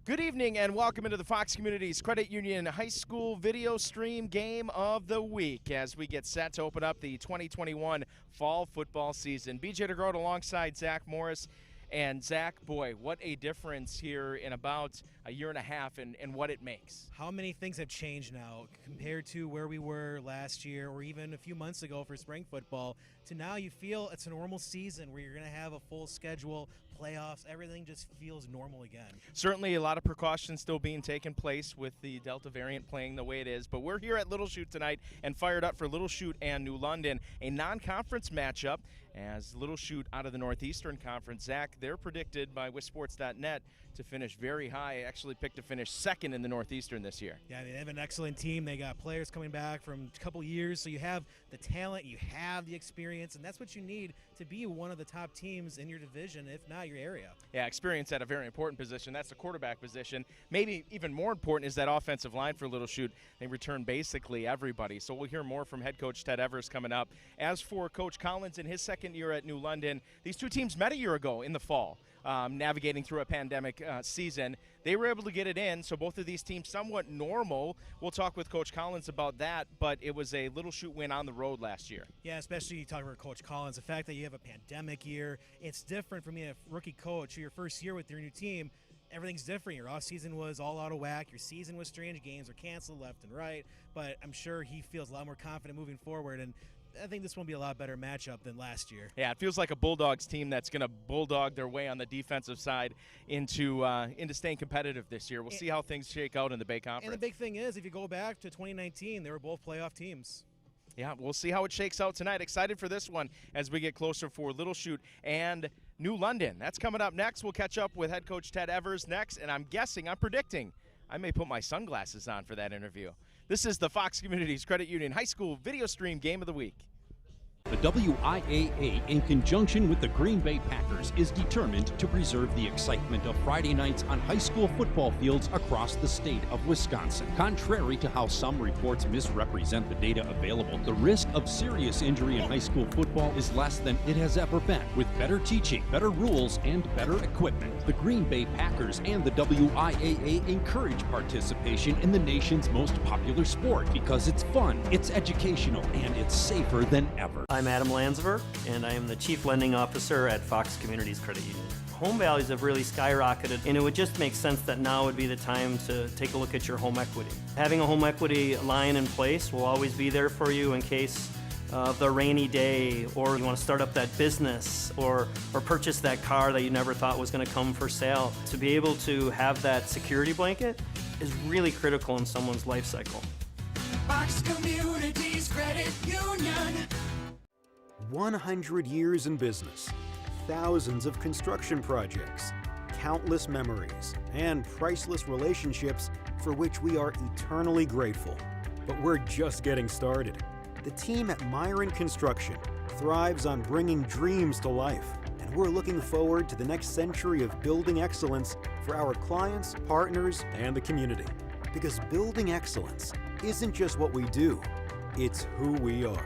Good evening and welcome into the Fox Communities Credit Union High School video stream game of the week as we get set to open up the 2021 fall football season. BJ DeGroat alongside Zach Morris. And Zach, boy, what a difference here in about a year and a half and what it makes. How many things have changed now compared to where we were last year or even a few months ago for spring football to now you feel it's a normal season where you're going to have a full schedule, playoffs, everything just feels normal again. Certainly a lot of precautions still being taken place with the Delta variant playing the way it is, but we're here at Little Chute tonight and fired up for Little Chute and New London, a non-conference matchup as Little Chute out of the Northeastern Conference. Zach, they're predicted by WisSports.net to finish very high. Actually picked to finish second in the Northeastern this year. Yeah, they have an excellent team. They got players coming back from a couple years, so you have the talent, you have the experience, and that's what you need to be one of the top teams in your division, if not your area. Yeah, experience at a very important position. That's the quarterback position. Maybe even more important is that offensive line for Little Chute. They return basically everybody, so we'll hear more from head coach Ted Evers coming up. As for Coach Collins in his second year at New London, these two teams met a year ago in the fall. Navigating through a pandemic season. They were able to get it in, so both of these teams somewhat normal. We'll talk with Coach Collins about that, but it was a Little Chute win on the road last year. Yeah, especially talking about Coach Collins, the fact that you have a pandemic year, it's different from being a rookie coach, your first year with your new team. Everything's different. Your offseason was all out of whack. Your season was strange. Games were canceled left and right, but I'm sure he feels a lot more confident moving forward, and I think this will be a lot better matchup than last year. Yeah, it feels like a Bulldogs team that's going to bulldog their way on the defensive side into staying competitive this year. We'll see how things shake out in the Bay Conference. And the big thing is, if you go back to 2019, they were both playoff teams. Yeah, we'll see how it shakes out tonight. Excited for this one as we get closer for Little Chute and New London. That's coming up next. We'll catch up with head coach Ted Evers next, and I'm predicting, I may put my sunglasses on for that interview. This is the Fox Communities Credit Union High School Video Stream Game of the Week. The WIAA, in conjunction with the Green Bay Packers, is determined to preserve the excitement of Friday nights on high school football fields across the state of Wisconsin. Contrary to how some reports misrepresent the data available, the risk of serious injury in high school football is less than it has ever been. With better teaching, better rules, and better equipment, the Green Bay Packers and the WIAA encourage participation in the nation's most popular sport because it's fun, it's educational, and it's safer than ever. I'm Adam Landsver, and I am the Chief Lending Officer at Fox Communities Credit Union. Home values have really skyrocketed, and it would just make sense that now would be the time to take a look at your home equity. Having a home equity line in place will always be there for you in case of the rainy day, or you want to start up that business, or purchase that car that you never thought was going to come for sale. To be able to have that security blanket is really critical in someone's life cycle. Fox Communities Credit Union. 100 years in business, thousands of construction projects, countless memories, and priceless relationships for which we are eternally grateful. But we're just getting started. The team at Myron Construction thrives on bringing dreams to life, and we're looking forward to the next century of building excellence for our clients, partners, and the community. Because building excellence isn't just what we do, it's who we are.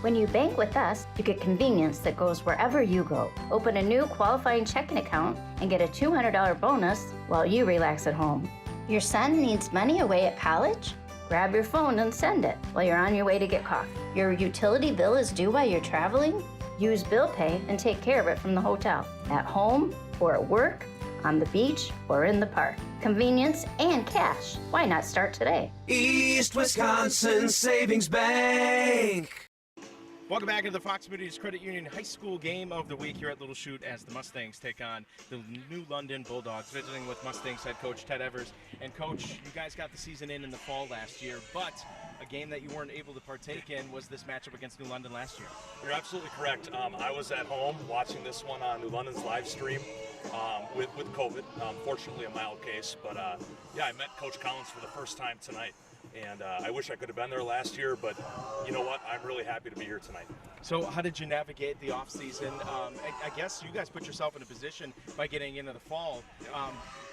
When you bank with us, you get convenience that goes wherever you go. Open a new qualifying checking account and get a $200 bonus while you relax at home. Your son needs money away at college? Grab your phone and send it while you're on your way to get coffee. Your utility bill is due while you're traveling? Use Bill Pay and take care of it from the hotel, at home or at work, on the beach or in the park. Convenience and cash. Why not start today? East Wisconsin Savings Bank. Welcome back into the Fox Communities Credit Union High School Game of the Week here at Little Chute as the Mustangs take on the New London Bulldogs. Visiting with Mustangs head coach Ted Evers. And Coach, you guys got the season in the fall last year, but a game that you weren't able to partake in was this matchup against New London last year. You're absolutely correct. I was at home watching this one on New London's live stream with COVID. Fortunately, a mild case, but yeah, I met Coach Collins for the first time tonight. And I wish I could have been there last year, but you know what? I'm really happy to be here tonight. So how did you navigate the offseason? I guess you guys put yourself in a position by getting into the fall.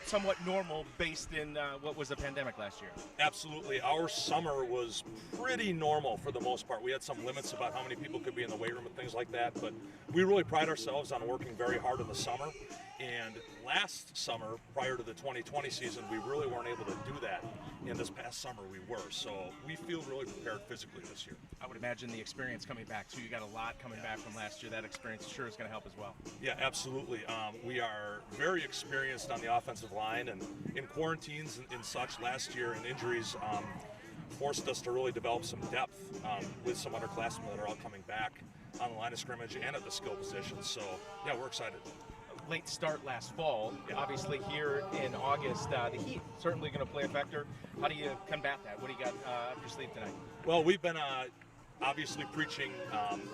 somewhat normal based in what was a pandemic last year? Absolutely. Our summer was pretty normal for the most part. We had some limits about how many people could be in the weight room and things like that, but we really pride ourselves on working very hard in the summer. And last summer, prior to the 2020 season, we really weren't able to do that. And this past summer, we were. So we feel really prepared physically this year. I would imagine the experience coming back, too. You got a lot coming back from last year. That experience sure is going to help as well. Yeah, absolutely. We are very experienced on the offensive line, and in quarantines and such last year and injuries forced us to really develop some depth with some underclassmen that are all coming back on the line of scrimmage and at the skill positions. So, yeah, we're excited. Late start last fall. Obviously here in August, the heat certainly going to play a factor. How do you combat that? What do you got up your sleeve tonight? Well, we've been obviously preaching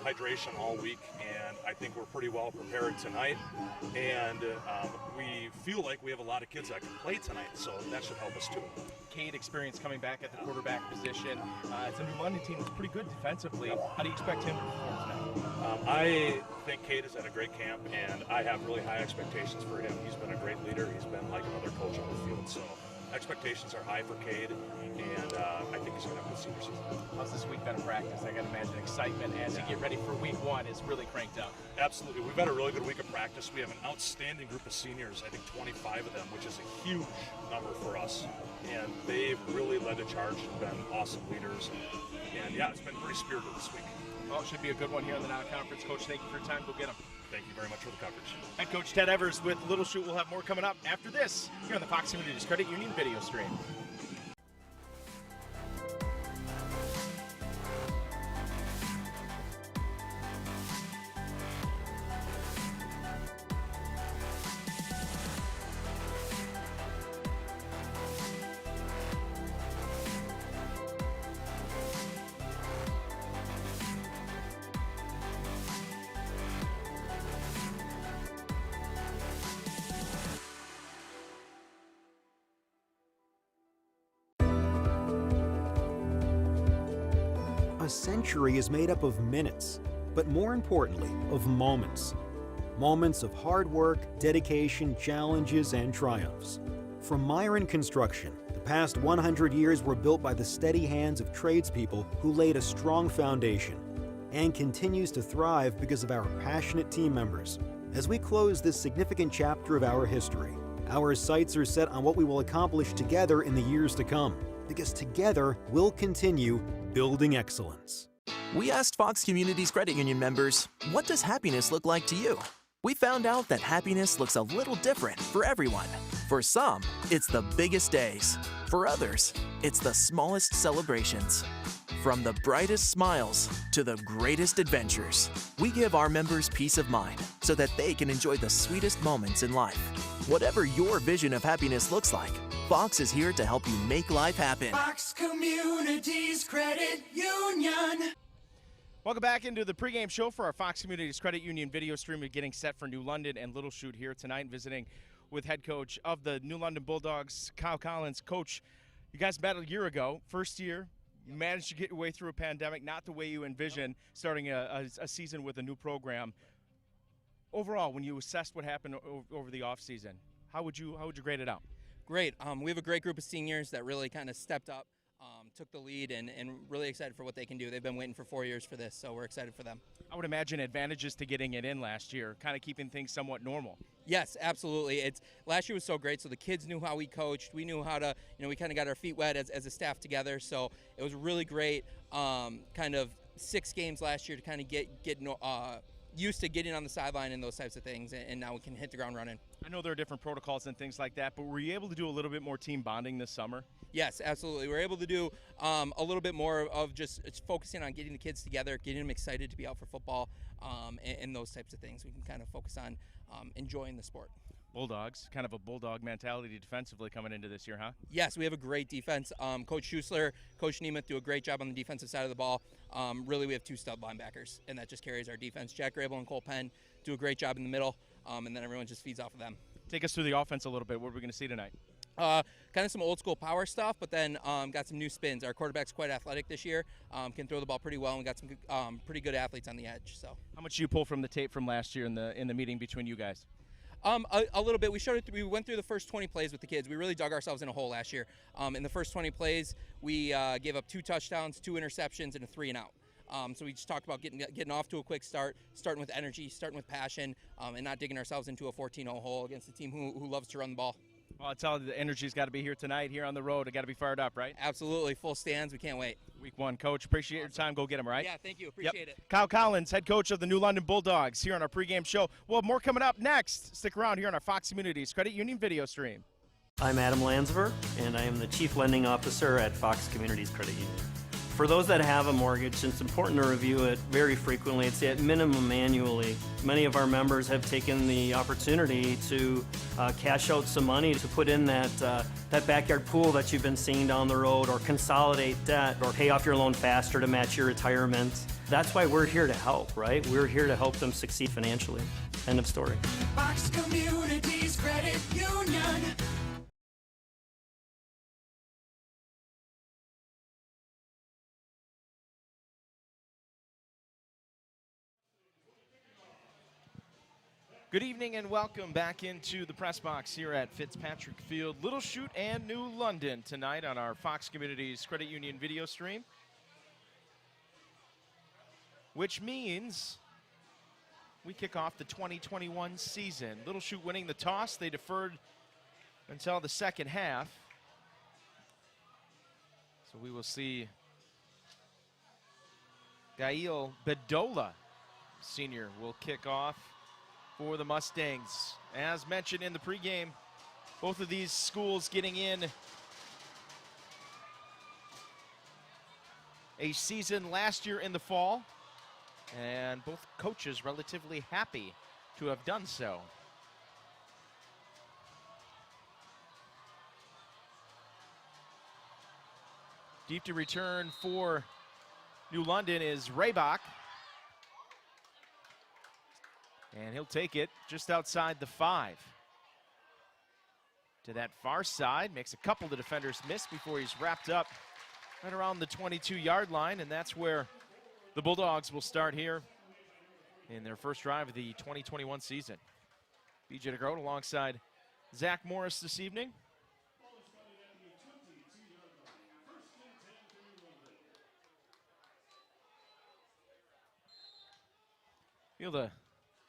hydration all week, and I think we're pretty well prepared tonight. And we feel like we have a lot of kids that can play tonight, so that should help us too. Cade experience coming back at the quarterback position. It's a new London team that's pretty good defensively. How do you expect him to perform tonight? I think Cade has had a great camp, and I have really high expectations for him. He's been a great leader. He's been like another coach on the field, so expectations are high for Cade, and I think he's going to have a good senior season. How's this week been in practice? I got to imagine excitement as you get ready for week one is really cranked up. Absolutely. We've had a really good week of practice. We have an outstanding group of seniors, I think 25 of them, which is a huge number for us. And they've really led the charge and been awesome leaders. And yeah, it's been pretty spirited this week. Well, it should be a good one here in the non-conference. Coach, thank you for your time. Go get them. Thank you very much for the coverage. Head Coach Ted Evers with Little Chute. We'll have more coming up after this here on the Fox Communities Credit Union video stream. A century is made up of minutes, but more importantly, of moments. Moments of hard work, dedication, challenges, and triumphs. From Myron Construction, the past 100 years were built by the steady hands of tradespeople who laid a strong foundation, and continues to thrive because of our passionate team members. As we close this significant chapter of our history, our sights are set on what we will accomplish together in the years to come, because together we'll continue building excellence. We asked Fox Communities Credit Union members, what does happiness look like to you? We found out that happiness looks a little different for everyone. For some, it's the biggest days. For others, it's the smallest celebrations. From the brightest smiles to the greatest adventures, we give our members peace of mind so that they can enjoy the sweetest moments in life. Whatever your vision of happiness looks like, Fox is here to help you make life happen. Fox Communities Credit Union. Welcome back into the pregame show for our Fox Communities Credit Union video stream. We're getting set for New London and Little Chute here tonight, visiting with head coach of the New London Bulldogs, Kyle Collins. Coach, you guys met a year ago, first year. You managed to get your way through a pandemic, not the way you envisioned starting a season with a new program. Overall, when you assessed what happened over the offseason, how would you grade it out? Great. We have a great group of seniors that really kind of stepped up, took the lead, and really excited for what they can do. They've been waiting for 4 years for this, so we're excited for them. I would imagine advantages to getting it in last year, kind of keeping things somewhat normal. Yes, absolutely. Last year was so great, so the kids knew how we coached. We knew how to, we kind of got our feet wet as a staff together, so it was really great. Kind of 6 games last year to kind of get used to getting on the sideline and those types of things, and now we can hit the ground running. I know there are different protocols and things like that, but were you able to do a little bit more team bonding this summer? Yes, absolutely. We're able to do a little bit more of just focusing on getting the kids together, getting them excited to be out for football, and those types of things. We can kind of focus on enjoying the sport. Bulldogs, kind of a bulldog mentality defensively coming into this year, huh? Yes, we have a great defense. Coach Schussler, Coach Nemeth do a great job on the defensive side of the ball. Really, we have 2 stud linebackers, and that just carries our defense. Jack Grable and Cole Penn do a great job in the middle, and then everyone just feeds off of them. Take us through the offense a little bit. What are we going to see tonight? Kind of some old school power stuff, but then got some new spins. Our quarterback's quite athletic this year, can throw the ball pretty well, and we got some pretty good athletes on the edge. So, how much do you pull from the tape from last year in the meeting between you guys? A little bit. We went through the first 20 plays with the kids. We really dug ourselves in a hole last year. In the first 20 plays, we gave up 2 touchdowns, 2 interceptions, and a 3 and out. So we just talked about getting off to a quick start, starting with energy, starting with passion, and not digging ourselves into a 14-0 hole against a team who loves to run the ball. Well, I tell you, the energy's got to be here tonight, here on the road. It got to be fired up, right? Absolutely. Full stands. We can't wait. Week 1, Coach. Appreciate your time. Go get them, right? Yeah, thank you. Appreciate it. Kyle Collins, head coach of the New London Bulldogs, here on our pregame show. Well, more coming up next. Stick around here on our Fox Communities Credit Union video stream. I'm Adam Landsver, and I am the Chief Lending Officer at Fox Communities Credit Union. For those that have a mortgage, it's important to review it very frequently. It's at minimum annually. Many of our members have taken the opportunity to cash out some money to put in that backyard pool that you've been seeing down the road, or consolidate debt, or pay off your loan faster to match your retirement. That's why we're here to help, right? We're here to help them succeed financially. End of story. Fox Communities Credit Union. Good evening and welcome back into the press box here at Fitzpatrick Field, Little Chute and New London tonight on our Fox Communities Credit Union video stream. Which means we kick off the 2021 season. Little Chute winning the toss. They deferred until the second half. So we will see Gail Bedola, senior, will kick off for the Mustangs. As mentioned in the pregame, both of these schools getting in a season last year in the fall, and both coaches relatively happy to have done so. Deep to return for New London is Raybach. And he'll take it just outside the 5. To that far side, makes a couple of the defenders miss before he's wrapped up right around the 22-yard line, and that's where the Bulldogs will start here in their first drive of the 2021 season. BJ DeGroat alongside Zach Morris this evening.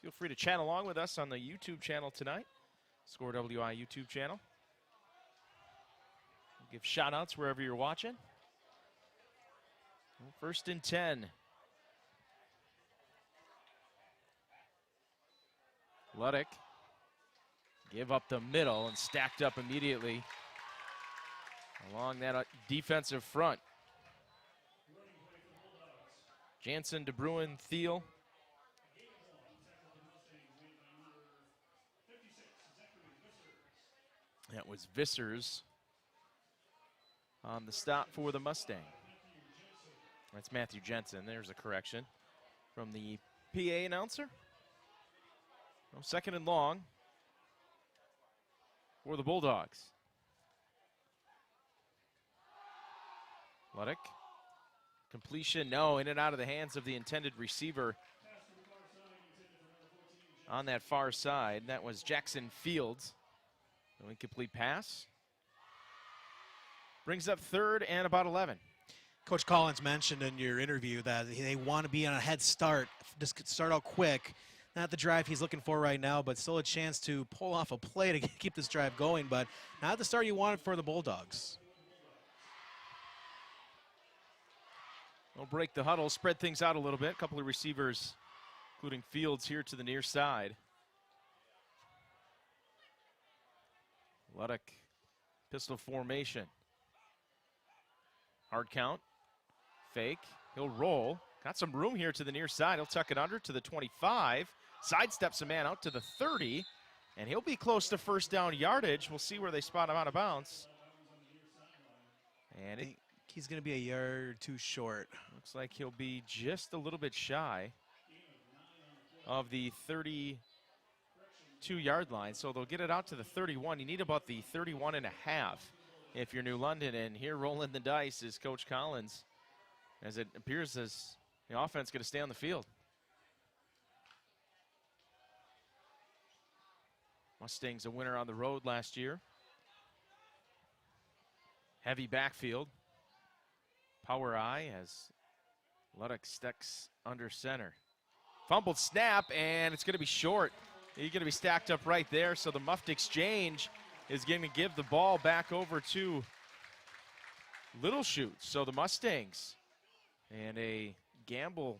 Feel free to chat along with us on the YouTube channel tonight, Score WI YouTube channel. We'll give shout outs wherever you're watching. First and 10. Luddick give up the middle and stacked up immediately along that defensive front. Jansen, De Bruin, Thiel. That was Vissers on the stop for the Mustang. That's Matthew Jensen. There's a correction from the PA announcer. No, second and long for the Bulldogs. Luddick. Completion, no, in and out of the hands of the intended receiver on that far side. That was Jackson Fields. No incomplete pass. Brings up third and about 11. Coach Collins mentioned in your interview that they want to be on a head start, just start out quick. Not the drive he's looking for right now, but still a chance to pull off a play to keep this drive going, but not the start you wanted for the Bulldogs. They'll break the huddle, spread things out a little bit. A couple of receivers, including Fields, here to the near side. Luddick, pistol formation. Hard count, fake, he'll roll. Got some room here to the near side. He'll tuck it under to the 25. Sidesteps a man out to the 30. And he'll be close to first down yardage. We'll see where they spot him out of bounds. And he's going to be a yard or two short. Looks like he'll be just a little bit shy of the 32-yard line. So they'll get it out to the 31. You need about the 31 and a half if you're New London. And here rolling the dice is Coach Collins, as it appears as the offense is going to stay on the field. Mustangs a winner on the road last year. Heavy backfield. Power I as Luddick sticks under center. Fumbled snap, and it's going to be short. He's going to be stacked up right there, so the muffed exchange is going to give the ball back over to Little Chute. So the Mustangs, and a gamble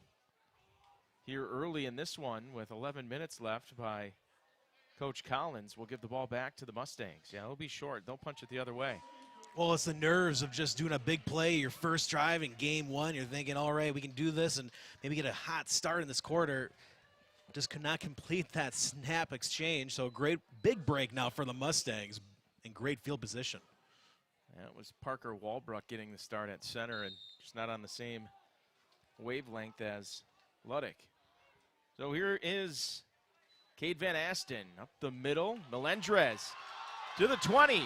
here early in this one with 11 minutes left by Coach Collins will give the ball back to the Mustangs. Yeah, it'll be short. They'll punch it the other way. Well, it's the nerves of just doing a big play, your first drive in game one. You're thinking, all right, we can do this and maybe get a hot start in this quarter. Just could not complete that snap exchange. So great big break now for the Mustangs in great field position. That was Parker Walbrook getting the start at center and just not on the same wavelength as Luddick. So here is Cade Van Asten up the middle. Melendrez to the 20.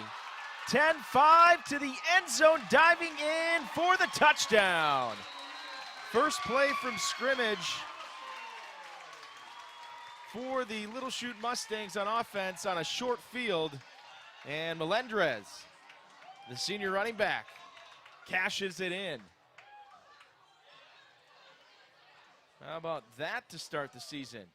10-5 to the end zone, diving in for the touchdown. First play from scrimmage for the Little Chute Mustangs on offense on a short field. And Melendrez, the senior running back, cashes it in. How about that to start the season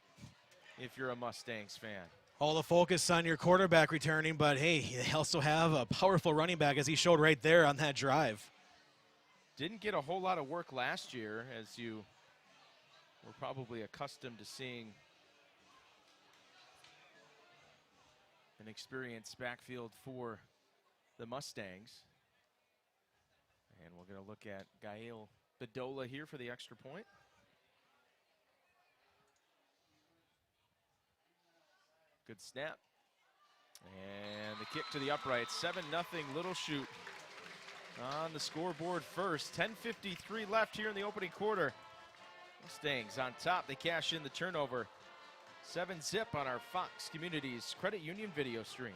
if you're a Mustangs fan? All the focus on your quarterback returning, but hey, they also have a powerful running back as he showed right there on that drive. Didn't get a whole lot of work last year, as you were probably accustomed to seeing an experienced backfield for the Mustangs. And we're going to look at Gael Bedola here for the extra point. Good snap. And the kick to the upright. 7-0 Little Chute on the scoreboard first. 10:53 left here in the opening quarter. Mustangs on top. They cash in the turnover. 7-zip on our Fox Communities Credit Union video stream.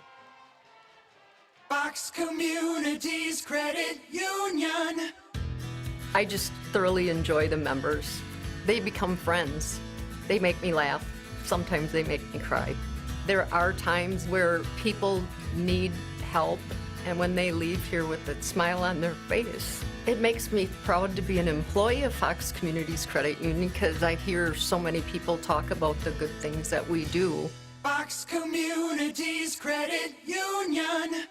Fox Communities Credit Union. I just thoroughly enjoy the members. They become friends. They make me laugh. Sometimes they make me cry. There are times where people need help, and when they leave here with a smile on their face, it makes me proud to be an employee of Fox Communities Credit Union because I hear so many people talk about the good things that we do. Fox Communities Credit Union.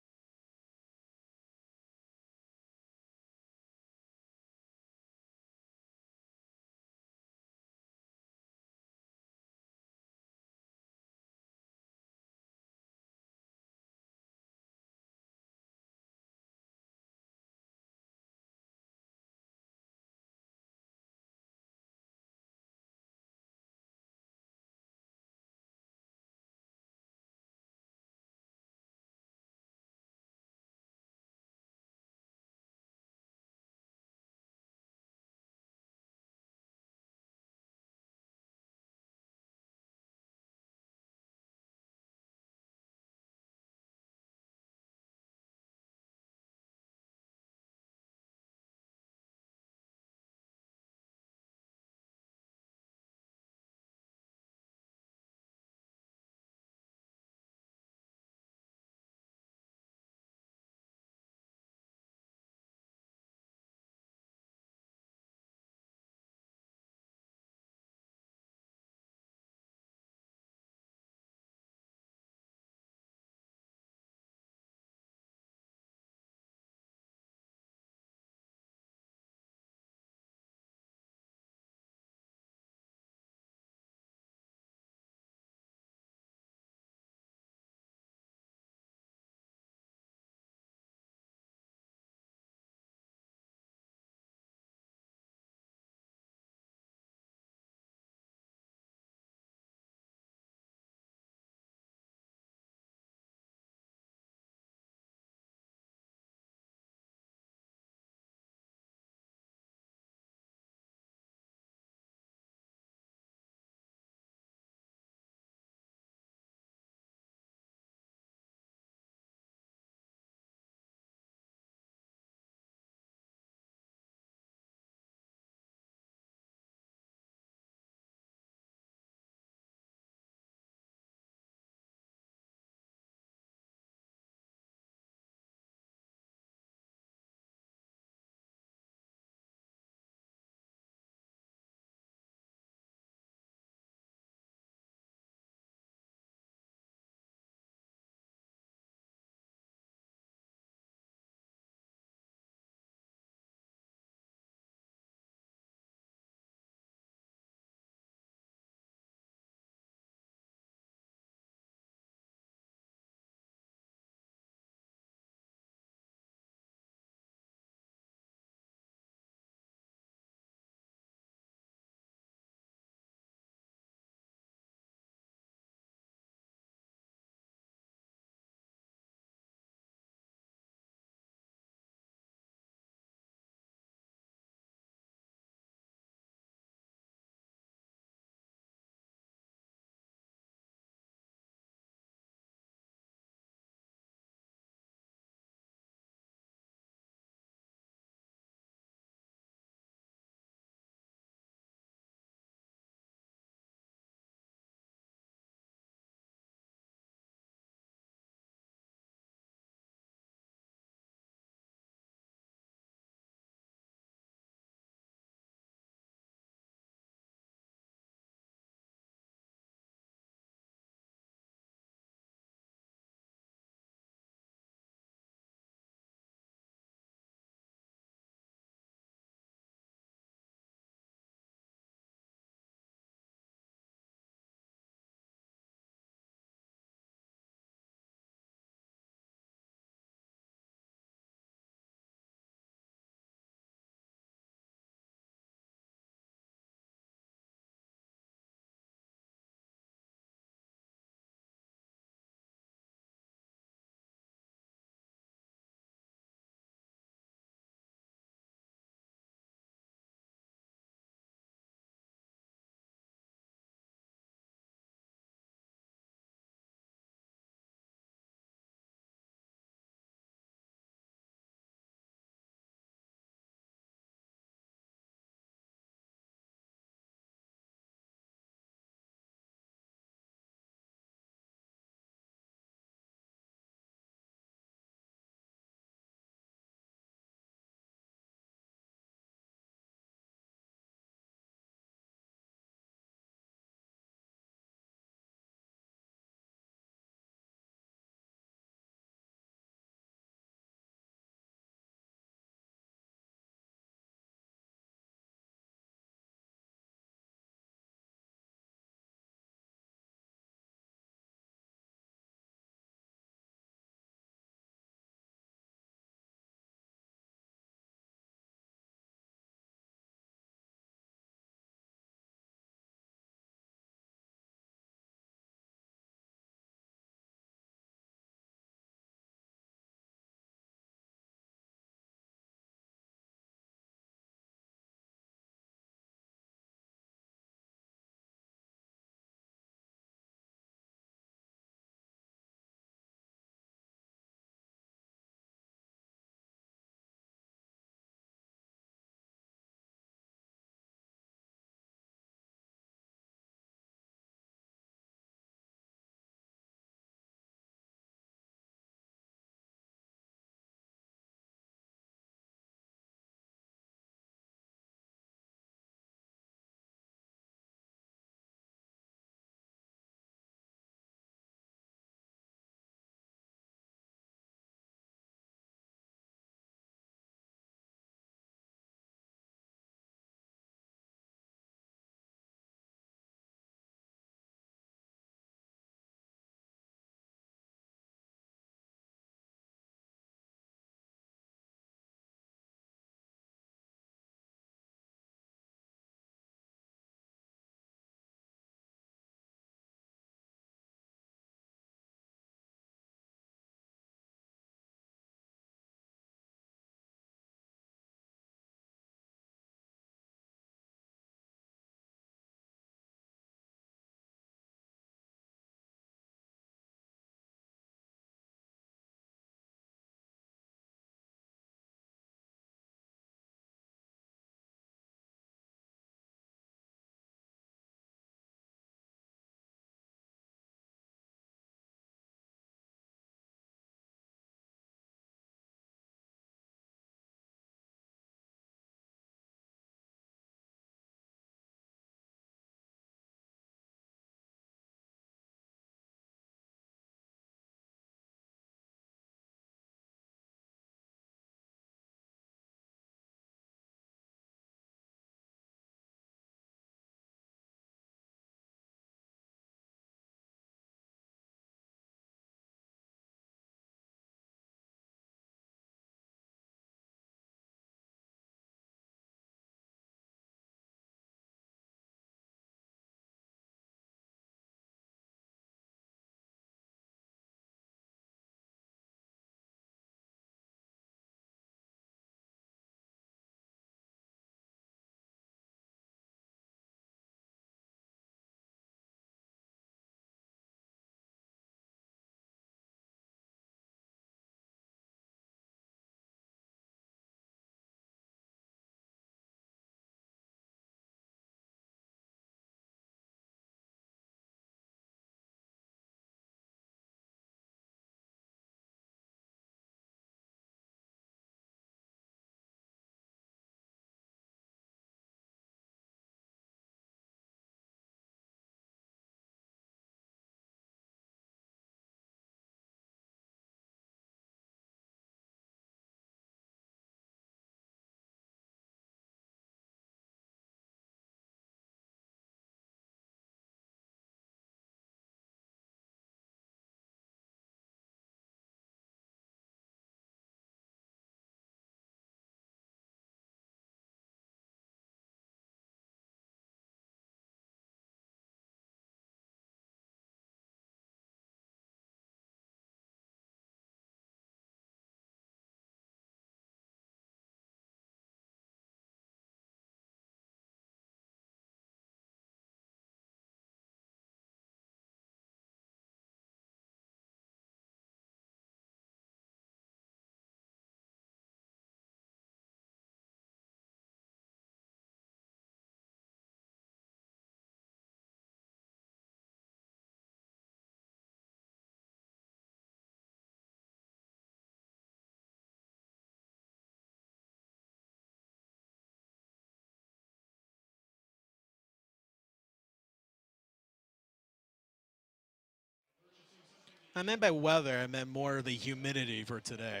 I meant by weather, I meant more the humidity for today.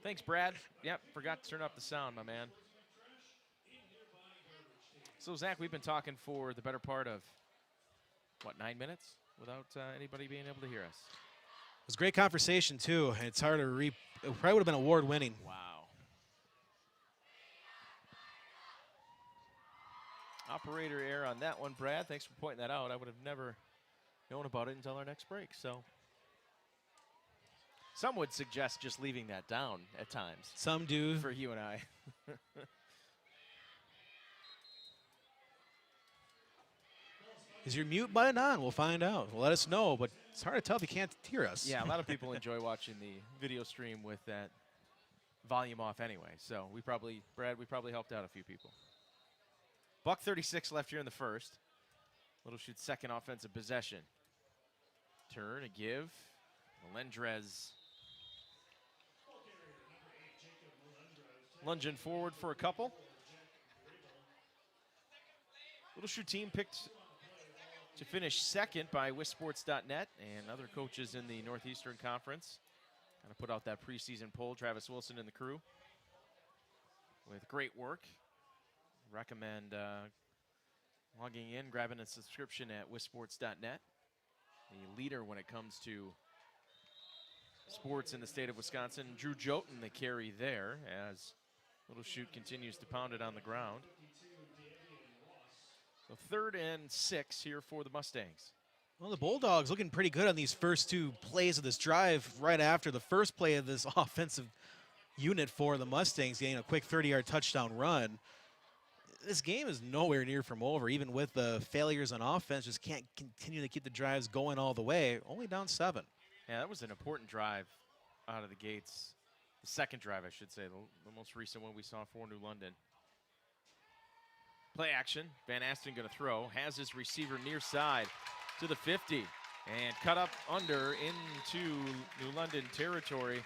Thanks, Brad. Yep, forgot to turn up the sound, my man. So, Zach, we've been talking for the better part of, what, 9 minutes without anybody being able to hear us. It was a great conversation, too. It's hard to it probably would have been award-winning. Wow. Operator error on that one, Brad. Thanks for pointing that out. I would have never known about it until our next break. So, some would suggest just leaving that down at times. Some do. For you and I. Is your mute button on? We'll find out. Well, let us know, but it's hard to tell if you can't hear us. Yeah, a lot of people enjoy watching the video stream with that volume off anyway. So Brad, we probably helped out a few people. $1:36 left here in the first. Little Chute's second offensive possession. Turn, a give. Melendrez lunging forward for a couple. Little Chute team picked to finish second by WisSports.net and other coaches in the Northeastern Conference. Kind of put out that preseason poll. Travis Wilson and the crew with great work. Recommend logging in, grabbing a subscription at WisSports.net. The leader when it comes to sports in the state of Wisconsin. Drew Joten, the carry there, as Little Chute continues to pound it on the ground. So 3rd and 6 here for the Mustangs. Well, the Bulldogs looking pretty good on these first two plays of this drive right after the first play of this offensive unit for the Mustangs, getting a quick 30-yard touchdown run. This game is nowhere near from over, even with the failures on offense. Just can't continue to keep the drives going all the way. Only down 7. Yeah, that was an important drive out of the gates. The second drive, I should say, the most recent one we saw for New London. Play action. Van Asten going to throw. Has his receiver near side to the 50. And cut up under into New London territory.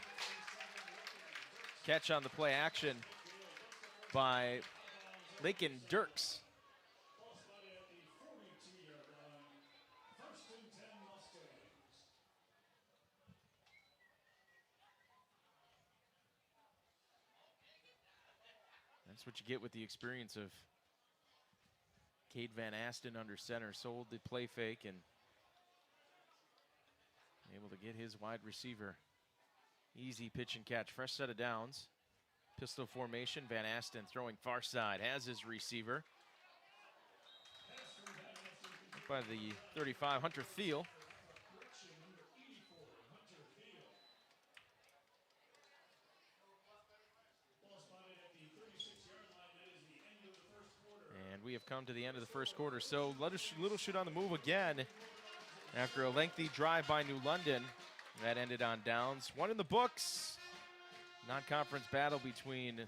Catch on the play action by Lakin Dirks. That's what you get with the experience of Cade Van Asten under center. Sold the play fake and able to get his wide receiver. Easy pitch and catch. Fresh set of downs. Pistol formation. Van Asten throwing far side. Has his receiver. By the 35, Hunter Thiel. And we have come to the end of the first quarter. So Little Chute on the move again after a lengthy drive by New London. That ended on downs. One in the books. Non-conference battle between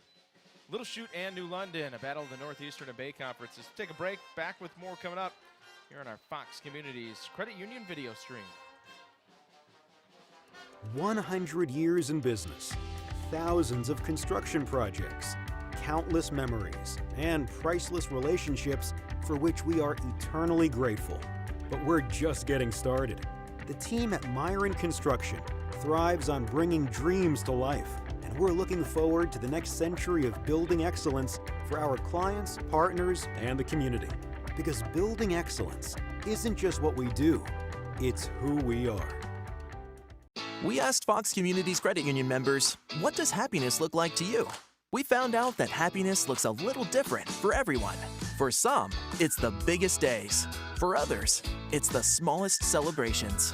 Little Chute and New London, a battle of the Northeastern and Bay Conferences. Take a break. Back with more coming up here on our Fox Communities Credit Union video stream. 100 years in business, thousands of construction projects, countless memories, and priceless relationships for which we are eternally grateful. But we're just getting started. The team at Myron Construction thrives on bringing dreams to life, and we're looking forward to the next century of building excellence for our clients, partners, and the community. Because building excellence isn't just what we do, it's who we are. We asked Fox Communities Credit Union members, what does happiness look like to you? We found out that happiness looks a little different for everyone. For some, it's the biggest days. For others, it's the smallest celebrations.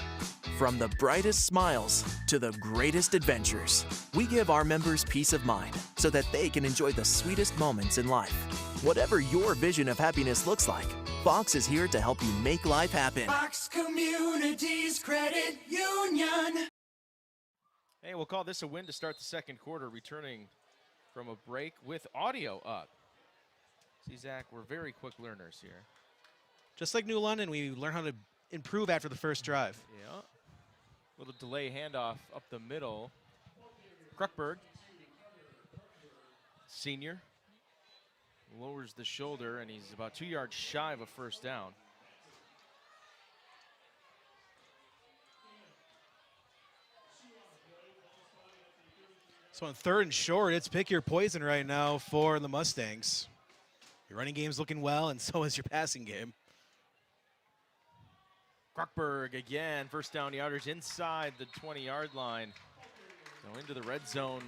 From the brightest smiles to the greatest adventures, we give our members peace of mind so that they can enjoy the sweetest moments in life. Whatever your vision of happiness looks like, Fox is here to help you make life happen. Fox Communities Credit Union. Hey, we'll call this a win to start the second quarter, returning from a break with audio up. See, Zach, we're very quick learners here. Just like New London, we learn how to improve after the first drive. Yeah. Little delay handoff up the middle. Kruckberg, senior, lowers the shoulder, and he's about 2 yards shy of a first down. So on 3rd and short, it's pick your poison right now for the Mustangs. Your running game's looking well, and so is your passing game. Kruckberg again, first down yardage inside the 20-yard line. So into the red zone.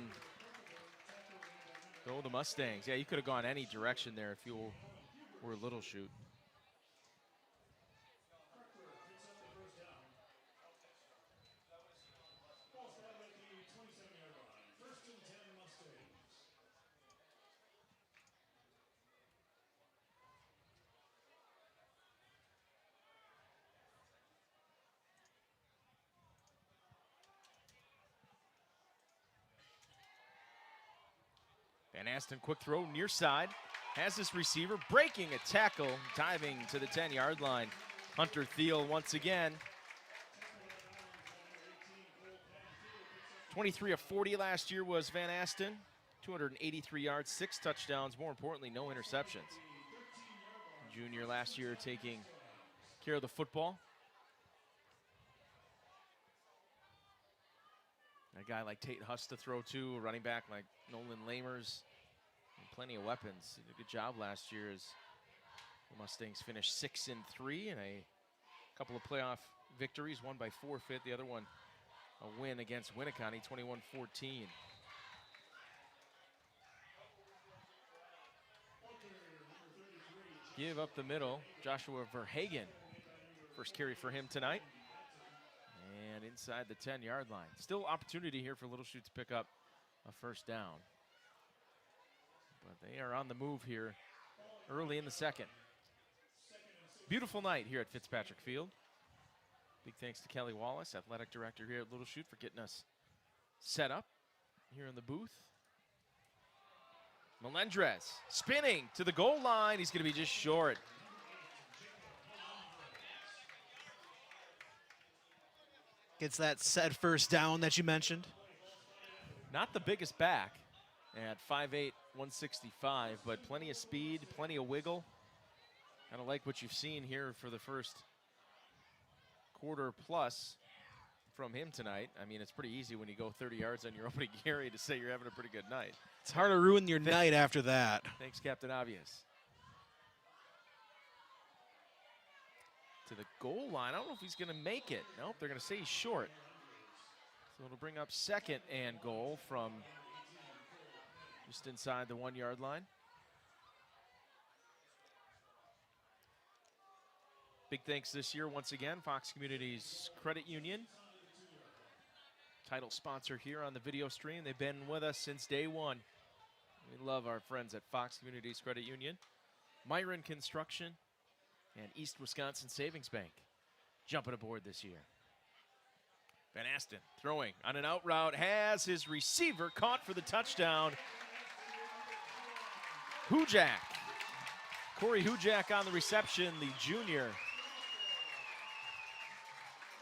Go the Mustangs. Yeah, you could have gone any direction there if you were Little Chute. Van Asten, quick throw near side. Has this receiver breaking a tackle, diving to the 10-yard line. Hunter Thiel once again. 23 of 40 last year was Van Asten. 283 yards, 6 touchdowns, more importantly, no interceptions. Junior last year taking care of the football. A guy like Tate Huss to throw to, a running back like Nolan Lamers. And plenty of weapons. He did a good job last year as the Mustangs finished 6-3 and a couple of playoff victories, one by forfeit, the other one a win against Winneconne, 21-14. Give up the middle, Joshua Verhagen. First carry for him tonight. And inside the 10-yard line. Still opportunity here for Little Chute to pick up a first down. But they are on the move here early in the second. Beautiful night here at Fitzpatrick Field. Big thanks to Kelly Wallace, athletic director here at Little Chute, for getting us set up here in the booth. Melendrez spinning to the goal line. He's going to be just short. Gets that said first down that you mentioned. Not the biggest back at 5'8", 165, but plenty of speed, plenty of wiggle. Kind of like what you've seen here for the first quarter plus from him tonight. I mean, it's pretty easy when you go 30 yards on your opening carry to say you're having a pretty good night. It's hard to ruin your night after that. Thanks, Captain Obvious. To the goal line. I don't know if he's going to make it. Nope, they're going to say he's short. So it'll bring up 2nd and goal from just inside the 1-yard line. Big thanks this year, once again, Fox Communities Credit Union. Title sponsor here on the video stream. They've been with us since day one. We love our friends at Fox Communities Credit Union. Myron Construction and East Wisconsin Savings Bank jumping aboard this year. Van Asten throwing on an out route, has his receiver caught for the touchdown. Hujak. Corey Hujak on the reception, the junior.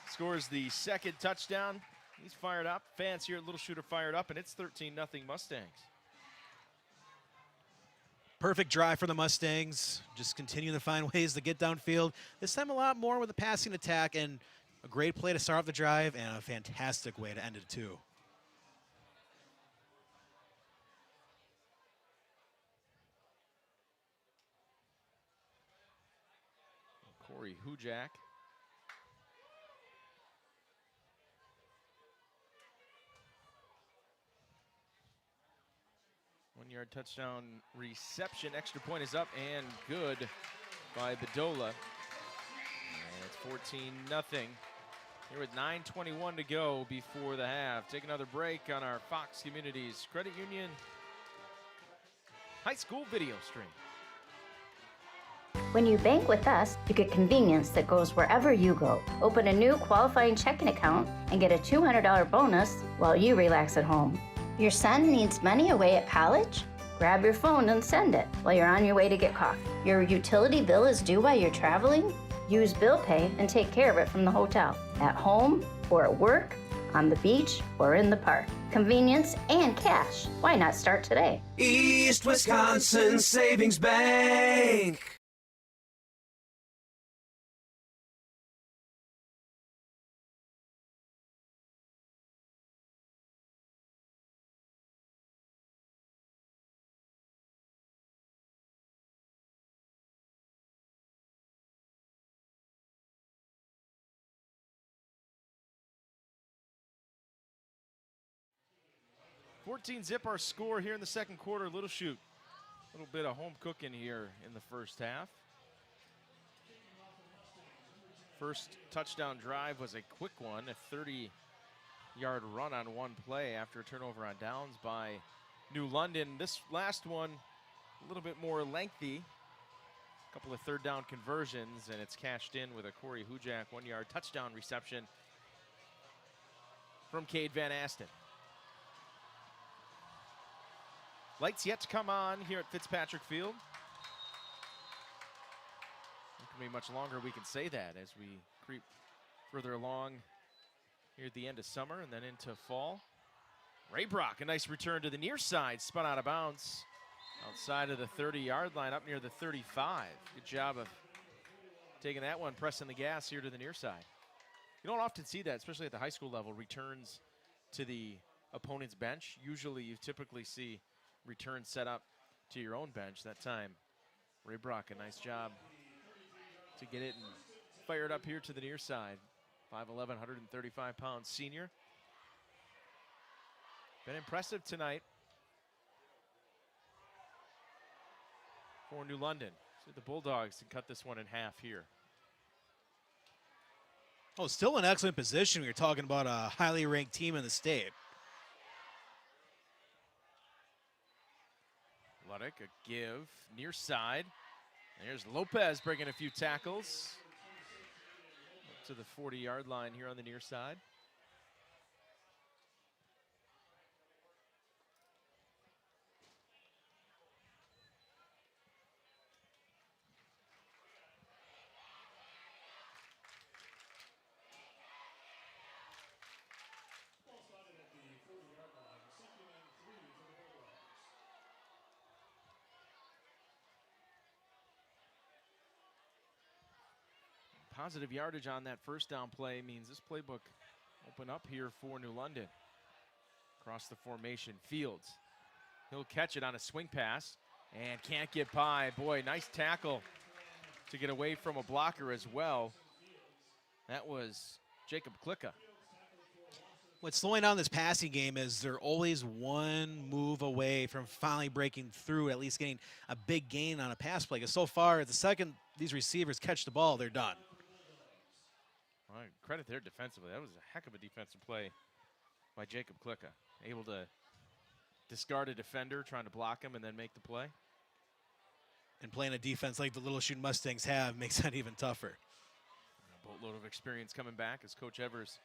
Scores the 2nd touchdown. He's fired up. Fans here at Little Chute are fired up, and it's 13-0 Mustangs. Perfect drive for the Mustangs. Just continuing to find ways to get downfield. This time a lot more with a passing attack, and a great play to start off the drive and a fantastic way to end it too. Corey Hujak. One-yard touchdown reception. Extra point is up and good by Bedolla. And it's 14-0. Here with 9:21 to go before the half. Take another break on our Fox Communities Credit Union high school video stream. When you bank with us, you get convenience that goes wherever you go. Open a new qualifying checking account and get a $200 bonus while you relax at home. Your son needs money away at college? Grab your phone and send it while you're on your way to get coffee. Your utility bill is due while you're traveling? Use Bill Pay and take care of it from the hotel, at home or at work, on the beach or in the park. Convenience and cash. Why not start today? East Wisconsin Savings Bank. 14-zip our score here in the second quarter. Little Chute, a little bit of home cooking here in the first half. First touchdown drive was a quick one, a 30-yard run on one play after a turnover on downs by New London. This last one, a little bit more lengthy. A couple of third down conversions, and it's cashed in with a Corey Hujak 1-yard touchdown reception from Cade Van Asten. Lights yet to come on here at Fitzpatrick Field. Not going to be much longer we can say that as we creep further along here at the end of summer and then into fall. Ray Brock, a nice return to the near side, spun out of bounds outside of the 30-yard line up near the 35. Good job of taking that one, pressing the gas here to the near side. You don't often see that, especially at the high school level, returns to the opponent's bench. Usually you typically see returns set up to your own bench. That time, Ray Brock, a nice job to get it and fire it up here to the near side. 5'11", 135-pound senior. Been impressive tonight for New London. So the Bulldogs can cut this one in half here. Oh, still an excellent position. You're talking about a highly ranked team in the state. Luddick, a give, near side. There's Lopez breaking a few tackles. Up to the 40-yard line here on the near side. Positive yardage on that first down play means this playbook open up here for New London. Across the formation, Fields. He'll catch it on a swing pass and can't get by. Boy, nice tackle to get away from a blocker as well. That was Jacob Klicka. What's slowing down this passing game is they're always one move away from finally breaking through, at least getting a big gain on a pass play. Because so far, the second these receivers catch the ball, they're done. Well, credit there defensively. That was a heck of a defensive play by Jacob Klicka. Able to discard a defender, trying to block him, and then make the play. And playing a defense like the Little Chute Mustangs have makes that even tougher. A boatload of experience coming back, as Coach Evers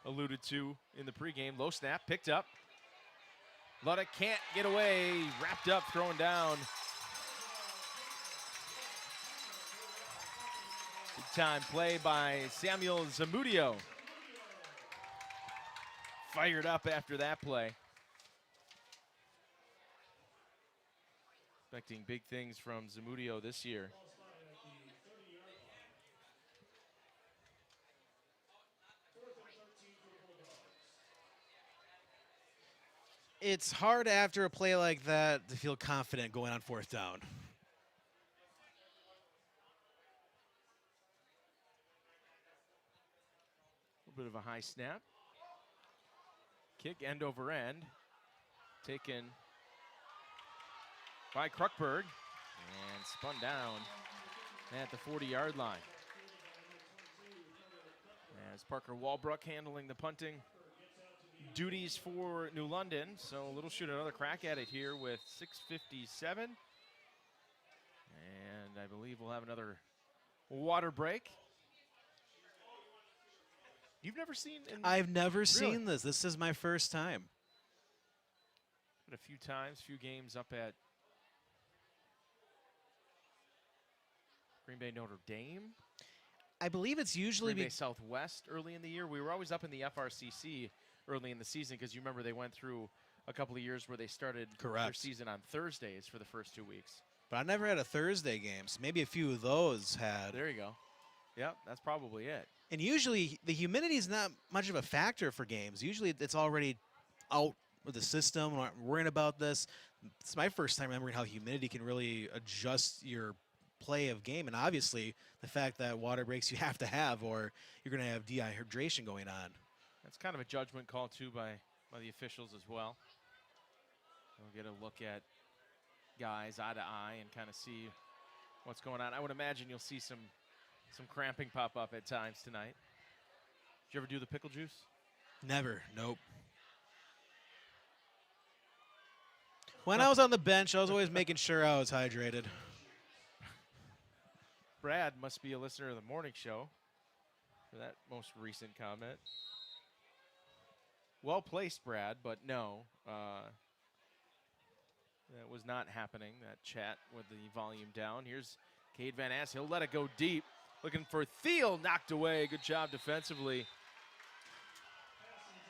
alluded to in the pregame. Low snap, picked up. Luddick can't get away, wrapped up, thrown down. Big time play by Samuel Zamudio. Fired up after that play. Expecting big things from Zamudio this year. It's hard after a play like that to feel confident going on fourth down. A little bit of a high snap. Kick end over end. Taken by Kruckberg and spun down at the 40-yard line. As Parker Walbrook handling the punting duties for New London. So Little Chute another crack at it here with 6:57. And I believe we'll have another water break. You've never seen? I've never seen this. This is my first time. Been a few times, few games up at Green Bay Notre Dame. I believe it's usually Green Bay Southwest early in the year. We were always up in the FRCC early in the season because you remember they went through a couple of years where they started their season on Thursdays for the first 2 weeks. But I never had a Thursday game, so maybe a few of those had. There you go. Yep, that's probably it. And usually the humidity is not much of a factor for games. Usually it's already out of the system. We're not worrying about this. It's my first time remembering how humidity can really adjust your play of game. And obviously the fact that water breaks you have to have, or you're going to have dehydration going on. That's kind of a judgment call, too, by the officials as well. We'll get a look at guys eye to eye and kind of see what's going on. I would imagine you'll see some cramping pop up at times tonight. Did you ever do the pickle juice? Never. Nope. When I was on the bench, I was always making sure I was hydrated. Brad must be a listener of the morning show for that most recent comment. Well placed, Brad, but no. That was not happening, that chat with the volume down. Here's Cade Van Ass. He'll let it go deep. Looking for Thiel, knocked away. Good job defensively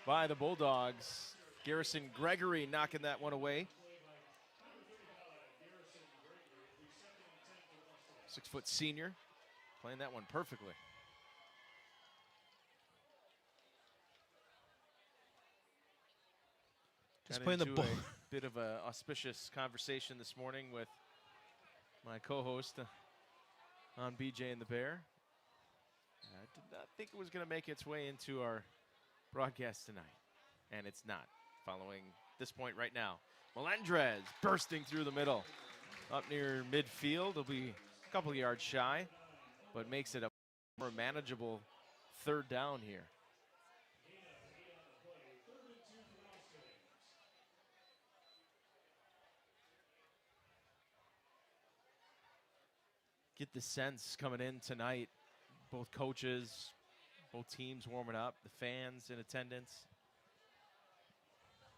by the Bulldogs. Garrison Gregory knocking that one away. 6-foot senior, playing that one perfectly. Just Got playing the into ball. a bit of an auspicious conversation this morning with my co-host on BJ and the Bear. I did not think it was going to make its way into our broadcast tonight, and it's not. Following this point right now, Melendrez bursting through the middle. Up near midfield, he'll be a couple yards shy, but makes it a more manageable third down here. Get the sense coming in tonight, both coaches, both teams warming up, the fans in attendance.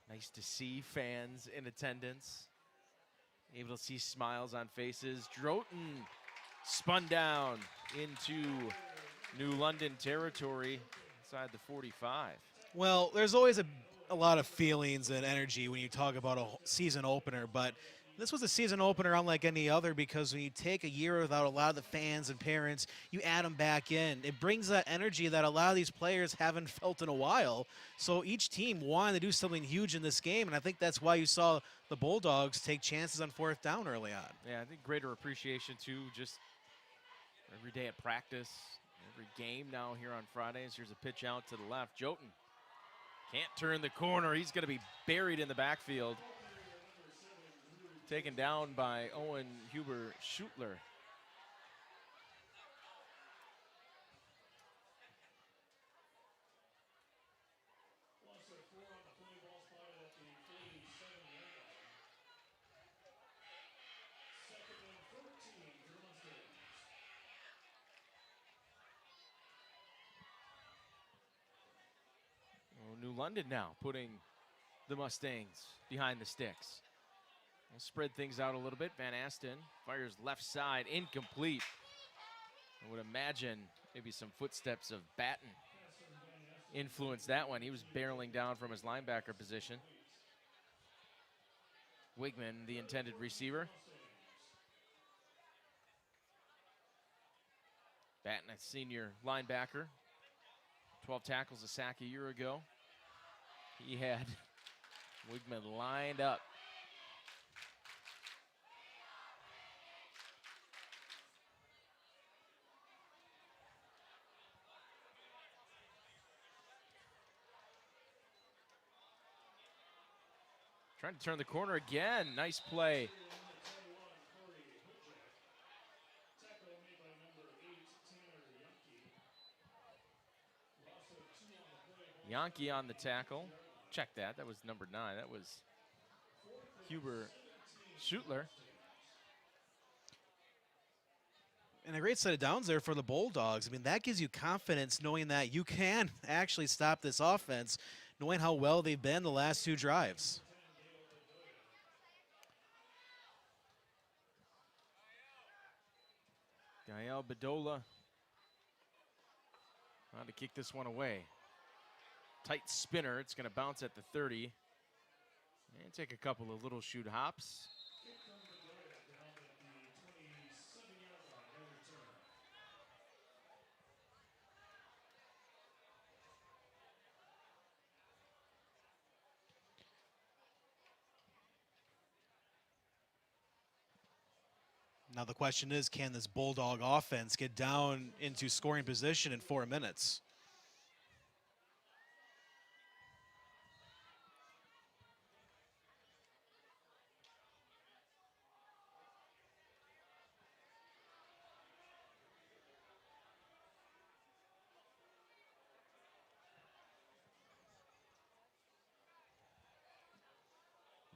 Nice to see fans in attendance. Able to see smiles on faces. Droton spun down into New London territory inside the 45. Well, there's always a lot of feelings and energy when you talk about a season opener, but this was a season opener unlike any other because when you take a year without a lot of the fans and parents, you add them back in. It brings that energy that a lot of these players haven't felt in a while. So each team wanted to do something huge in this game, and I think that's why you saw the Bulldogs take chances on fourth down early on. Yeah, I think greater appreciation, too, just every day at practice, every game now here on Fridays. Here's a pitch out to the left. Jotun can't turn the corner. He's going to be buried in the backfield. Taken down by Owen Huber Schutler. New London now putting the Mustangs behind the sticks. We'll spread things out a little bit. Van Asten fires left side, incomplete. I would imagine maybe some footsteps of Batten influenced that one. He was barreling down from his linebacker position. Wigman, the intended receiver. Batten, a senior linebacker. 12 tackles, a sack a year ago. He had Wigman lined up. Trying to turn the corner again. Nice play. Yankee on the tackle. Check that. That was number 9. That was Huber Schutler. And a great set of downs there for the Bulldogs. I mean, that gives you confidence knowing that you can actually stop this offense, knowing how well they've been the last 2 drives. Gael Bedola trying to kick this one away. Tight spinner. It's going to bounce at the 30. And take a couple of Little Chute hops. Now the question is, can this Bulldog offense get down into scoring position in 4 minutes?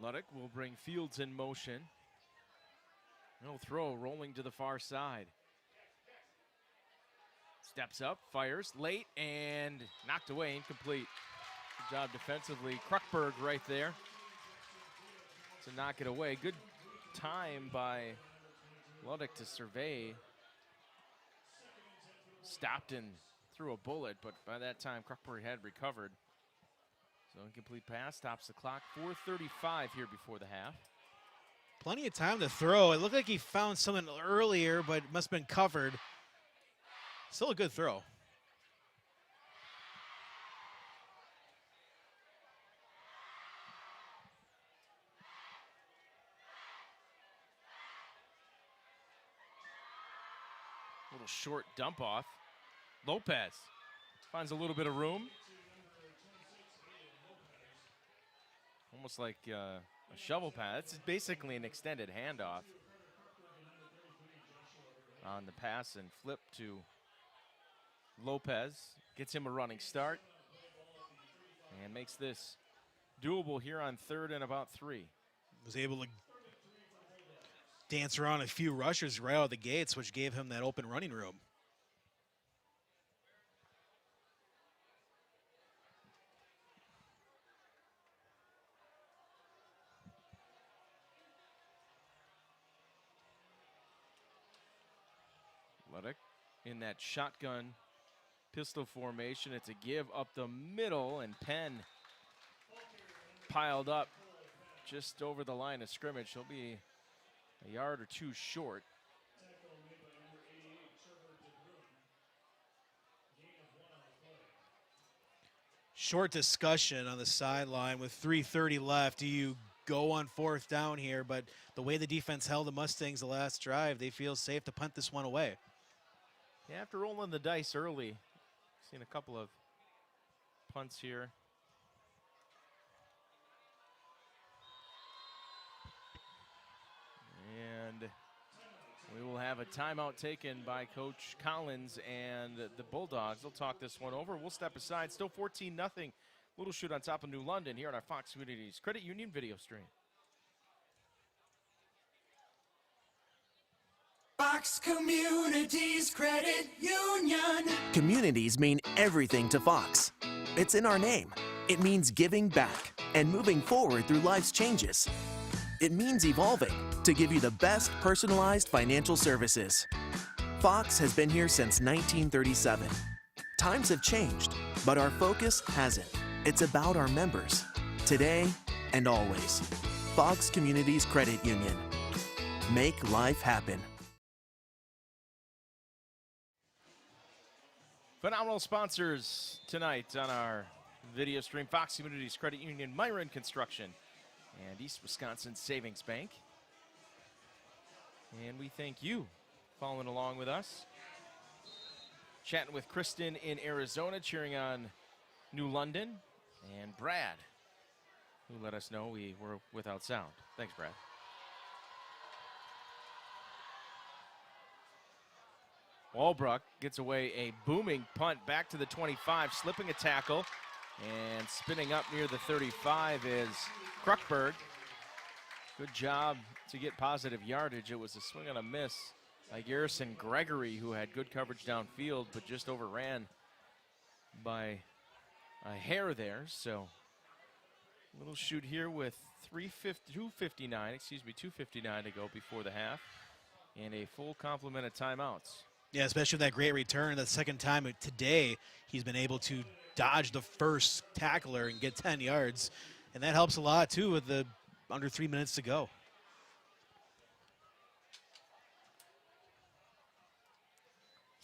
Luddick will bring Fields in motion. No throw, rolling to the far side. Steps up, fires late, and knocked away, incomplete. Good job defensively. Kruckberg right there to knock it away. Good time by Luddick to survey. Stopped and threw a bullet, but by that time, Kruckberg had recovered. So incomplete pass, stops the clock. 4:35 here before the half. Plenty of time to throw. It looked like he found someone earlier, but it must have been covered. Still a good throw. Little short dump off. Lopez finds a little bit of room. Almost like a shovel pass. It's basically an extended handoff on the pass and flip to Lopez. Gets him a running start and makes this doable here on 3rd and about 3. Was able to dance around a few rushers right out of the gates, which gave him that open running room. Luddick in that shotgun pistol formation. It's a give up the middle, and Penn piled up just over the line of scrimmage. He'll be a yard or two short. Short discussion on the sideline with 3:30 left. Do you go on 4th down here? But the way the defense held the Mustangs the last drive, they feel safe to punt this one away. Yeah, after rolling the dice early, seen a couple of punts here. And we will have a timeout taken by Coach Collins and the Bulldogs. They'll talk this one over. We'll step aside. Still 14-0. Little Chute on top of New London here on our Fox Communities Credit Union video stream. Fox Communities Credit Union. Communities mean everything to Fox. It's in our name. It means giving back and moving forward through life's changes. It means evolving to give you the best personalized financial services. Fox has been here since 1937. Times have changed, but our focus hasn't. It's about our members, today and always. Fox Communities Credit Union. Make life happen. Phenomenal sponsors tonight on our video stream. Fox Communities Credit Union, Myron Construction, and East Wisconsin Savings Bank. And we thank you following along with us. Chatting with Kristen in Arizona, cheering on New London, and Brad, who let us know we were without sound. Thanks, Brad. Walbrook gets away a booming punt back to the 25, slipping a tackle, and spinning up near the 35 is Kruckberg. Good job to get positive yardage. It was a swing and a miss by Garrison Gregory, who had good coverage downfield, but just overran by a hair there. So Little Chute here with 2:59 to go before the half, and a full complement of timeouts. Yeah, especially with that great return. The second time today, he's been able to dodge the first tackler and get 10 yards. And that helps a lot, too, with the under 3 minutes to go.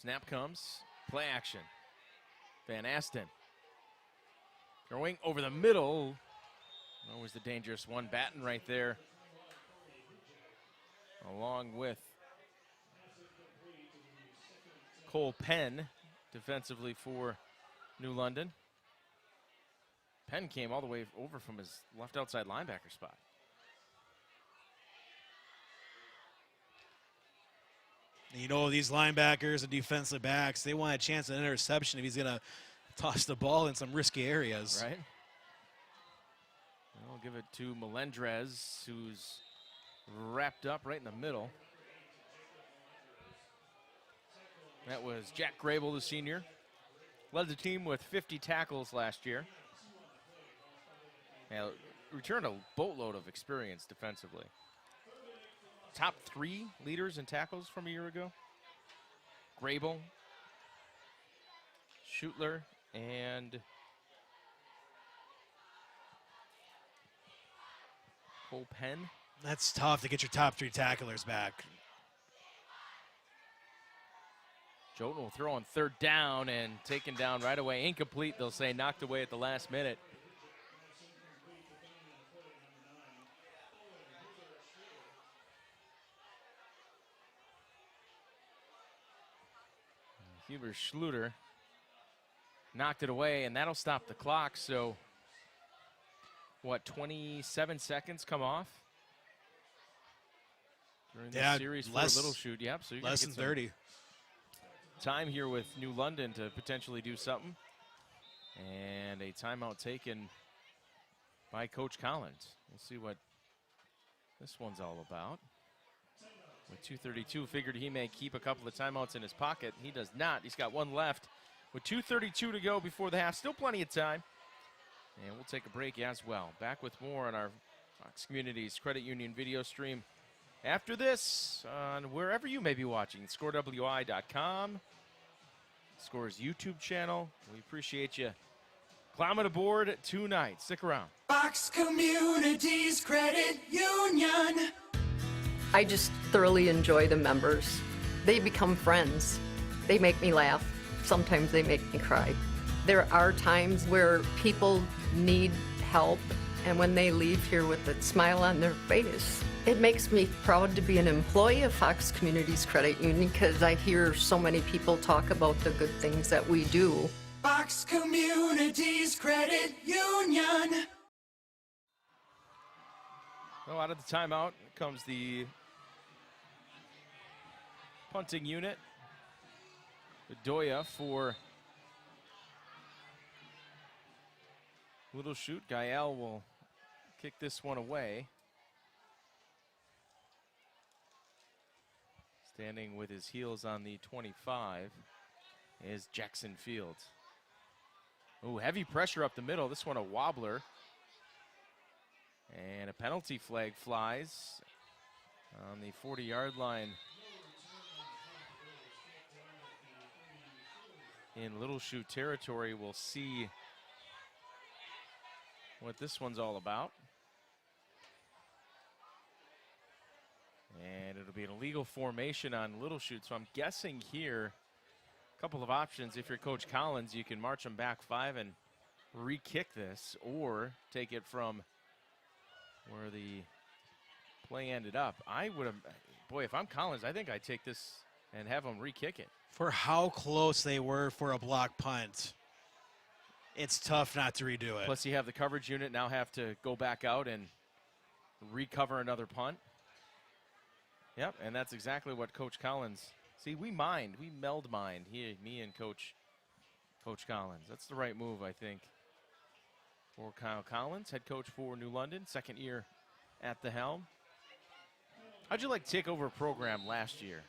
Snap comes, play action. Van Asten throwing over the middle. Always the dangerous one. Batten right there, along with Cole Penn defensively for New London. Penn came all the way over from his left outside linebacker spot. You know, these linebackers and defensive backs, they want a chance at an interception if he's going to toss the ball in some risky areas. Right. I'll give it to Melendrez, who's wrapped up right in the middle. That was Jack Grable, the senior. Led the team with 50 tackles last year. Now, returned a boatload of experience defensively. Top 3 leaders in tackles from a year ago. Grable, Schutler, and Cole Penn. That's tough to get your top 3 tacklers back. Jolton will throw on 3rd down and taken down right away. Incomplete, they'll say, knocked away at the last minute. Huber Schluter knocked it away, and that'll stop the clock. So, what, 27 seconds come off during the series for Little Chute? Yep, so you're less than 30. Time here with New London to potentially do something. And a timeout taken by Coach Collins. We'll see what this one's all about. With 2:32, figured he may keep a couple of timeouts in his pocket. He does not. He's got one left. With 2:32 to go before the half, still plenty of time. And we'll take a break as well. Back with more on our Fox Communities Credit Union video stream after this on wherever you may be watching. ScoreWI.com, Score's YouTube channel. We appreciate you climbing aboard tonight. Stick around. Fox Communities Credit Union. I just thoroughly enjoy the members. They become friends. They make me laugh. Sometimes they make me cry. There are times where people need help, and when they leave here with a smile on their face, it makes me proud to be an employee of Fox Communities Credit Union because I hear so many people talk about the good things that we do. Fox Communities Credit Union. Well, out of the timeout comes the punting unit. Bedoya for Little Chute. Gael will kick this one away. Standing with his heels on the 25 is Jackson Fields. Ooh, heavy pressure up the middle. This one a wobbler. And a penalty flag flies on the 40-yard line in Little Chute territory. We'll see what this one's all about. And it'll be an illegal formation on Little Chute. So I'm guessing here, a couple of options. If you're Coach Collins, you can march them back 5 and re-kick this, or take it from where the play ended up. I would have, boy, if I'm Collins, I think I'd take this and have them re-kick it. For how close they were for a block punt, it's tough not to redo it. Plus you have the coverage unit now have to go back out and recover another punt. Yep, and that's exactly what Coach Collins, see, we meld mind, me and Coach Collins. That's the right move, I think, for Kyle Collins, head coach for New London, second year at the helm. How'd you like to take over a program last year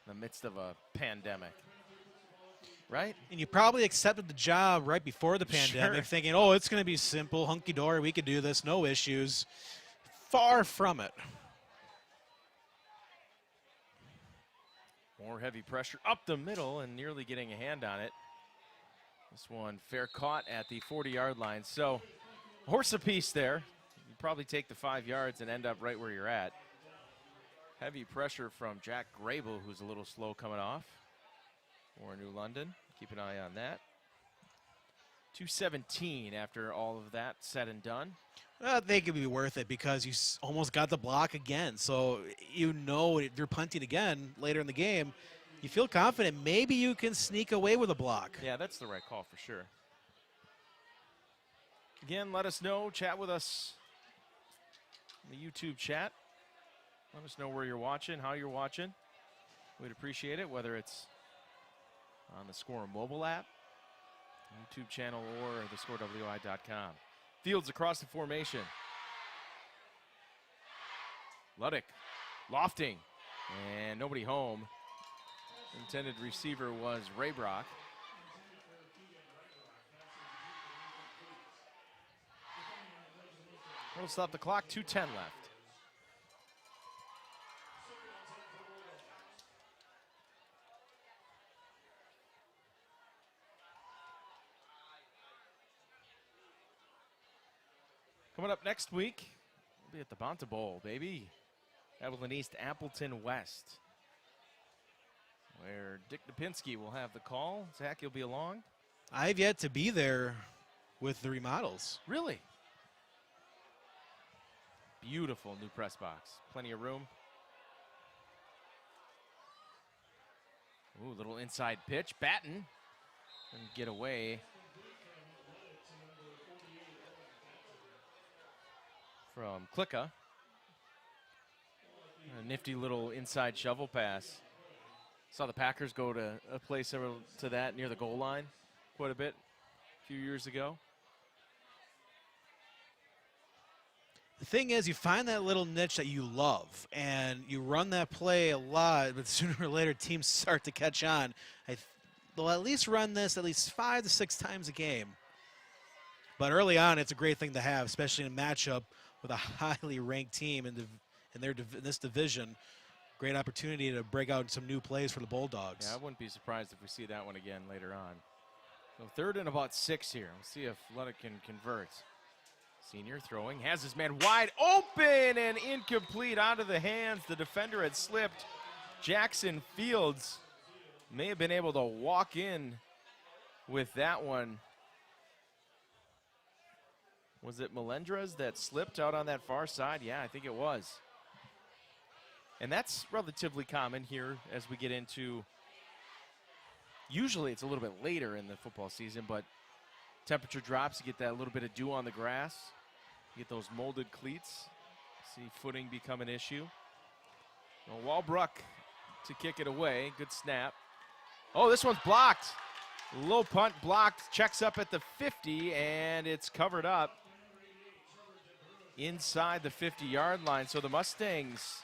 in the midst of a pandemic? Right? And you probably accepted the job right before the pandemic, thinking, oh, it's going to be simple, hunky-dory, we could do this, no issues. Far from it. More heavy pressure up the middle and nearly getting a hand on it. This one fair caught at the 40-yard line. So a horse apiece there. You probably take the 5 yards and end up right where you're at. Heavy pressure from Jack Grable, who's a little slow coming off for New London. Keep an eye on that. 2:17 after all of that said and done. They could be worth it because you almost got the block again. So you know if you're punting again later in the game, you feel confident maybe you can sneak away with a block. Yeah, that's the right call for sure. Again, let us know. Chat with us in the YouTube chat. Let us know where you're watching, how you're watching. We'd appreciate it, whether it's on the Score mobile app, YouTube channel, or the ScoreWI.com. Fields across the formation. Luddick lofting, and nobody home. Intended receiver was Ray Brock. We'll stop the clock, 2:10 left. Coming up next week, we'll be at the Bonta Bowl, baby. Appleton East, Appleton West, where Dick Dupinski will have the call. Zach, you'll be along? I've yet to be there with the remodels. Really? Beautiful new press box. Plenty of room. Ooh, little inside pitch. Batten and get away from Klicka. A nifty little inside shovel pass. Saw the Packers go to a place similar to that near the goal line quite a bit a few years ago. The thing is, you find that little niche that you love, and you run that play a lot, but sooner or later teams start to catch on. They'll at least run this at least 5 to 6 times a game. But early on, it's a great thing to have, especially in a matchup with a highly ranked team in this division. Great opportunity to break out some new plays for the Bulldogs. Yeah, I wouldn't be surprised if we see that one again later on. So 3rd and about 6 here. We'll see if Luddick can convert. Senior throwing, has his man wide open and incomplete out of the hands. The defender had slipped. Jackson Fields may have been able to walk in with that one. Was it Melendrez that slipped out on that far side? Yeah, I think it was. And that's relatively common here as we get into, usually it's a little bit later in the football season, but temperature drops, you get that little bit of dew on the grass, you get those molded cleats, see footing become an issue. Well, Walbrook to kick it away, good snap. Oh, this one's blocked. Low punt blocked, checks up at the 50, and it's covered up inside the 50-yard line. So the Mustangs,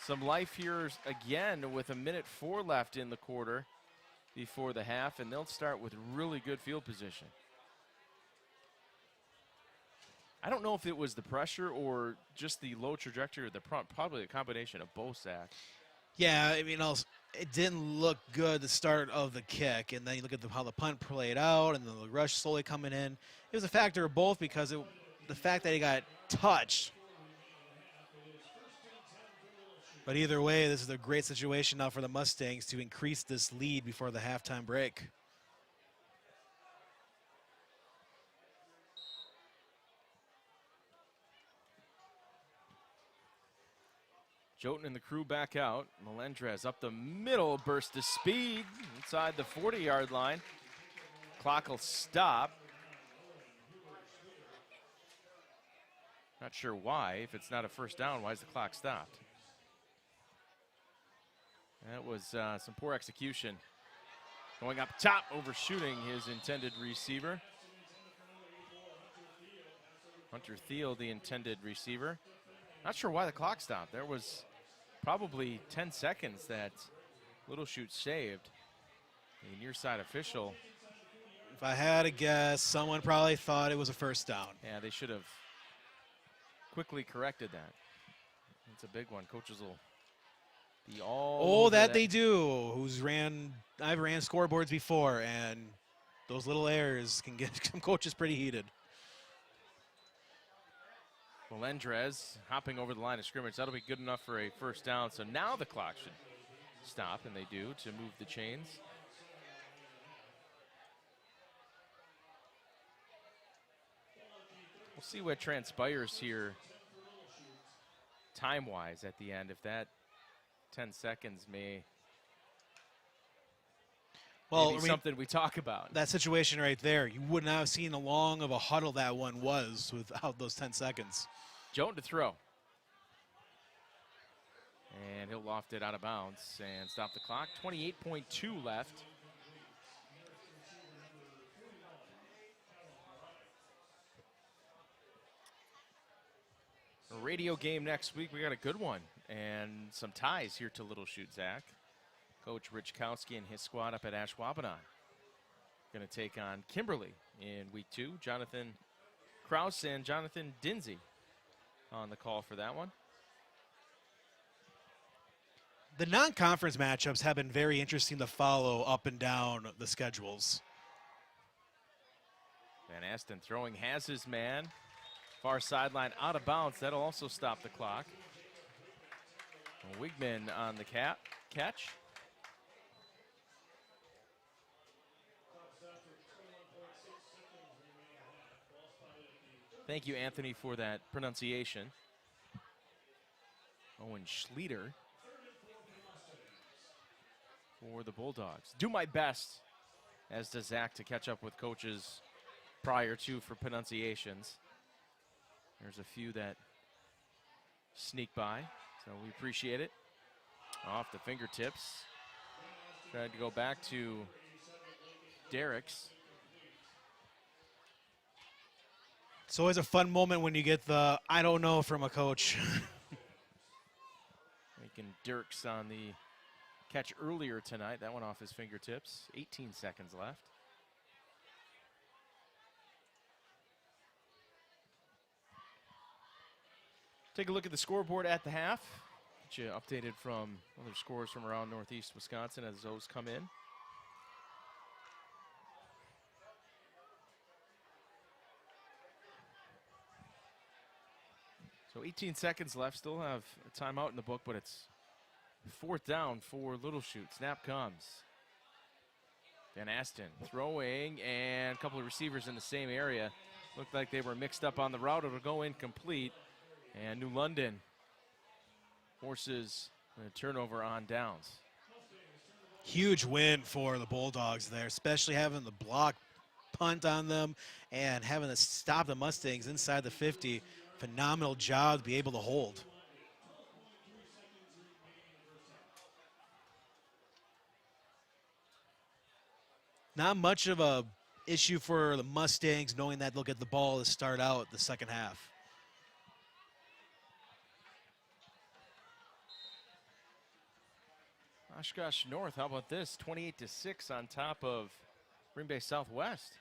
some life here again with 1:04 left in the quarter before the half, and they'll start with really good field position. I don't know if it was the pressure or just the low trajectory of the punt, probably a combination of both, Zach. Yeah, I mean, it didn't look good the start of the kick, and then you look at how the punt played out and the rush slowly coming in. It was a factor of both because the fact that he got touched. But either way, this is a great situation now for the Mustangs to increase this lead before the halftime break. Jotun and the crew back out. Melendrez up the middle, burst of speed inside the 40-yard line. Clock will stop. Not sure why. If it's not a first down, why is the clock stopped? That was some poor execution. Going up top, overshooting his intended receiver. Hunter Thiel, the intended receiver. Not sure why the clock stopped. There was probably 10 seconds that Little Chute saved. The near side official. If I had to guess, someone probably thought it was a first down. Yeah, they should have quickly corrected that. It's a big one. Coaches will be all over that they do. I've ran scoreboards before, and those little errors can get some coaches pretty heated. Melendrez hopping over the line of scrimmage. That'll be good enough for a first down. So now the clock should stop, and they do, to move the chains. We'll see what transpires here time-wise at the end, if that 10 seconds may be something we talk about. That situation right there, you would not have seen how long of a huddle that one was without those 10 seconds. Jotun to throw. And he'll loft it out of bounds and stop the clock. 28.2 left. radio game next week. We got a good one and some ties here to Little Chute, Zach. Coach Rich Kowski and his squad up at Ashwaubenon going to take on Kimberly in week 2. Jonathan Kraus and Jonathan Dinsey on the call for that one. The non-conference matchups have been very interesting to follow up and down the schedules. Van Asten throwing, has his man. Far sideline out of bounds. That'll also stop the clock. Wigman on the catch. Thank you, Anthony, for that pronunciation. Owen Schleter for the Bulldogs. Do my best, as does Zach, to catch up with coaches prior to for pronunciations. There's a few that sneak by, so we appreciate it. Off the fingertips. Tried to go back to Derek's. It's always a fun moment when you get the I don't know from a coach. Making Dirks on the catch earlier tonight. That one off his fingertips. 18 seconds left. Take a look at the scoreboard at the half. Get you updated from other scores from around Northeast Wisconsin as those come in. So 18 seconds left. Still have a timeout in the book, but it's 4th down for Little Chute. Snap comes. Van Asten throwing, and a couple of receivers in the same area. Looked like they were mixed up on the route. It'll go incomplete. And New London forces a turnover on downs. Huge win for the Bulldogs there, especially having the block punt on them and having to stop the Mustangs inside the 50. Phenomenal job to be able to hold. Not much of a issue for the Mustangs, knowing that they'll get the ball to start out the second half. Oshkosh North, how about this? 28-6 on top of Green Bay Southwest.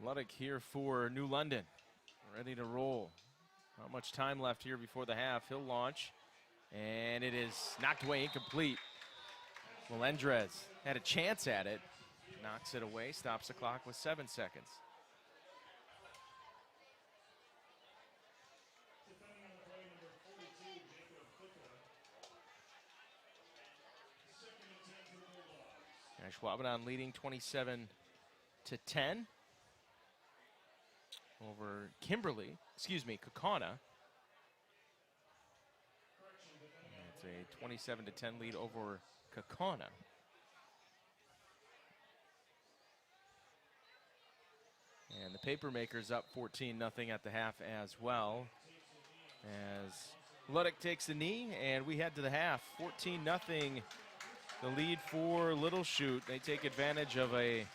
Luddick here for New London, ready to roll. Not much time left here before the half. He'll launch, and it is knocked away, incomplete. Melendrez had a chance at it, knocks it away, stops the clock with 7 seconds. Ashwaubenon leading 27-10 over Kaukauna. It's a 27-10 lead over Kaukauna. And the Papermakers up 14-0 at the half as well. As Luddick takes the knee, and we head to the half. 14-0. The lead for Little Chute. They take advantage of a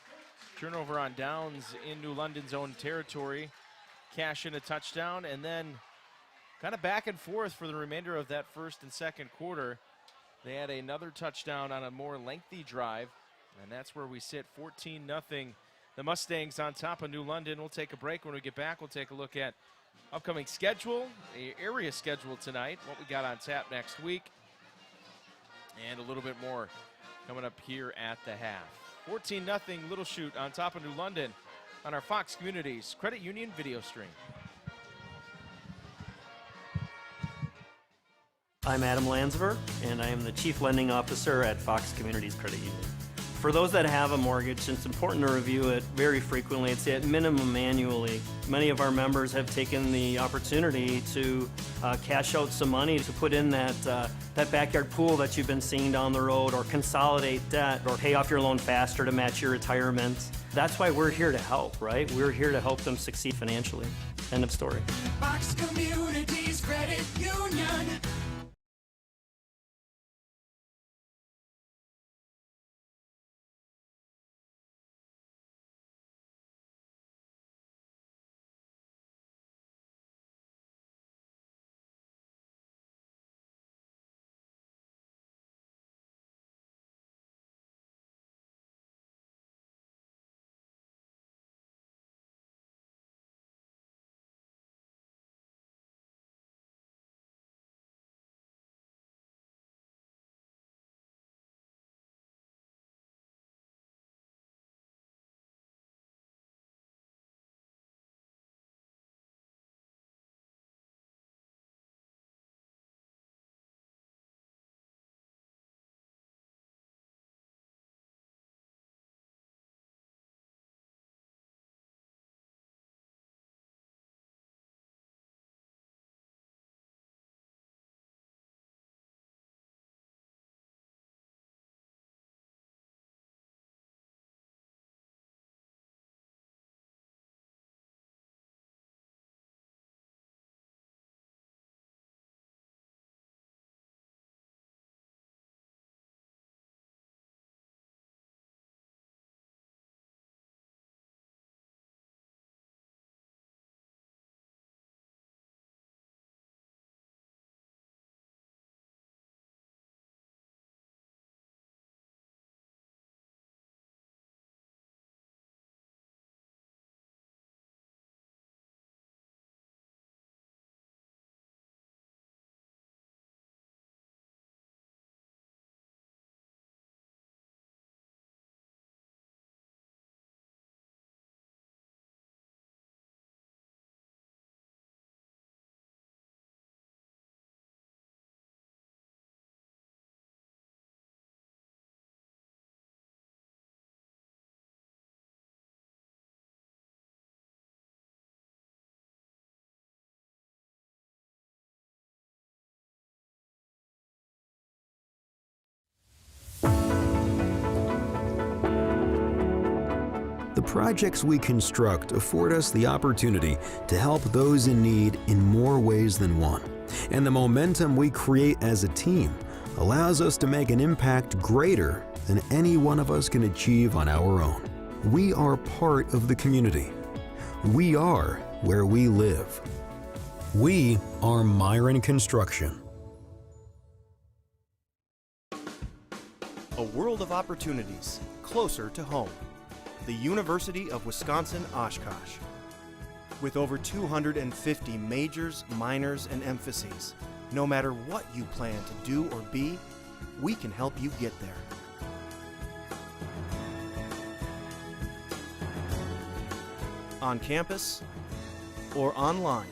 turnover on downs in New London's own territory. Cash in a touchdown, and then kind of back and forth for the remainder of that first and second quarter. They had another touchdown on a more lengthy drive, and that's where we sit, 14-0. The Mustangs on top of New London. We'll take a break. When we get back, we'll take a look at upcoming schedule, the area schedule tonight, what we got on tap next week, and a little bit more coming up here at the half. 14-0 Little Chute on top of New London on our Fox Communities Credit Union video stream. I'm Adam Landsver, and I am the Chief Lending Officer at Fox Communities Credit Union. For those that have a mortgage, it's important to review it very frequently. It's at minimum annually. Many of our members have taken the opportunity to cash out some money to put in that backyard pool that you've been seeing down the road, or consolidate debt, or pay off your loan faster to match your retirement. That's why we're here to help, right? We're here to help them succeed financially. End of story. Fox Communities Credit Union. The projects we construct afford us the opportunity to help those in need in more ways than one. And the momentum we create as a team allows us to make an impact greater than any one of us can achieve on our own. We are part of the community. We are where we live. We are Myron Construction. A world of opportunities closer to home. The University of Wisconsin-Oshkosh. With over 250 majors, minors, and emphases, no matter what you plan to do or be, we can help you get there. On campus or online,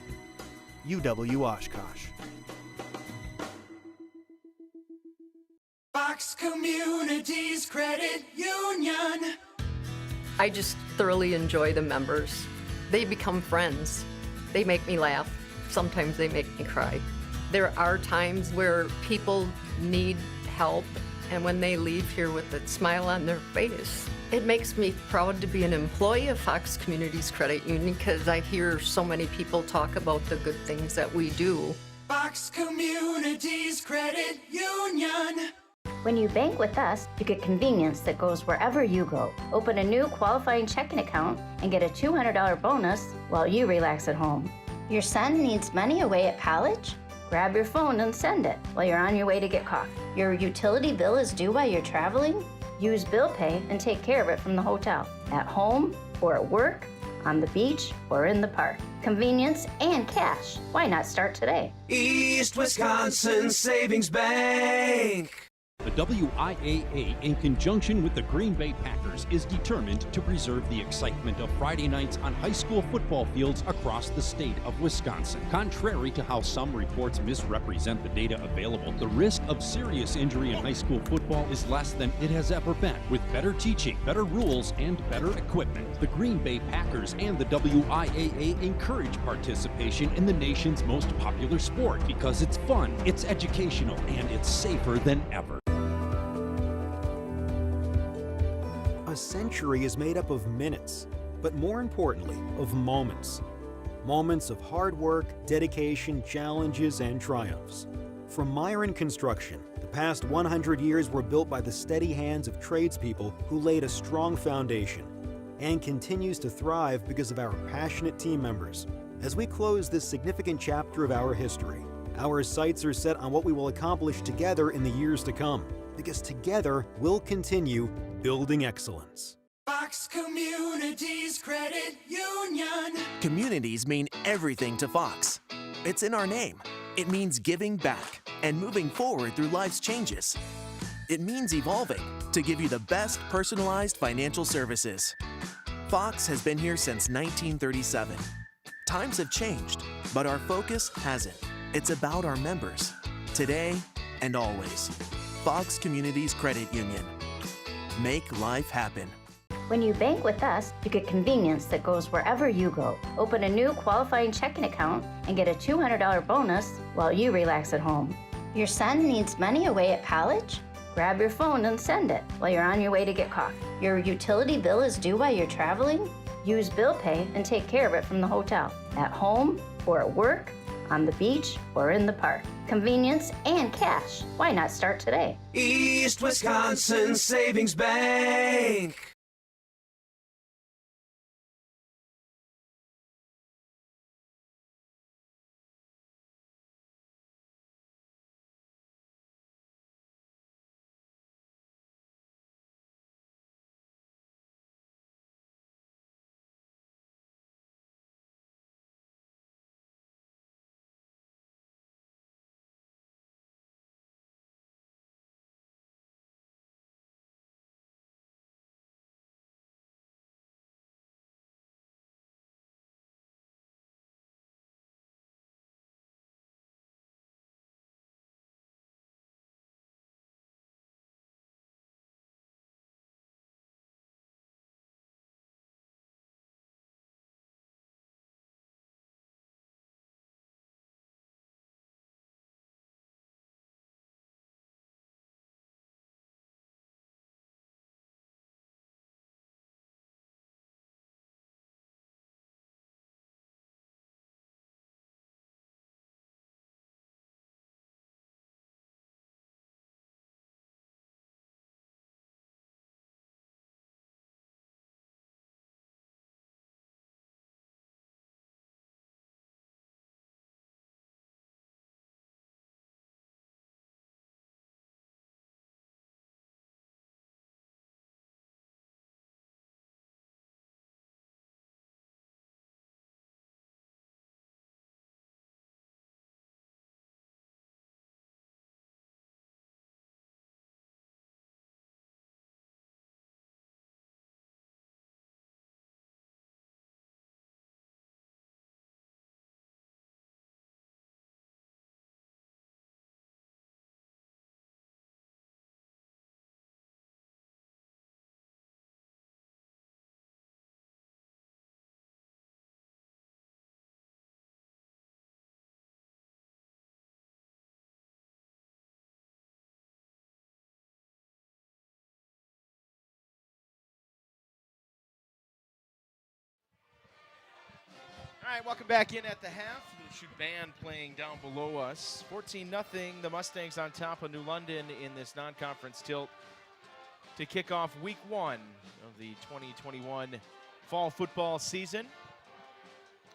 UW-Oshkosh. Fox Communities Credit Union. I just thoroughly enjoy the members. They become friends. They make me laugh. Sometimes they make me cry. There are times where people need help, and when they leave here with a smile on their face, it makes me proud to be an employee of Fox Communities Credit Union because I hear so many people talk about the good things that we do. Fox Communities Credit Union. When you bank with us, you get convenience that goes wherever you go. Open a new qualifying checking account and get a $200 bonus while you relax at home. Your son needs money away at college? Grab your phone and send it while you're on your way to get coffee. Your utility bill is due while you're traveling? Use bill pay and take care of it from the hotel, at home or at work, on the beach or in the park. Convenience and cash. Why not start today? East Wisconsin Savings Bank. The WIAA, in conjunction with the Green Bay Packers, is determined to preserve the excitement of Friday nights on high school football fields across the state of Wisconsin. Contrary to how some reports misrepresent the data available, the risk of serious injury in high school football is less than it has ever been. With better teaching, better rules, and better equipment, the Green Bay Packers and the WIAA encourage participation in the nation's most popular sport because it's fun, it's educational, and it's safer than ever. A century is made up of minutes, but more importantly, of moments. Moments of hard work, dedication, challenges, and triumphs. From Myron Construction, the past 100 years were built by the steady hands of tradespeople who laid a strong foundation, and continues to thrive because of our passionate team members. As we close this significant chapter of our history, our sights are set on what we will accomplish together in the years to come, because together we'll continue building excellence. Fox Communities Credit Union. Communities mean everything to Fox. It's in our name. It means giving back and moving forward through life's changes. It means evolving to give you the best personalized financial services. Fox has been here since 1937. Times have changed, but our focus hasn't. It's about our members, today and always. Fox Communities Credit Union. Make life happen. When you bank with us, you get convenience that goes wherever you go. Open a new qualifying checking account and get a $200 bonus while you relax at home. Your son needs money away at college? Grab your phone and send it while you're on your way to get coffee. Your utility bill is due while you're traveling? Use bill pay and take care of it from the hotel, at home or at work, on the beach or in the park. Convenience and cash. Why not start today? East Wisconsin Savings Bank. All right, welcome back in at the half. Little Chute band playing down below us. 14-0, the Mustangs on top of New London in this non-conference tilt to kick off week 1 of the 2021 fall football season.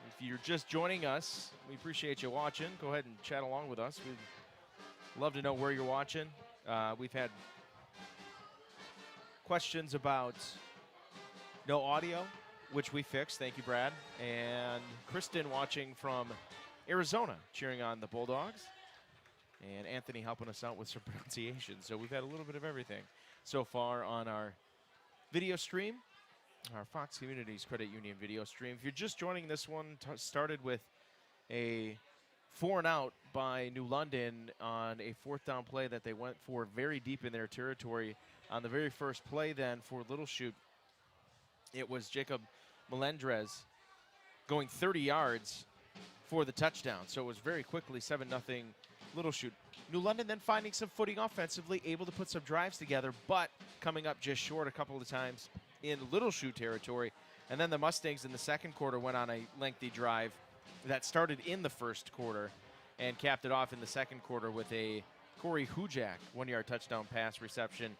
If you're just joining us, we appreciate you watching. Go ahead and chat along with us. We'd love to know where you're watching. We've had questions about no audio, which we fixed. Thank you, Brad. And Kristen watching from Arizona, cheering on the Bulldogs. And Anthony helping us out with some pronunciation. So we've had a little bit of everything so far on our video stream, our Fox Communities Credit Union video stream. If you're just joining this one, started with a 4-and-out by New London on a 4th down play that they went for very deep in their territory. On the very first play then for Little Chute, it was Jacob Melendrez going 30 yards for the touchdown. So it was very quickly 7-0 Little Chute. New London then finding some footing offensively, able to put some drives together, but coming up just short a couple of times in Little Chute territory. And then the Mustangs in the second quarter went on a lengthy drive that started in the first quarter and capped it off in the second quarter with a Corey Hujak 1-yard touchdown pass reception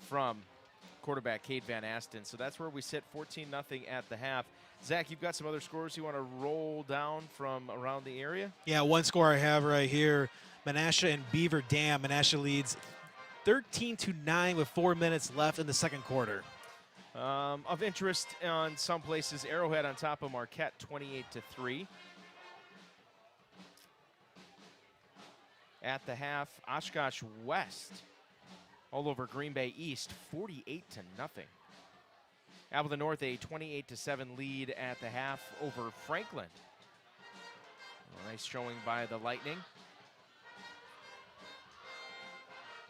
from quarterback Cade Van Asten. So that's where we sit, 14-0 at the half. Zach, you've got some other scores you want to roll down from around the area? Yeah, one score I have right here, Menasha and Beaver Dam. Menasha leads 13-9 with 4 minutes left in the second quarter. Of interest on some places, Arrowhead on top of Marquette, 28-3. At the half, Oshkosh West all over Green Bay East, 48-0. Appleton North, a 28-7 lead at the half over Franklin. A nice showing by the Lightning.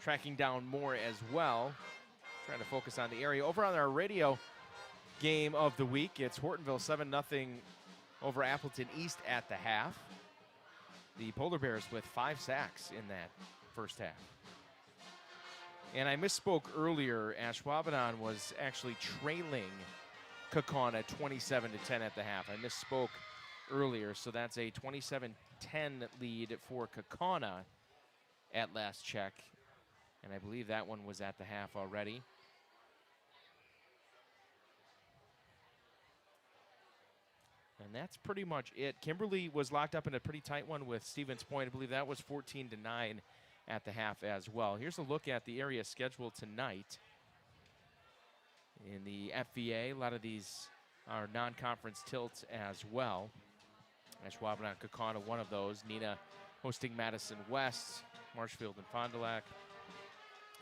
Tracking down more as well. Trying to focus on the area. Over on our radio game of the week, it's Hortonville 7-0 over Appleton East at the half. The Polar Bears with 5 sacks in that first half. And I misspoke earlier. Ashwaubenon was actually trailing Kaukauna 27-10 at the half. I misspoke earlier, so that's a 27-10 lead for Kaukauna at last check. And I believe that one was at the half already. And that's pretty much it. Kimberly was locked up in a pretty tight one with Stevens Point. I believe that was 14-9 at the half as well. Here's a look at the area schedule tonight. In the FVA, a lot of these are non-conference tilts as well. Ashwaubenon, Kaukauna, one of those. Neenah hosting Madison West, Marshfield and Fond du Lac.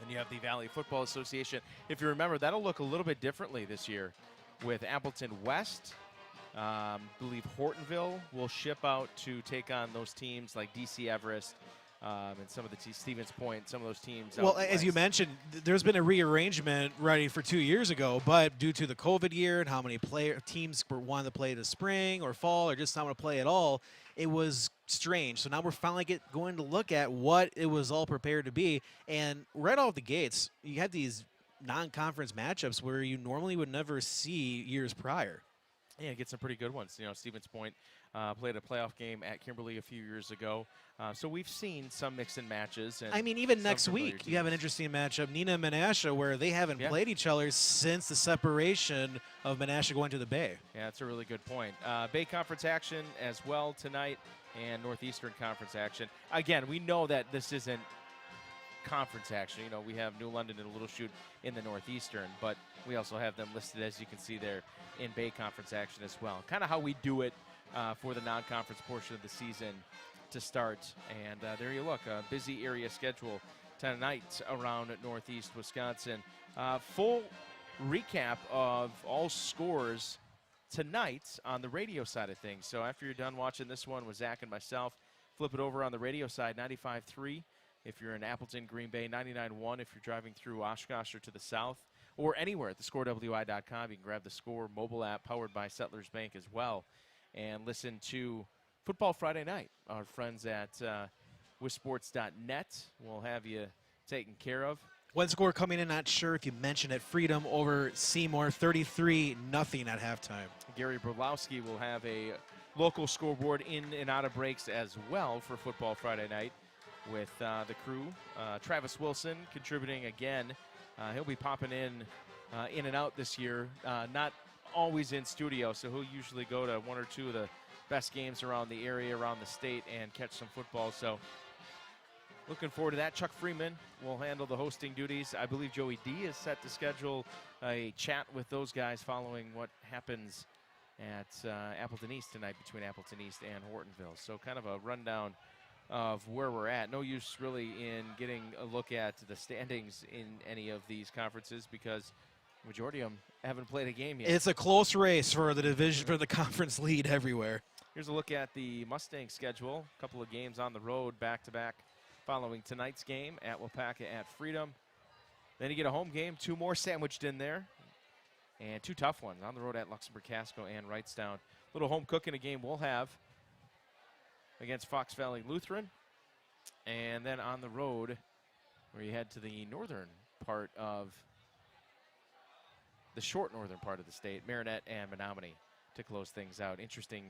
And you have the Valley Football Association. If you remember, that'll look a little bit differently this year with Appleton West. Believe Hortonville will ship out to take on those teams like DC Everest and some of the Stevens Point, some of those teams. Well, as you mentioned, there's been a rearrangement ready for 2 years ago, but due to the COVID year and how many teams wanted to play the spring or fall or just not want to play at all, it was strange. So now we're finally going to look at what it was all prepared to be. And right off the gates, you had these non-conference matchups where you normally would never see years prior. Yeah, get some pretty good ones. You know, Stevens Point played a playoff game at Kimberly a few years ago. So we've seen some mix-in matches. And I mean, even next week, you have an interesting matchup, Neenah and Menasha, where they haven't played each other since the separation of Menasha going to the Bay. Yeah, that's a really good point. Bay Conference action as well tonight and Northeastern Conference action. Again, we know that this isn't conference action. You know, we have New London and Little Chute in the Northeastern, but we also have them listed, as you can see there, in Bay Conference action as well. Kind of how we do it for the non-conference portion of the season to start. And there you look, a busy area schedule tonight around Northeast Wisconsin. Full recap of all scores tonight on the radio side of things. So after you're done watching this one with Zach and myself, flip it over on the radio side, 95.3 if you're in Appleton, Green Bay, 99.1 if you're driving through Oshkosh or to the south, or anywhere at thescorewi.com. You can grab the Score mobile app powered by Settlers Bank as well and listen to Football Friday Night. Our friends at wisports.net will have you taken care of. One score coming in, not sure if you mentioned it, Freedom over Seymour, 33-0 at halftime. Gary Brolowski will have a local scoreboard in and out of breaks as well for Football Friday night with the crew. Travis Wilson contributing again. He'll be popping in and out this year, not always in studio, so he'll usually go to one or two of the best games around the area, around the state, and catch some football. So looking forward to that. Chuck Freeman will handle the hosting duties. I believe Joey D is set to schedule a chat with those guys following what happens at Appleton East tonight between Appleton East and Hortonville. So kind of a rundown of where we're at. No use really in getting a look at the standings in any of these conferences because the majority of them haven't played a game yet. It's a close race for the division, for the conference lead everywhere. Here's a look at the Mustang schedule. A couple of games on the road back-to-back following tonight's game at Wapaka at Freedom. Then you get a home game, 2 more sandwiched in there, and 2 tough ones on the road at Luxembourg, Casco, and Wrightstown. Little home cooking a game we'll have against Fox Valley Lutheran. And then on the road, where you head to the northern part of the short northern part of the state, Marinette and Menominee to close things out. Interesting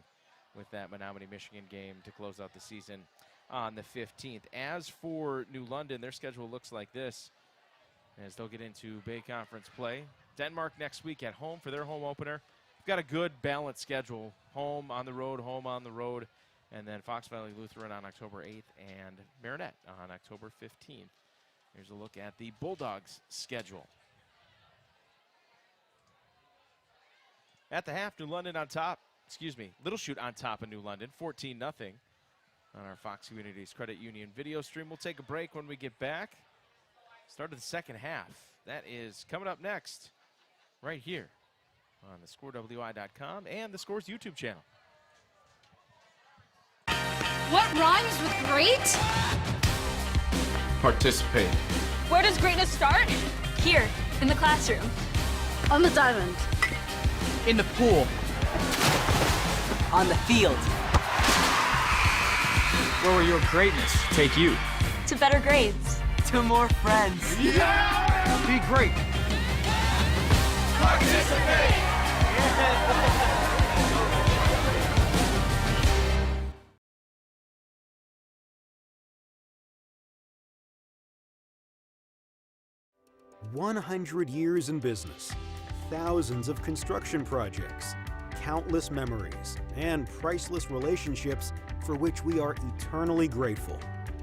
with that Menominee-Michigan game to close out the season on the 15th. As for New London, their schedule looks like this as they'll get into Bay Conference play. Denmark next week at home for their home opener. We've got a good balanced schedule. Home on the road, and then Fox Valley Lutheran on October 8th and Marinette on October 15th. Here's a look at the Bulldogs schedule. At the half, New London on top. Little Chute on top of New London, 14-0 on our Fox Communities Credit Union video stream. We'll take a break when we get back. Start of the second half. That is coming up next right here on thescorewi.com and the Scores YouTube channel. What rhymes with great? Participate. Where does greatness start? Here, in the classroom. On the diamond. In the pool. On the field. Where will your greatness take you? To better grades. To more friends. Yeah! Be great. Participate! 100 years in business, thousands of construction projects, countless memories, and priceless relationships for which we are eternally grateful.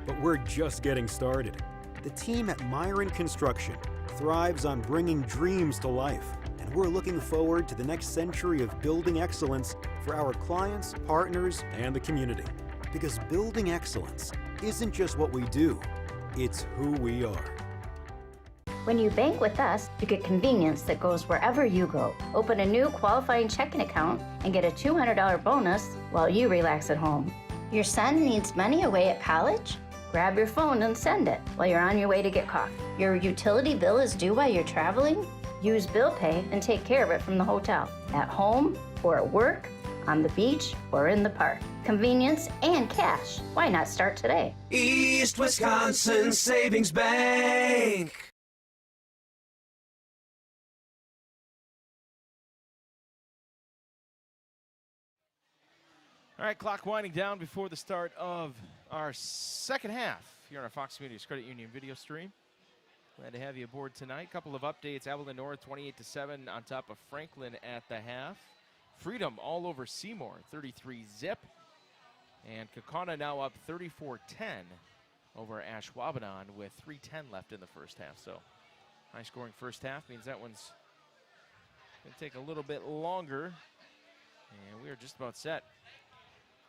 But we're just getting started. The team at Myron Construction thrives on bringing dreams to life, and we're looking forward to the next century of building excellence for our clients, partners, and the community. Because building excellence isn't just what we do, it's who we are. When you bank with us, you get convenience that goes wherever you go. Open a new qualifying checking account and get a $200 bonus while you relax at home. Your son needs money away at college? Grab your phone and send it while you're on your way to get coffee. Your utility bill is due while you're traveling? Use Bill Pay and take care of it from the hotel, at home or at work, on the beach or in the park. Convenience and cash. Why not start today? East Wisconsin Savings Bank. All right, clock winding down before the start of our second half here on our Fox Communities Credit Union video stream. Glad to have you aboard tonight. Couple of updates. Appleton North 28-7 on top of Franklin at the half. Freedom all over Seymour, 33-zip. And Kaukauna now up 34-10 over Ashwaubenon with 3:10 left in the first half. So high scoring first half means that one's going to take a little bit longer. And we are just about set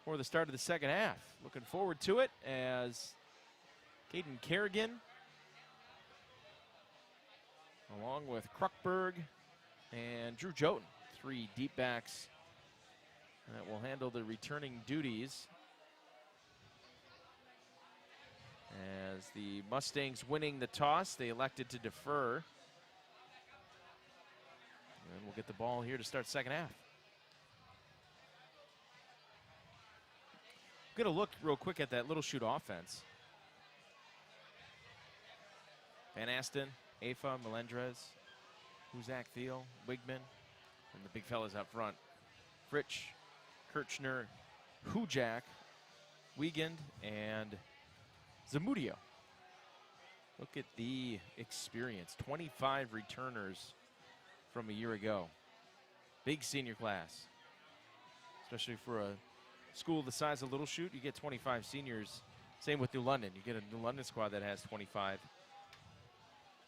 for the start of the second half. Looking forward to it as Caden Kerrigan, along with Kruckberg and Drew Joten, 3 deep backs that will handle the returning duties. As the Mustangs winning the toss, they elected to defer. And we'll get the ball here to start second half. I'm going to look real quick at that Little Chute offense. Van Asten, Afa, Melendrez, Huzak, Thiel, Wigman, and the big fellas up front. Fritsch, Kirchner, Hujak, Wiegand, and Zamudio. Look at the experience. 25 returners from a year ago. Big senior class. Especially for a school the size of Little Chute, you get 25 seniors. Same with New London. You get a New London squad that has 25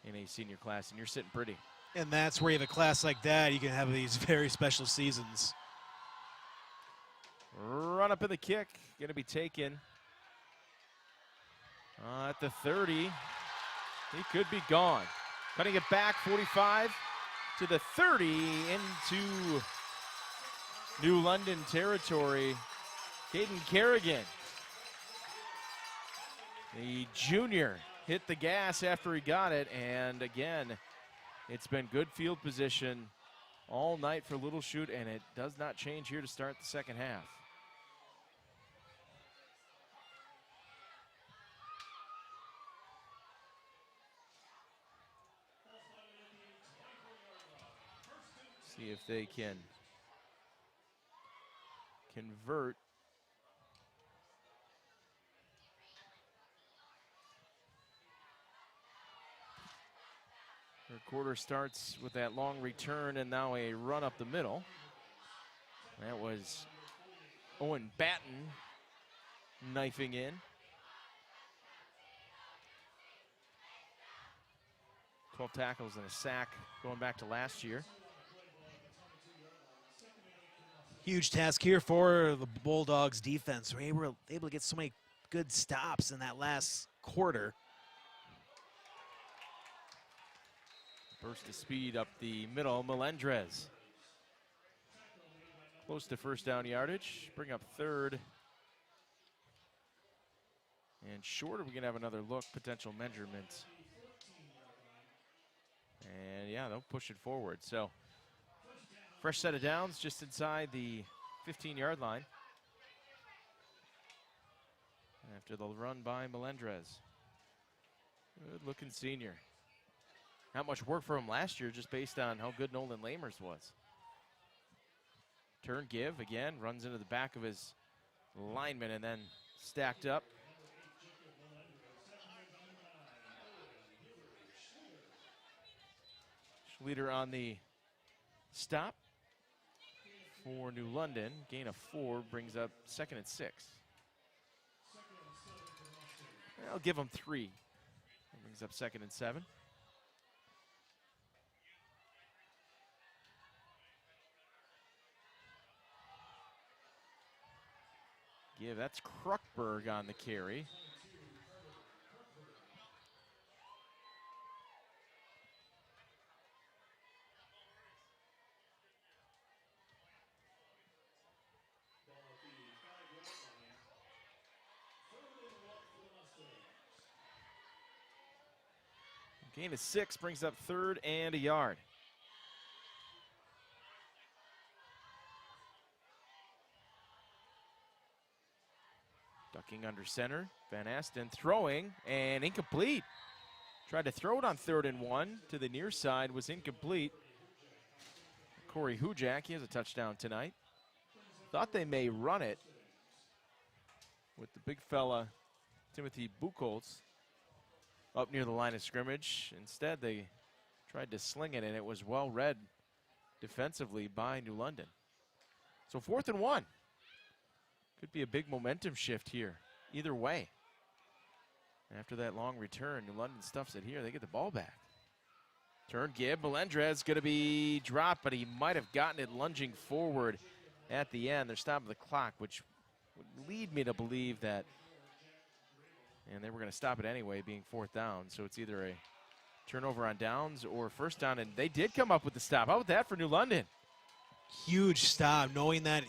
in a senior class, and you're sitting pretty. And that's where you have a class like that, you can have these very special seasons. Run up in the kick, going to be taken at the 30. He could be gone. Cutting it back, 45 to the 30 into New London territory. Caden Kerrigan, the junior, hit the gas after he got it, and again, it's been good field position all night for Little Chute, and it does not change here to start the second half. See if they can convert. Third quarter starts with that long return and now a run up the middle. That was Owen Batten knifing in. 12 tackles and a sack going back to last year. Huge task here for the Bulldogs defense. We were able to get so many good stops in that last quarter. Burst of speed up the middle, Melendrez. Close to first down yardage, bring up third. And shorter, we can have another look, potential measurements. And yeah, they'll push it forward. So fresh set of downs just inside the 15-yard line. After the run by Melendrez. Good-looking senior. Not much work for him last year just based on how good Nolan Lamers was. Turn give, again, runs into the back of his lineman and then stacked up. Schluter on the stop for New London. Gain of 4 brings up 2nd and 6. I'll give them 3. That brings up 2nd and 7. Give, that's Kruckberg on the carry. Gain of 6 brings up 3rd and a yard. Ducking under center, Van Asten throwing and incomplete. Tried to throw it on 3rd and 1 to the near side, was incomplete. Corey Hujak, he has a touchdown tonight. Thought they may run it with the big fella, Timothy Buchholz, up near the line of scrimmage. Instead, they tried to sling it, and it was well read defensively by New London. So 4th and 1. Could be a big momentum shift here, either way. After that long return, New London stuffs it here. They get the ball back. Turn give. Melendrez going to be dropped, but he might have gotten it lunging forward at the end. They're stopping the clock, which would lead me to believe that, and they were going to stop it anyway, being 4th down. So it's either a turnover on downs or 1st down, and they did come up with the stop. How about that for New London? Huge stop, knowing that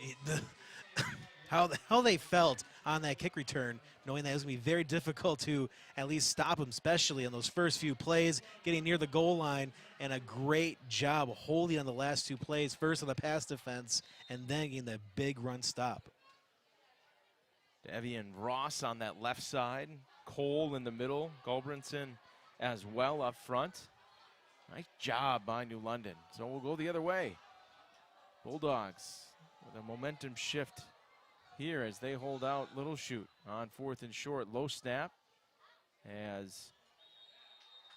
how they felt on that kick return, knowing that it was going to be very difficult to at least stop them, especially on those first few plays, getting near the goal line, and a great job holding on the last 2 plays, first on the pass defense, and then getting that big run stop. Evian Ross on that left side, Cole in the middle, Gulbranson as well up front. Nice job by New London. So we'll go the other way. Bulldogs with a momentum shift here as they hold out Little Chute on 4th and short. Low snap has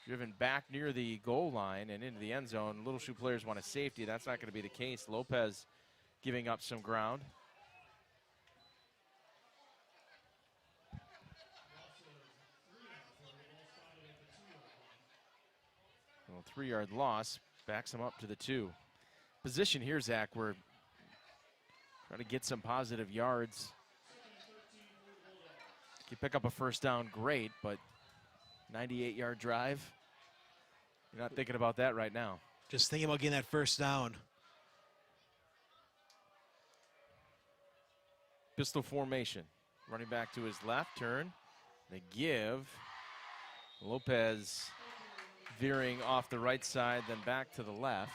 driven back near the goal line and into the end zone. Little Chute players want a safety. That's not going to be the case. Lopez giving up some ground. Well, 3-yard loss backs him up to the 2. Position here, Zach, we're trying to get some positive yards. If you pick up a first down, great, but 98-yard drive, you're not thinking about that right now. Just thinking about getting that first down. Pistol formation. Running back to his left, turn. They give. Lopez veering off the right side, then back to the left.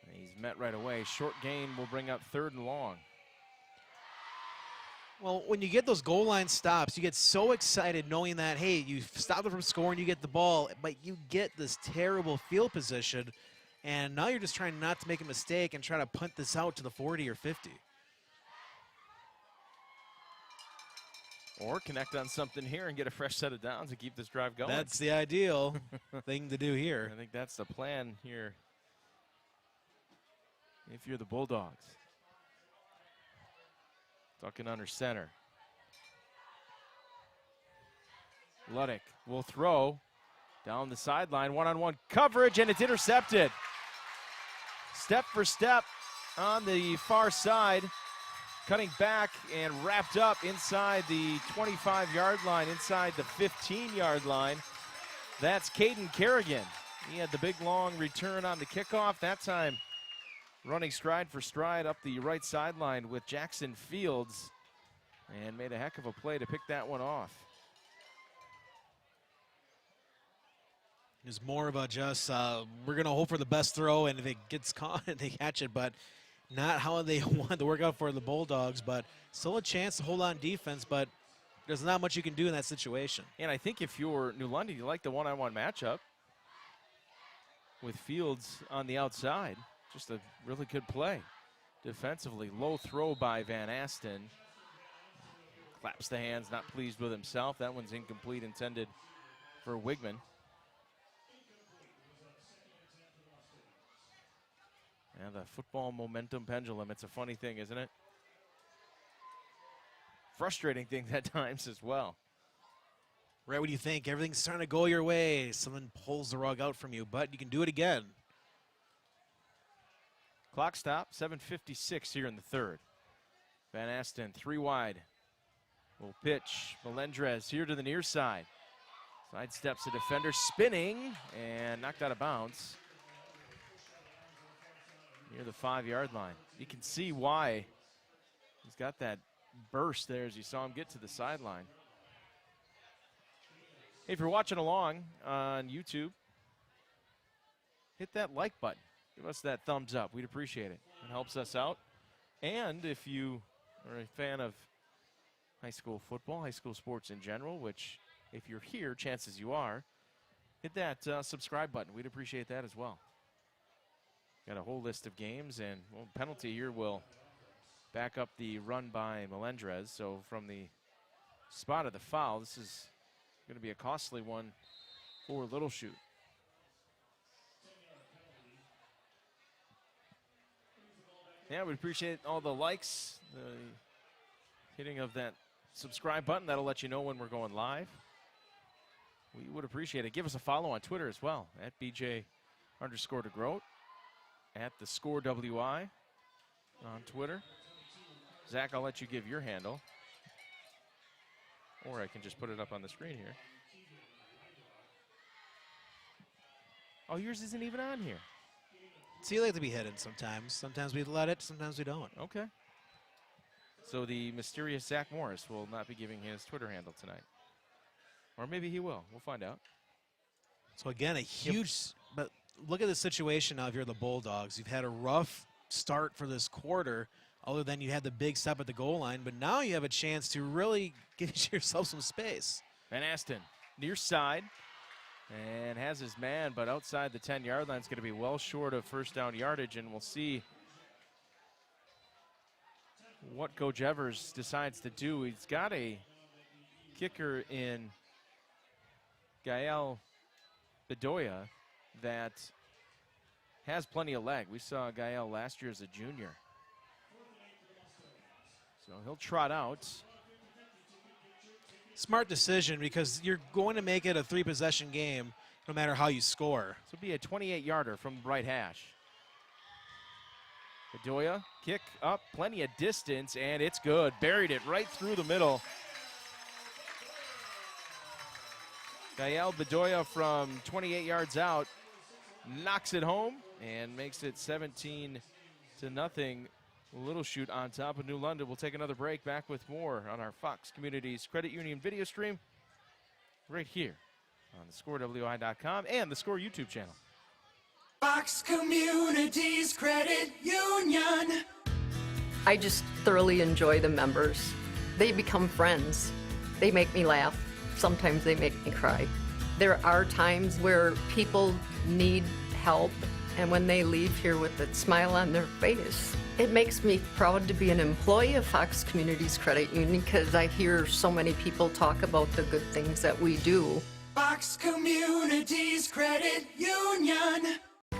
And he's met right away. Short gain will bring up 3rd and long. Well, when you get those goal line stops, you get so excited knowing that, hey, you stop them from scoring, you get the ball, but you get this terrible field position, and now you're just trying not to make a mistake and try to punt this out to the 40 or 50. Or connect on something here and get a fresh set of downs and keep this drive going. That's the ideal thing to do here. I think that's the plan here if you're the Bulldogs. Tucking under center. Luddick will throw down the sideline, one-on-one coverage, and it's intercepted. Step for step on the far side, cutting back and wrapped up inside the 25-yard line, inside the 15-yard line. That's Caden Kerrigan. He had the big, long return on the kickoff. That time running stride for stride up the right sideline with Jackson Fields and made a heck of a play to pick that one off. It's more of a just, we're going to hope for the best throw, and if it gets caught, they catch it, but not how they want to work out for the Bulldogs, but still a chance to hold on defense, but there's not much you can do in that situation. And I think if you're New London, you like the one-on-one matchup with Fields on the outside. Just a really good play defensively. Low throw by Van Asten. Claps the hands, not pleased with himself. That one's incomplete, intended for Wigman. And the football momentum pendulum, it's a funny thing, isn't it? Frustrating thing at times as well. Right when you think everything's starting to go your way, someone pulls the rug out from you, but you can do it again. Clock stop, 7:56 here in the 3rd. Van Asten, 3 wide. Will pitch. Melendrez here to the near side. Sidesteps the defender, spinning, and knocked out of bounds near the 5-yard line. You can see why he's got that burst there as you saw him get to the sideline. Hey, if you're watching along on YouTube, hit that like button. Give us that thumbs up. We'd appreciate it. It helps us out. And if you are a fan of high school football, high school sports in general, which if you're here, chances you are, hit that subscribe button. We'd appreciate that as well. Got a whole list of games, and well, penalty here will back up the run by Melendrez. So from the spot of the foul, this is going to be a costly one for Little Chute. Yeah, we appreciate all the likes, the hitting of that subscribe button. That'll let you know when we're going live. We would appreciate it. Give us a follow on Twitter as well, at BJ_DeGroat, at the Score WI on Twitter. Zach, I'll let you give your handle. Or I can just put it up on the screen here. Oh, yours isn't even on here. So you like to be hidden sometimes. Sometimes we let it, sometimes we don't. Okay. So the mysterious Zach Morris will not be giving his Twitter handle tonight. Or maybe he will. We'll find out. So again, a huge, but look at the situation now if you're the Bulldogs. You've had a rough start for this quarter, other than you had the big step at the goal line, but now you have a chance to really get yourself some space. Van Asten, near side, and has his man, but outside the 10-yard line is going to be well short of first down yardage, and we'll see what Coach Evers decides to do. He's got a kicker in Gael Bedoya that has plenty of leg. We saw Gael last year as a junior. So he'll trot out. Smart decision, because you're going to make it a 3-possession game no matter how you score. This will be a 28-yarder from right hash. Bedoya, kick up, plenty of distance, and it's good. Buried it right through the middle. Gael Bedoya from 28 yards out knocks it home and makes it 17-0. Little Chute on top of New London. We'll take another break. Back with more on our Fox Communities Credit Union video stream right here on thescorewi.com and the Score YouTube channel. Fox Communities Credit Union. I just thoroughly enjoy the members. They become friends. They make me laugh. Sometimes they make me cry. There are times where people need help, and when they leave here with a smile on their face, it makes me proud to be an employee of Fox Communities Credit Union, because I hear so many people talk about the good things that we do. Fox Communities Credit Union.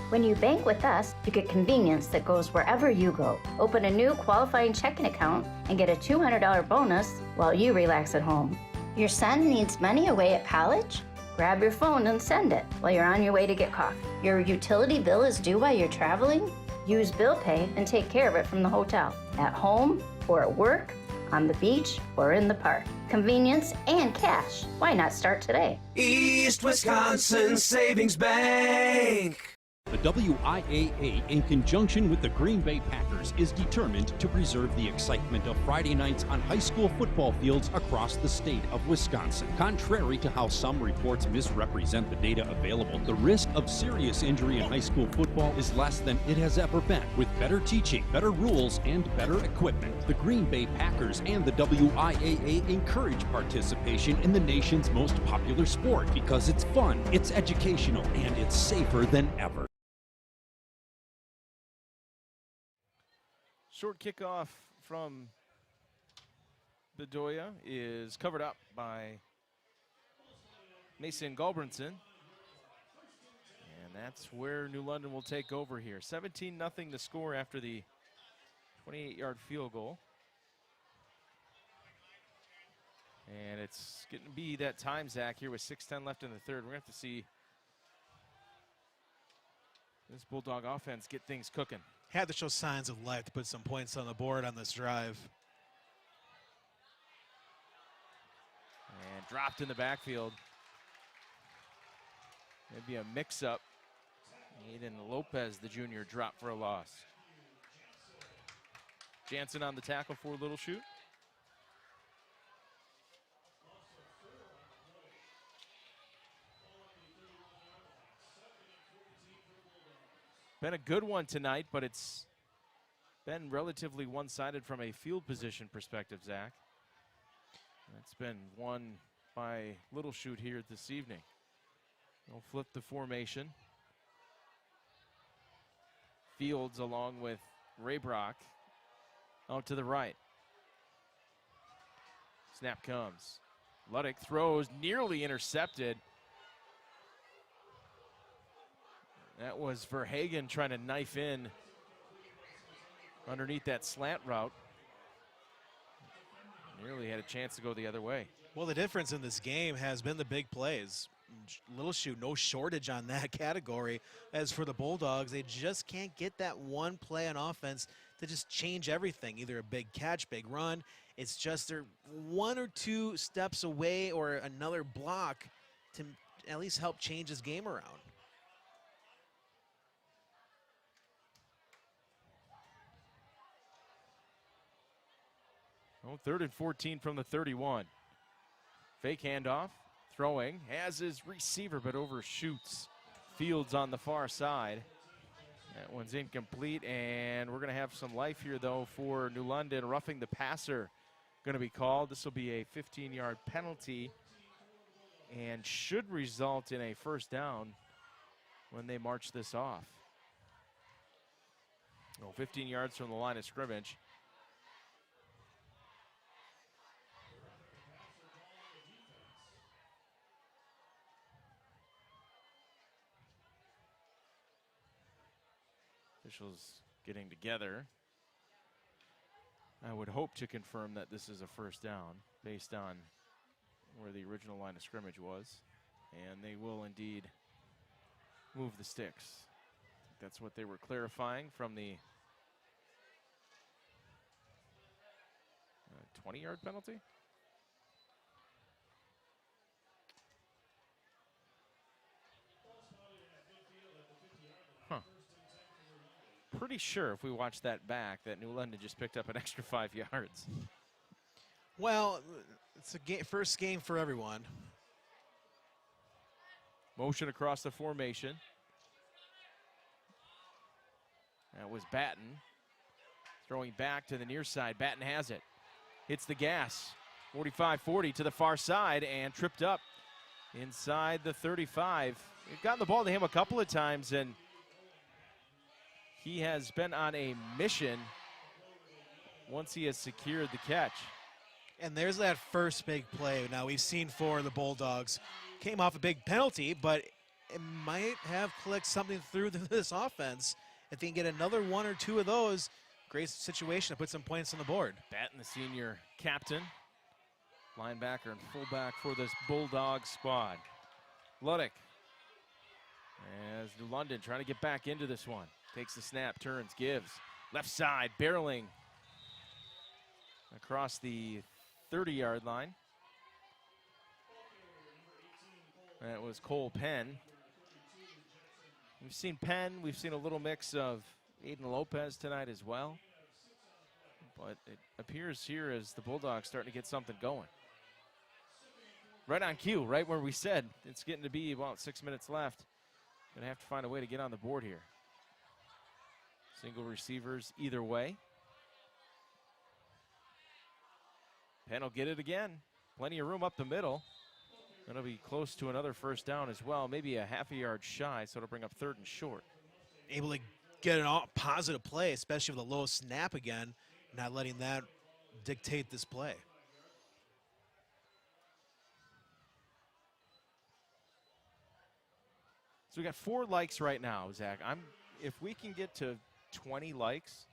When you bank with us, you get convenience that goes wherever you go. Open a new qualifying checking account and get a $200 bonus while you relax at home. Your son needs money away at college? Grab your phone and send it while you're on your way to get coffee. Your utility bill is due while you're traveling? Use Bill Pay and take care of it from the hotel, at home or at work, on the beach or in the park. Convenience and cash. Why not start today? East Wisconsin Savings Bank. The WIAA, in conjunction with the Green Bay Packers, is determined to preserve the excitement of Friday nights on high school football fields across the state of Wisconsin. Contrary to how some reports misrepresent the data available, the risk of serious injury in high school football is less than it has ever been. With better teaching, better rules, and better equipment, the Green Bay Packers and the WIAA encourage participation in the nation's most popular sport because it's fun, it's educational, and it's safer than ever. Short kickoff from Bedoya is covered up by Mason Galbranson. And that's where New London will take over here. 17-0 the score after the 28-yard field goal. And it's getting to be that time, Zach, here with 6:10 left in the third. We're going to have to see this Bulldog offense get things cooking. Had to show signs of life to put some points on the board on this drive. And dropped in the backfield. Maybe a mix-up. Aiden Lopez, the junior, dropped for a loss. Jansen on the tackle for Little Chute. Been a good one tonight, but it's been relatively one-sided from a field position perspective, Zach. That's been won by Little Chute here this evening. They'll flip the formation. Fields along with Ray Brock out to the right. Snap comes. Luddick throws, nearly intercepted. That was Verhagen trying to knife in underneath that slant route. Nearly had a chance to go the other way. Well, the difference in this game has been the big plays. Little Chute, no shortage on that category. As for the Bulldogs, they just can't get that one play on offense to just change everything. Either a big catch, big run. It's just they're one or two steps away or another block to at least help change this game around. Oh, 3rd and 14 from the 31. Fake handoff, throwing, has his receiver, but overshoots Fields on the far side. That one's incomplete, and we're going to have some life here, though, for New London. Roughing the passer going to be called. This will be a 15-yard penalty and should result in a first down when they march this off. Oh, 15 yards from the line of scrimmage. Officials getting together. I would hope to confirm that this is a first down based on where the original line of scrimmage was. And they will indeed move the sticks. That's what they were clarifying from the 20-yard penalty. Pretty sure if we watch that back that New London just picked up an extra 5 yards. Well, it's a first game for everyone. Motion across the formation. That was Batten. Throwing back to the near side. Batten has it. Hits the gas. 45-40 to the far side and tripped up inside the 35. We've gotten the ball to him a couple of times, and he has been on a mission once he has secured the catch. And there's that first big play. Now, we've seen for the Bulldogs. Came off a big penalty, but it might have clicked something through this offense. If they can get another one or two of those, great situation to put some points on the board. Batten, the senior captain, linebacker and fullback for this Bulldog squad. Luddick, as New London trying to get back into this one. Takes the snap, turns, gives. Left side, barreling across the 30-yard line. That was Cole Penn. We've seen Penn. We've seen a little mix of Aiden Lopez tonight as well. But it appears here as the Bulldogs starting to get something going. Right on cue, right where we said it's getting to be about 6 minutes left. Gonna have to find a way to get on the board here. Single receivers either way. Penn will get it again. Plenty of room up the middle. That'll be close to another first down as well. Maybe a half a yard shy, so it'll bring up 3rd and short. Able to get an positive play, especially with a low snap again, not letting that dictate this play. So we got 4 likes right now, Zach. If we can get to 20 likes,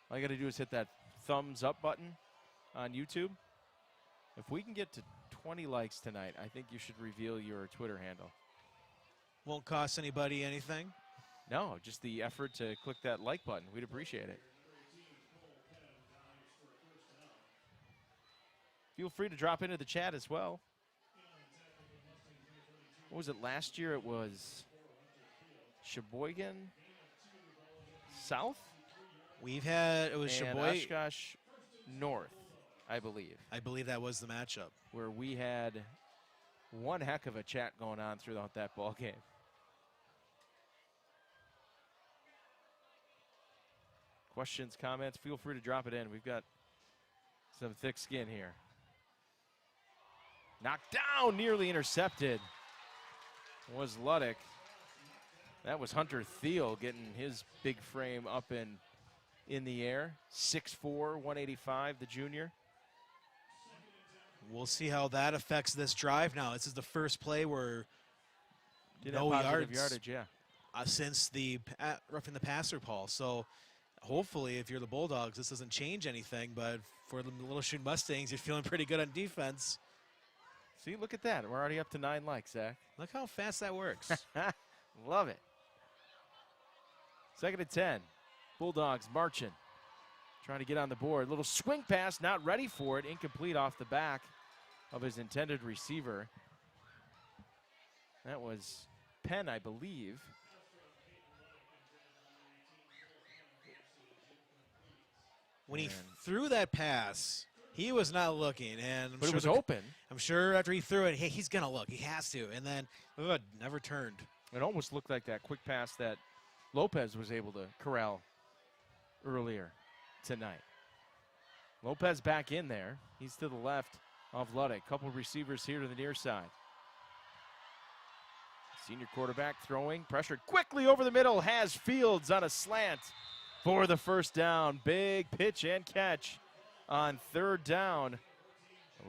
all you got to do is hit that thumbs up button on YouTube. If we can get to 20 likes tonight, I think you should reveal your Twitter handle. Won't cost anybody anything? No, just the effort to click that like button. We'd appreciate it. Feel free to drop into the chat as well. What was it last year? It was Sheboygan South? It was Sheboygan. Oshkosh North, I believe. I believe that was the matchup. Where we had one heck of a chat going on throughout that ball game. Questions, comments, feel free to drop it in. We've got some thick skin here. Knocked down, nearly intercepted. Was Luddick. That was Hunter Thiel getting his big frame up in the air. 6'4", 185, the junior. We'll see how that affects this drive now. This is the first play where no yardage, yeah. Since the roughing the passer, Paul. So hopefully, if you're the Bulldogs, this doesn't change anything. But for the Little Chute Mustangs, you're feeling pretty good on defense. See, look at that. We're already up to 9 likes, Zach. Look how fast that works. Love it. 2nd and 10. Bulldogs marching. Trying to get on the board. Little swing pass, not ready for it. Incomplete off the back of his intended receiver. That was Penn, I believe. When he threw that pass, he was not looking. But it was open. I'm sure after he threw it, hey, he's going to look. He has to. And then never turned. It almost looked like that quick pass that Lopez was able to corral earlier tonight. Lopez back in there. He's to the left of Luddick. Couple receivers here to the near side. Senior quarterback throwing. Pressured quickly over the middle. Has Fields on a slant for the first down. Big pitch and catch on 3rd down.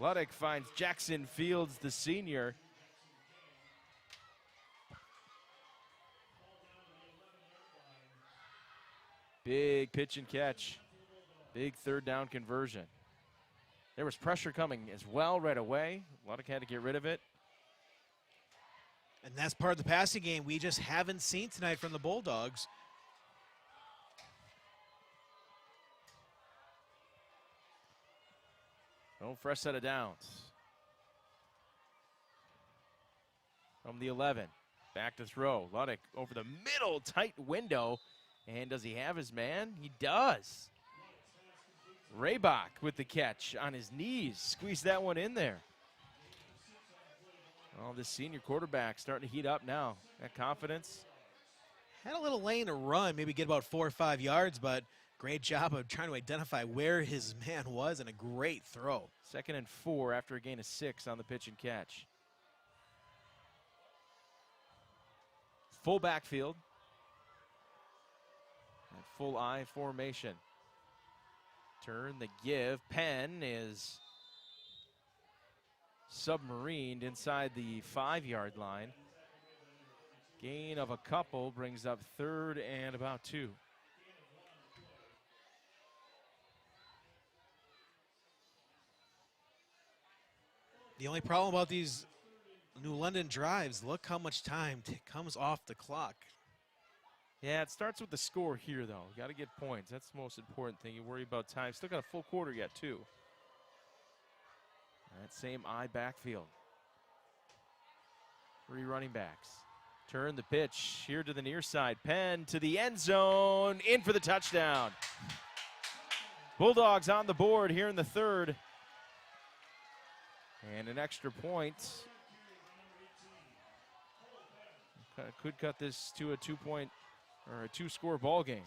Luddick finds Jackson Fields, the senior. Big pitch and catch. Big third down conversion. There was pressure coming as well right away. Luddick had to get rid of it. And that's part of the passing game we just haven't seen tonight from the Bulldogs. Oh, fresh set of downs. From the 11, back to throw. Luddick over the middle, tight window. And does he have his man? He does. Raybach with the catch on his knees. Squeezed that one in there. Oh, this senior quarterback starting to heat up now. That confidence. Had a little lane to run, maybe get about 4 or 5 yards, but great job of trying to identify where his man was, and a great throw. 2nd and 4 after a gain of 6 on the pitch and catch. Full backfield. And full I formation. Turn the give. Penn is submarined inside the 5-yard line. Gain of a couple brings up 3rd and about 2. The only problem about these New London drives, look how much time comes off the clock. Yeah, it starts with the score here, though. You got to get points. That's the most important thing. You worry about time. Still got a full quarter yet, too. That same I backfield. 3 running backs. Turn the pitch here to the near side. Penn to the end zone. In for the touchdown. Bulldogs on the board here in the 3rd. And an extra point. Could cut this to a 2-point or a 2-score ball game.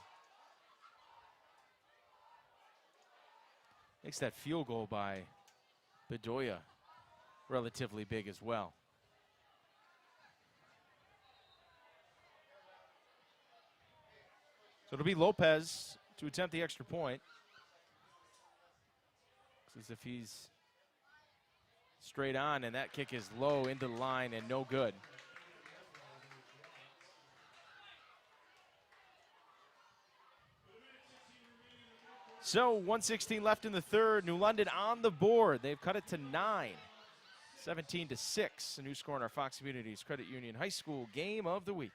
Makes that field goal by Bedoya relatively big as well. So it'll be Lopez to attempt the extra point. Looks as if he's straight on, and that kick is low into the line and no good. So 1:16 left in the 3rd. New London on the board. They've cut it to 9. 17-6. A new score in our Fox Communities Credit Union High School Game of the Week.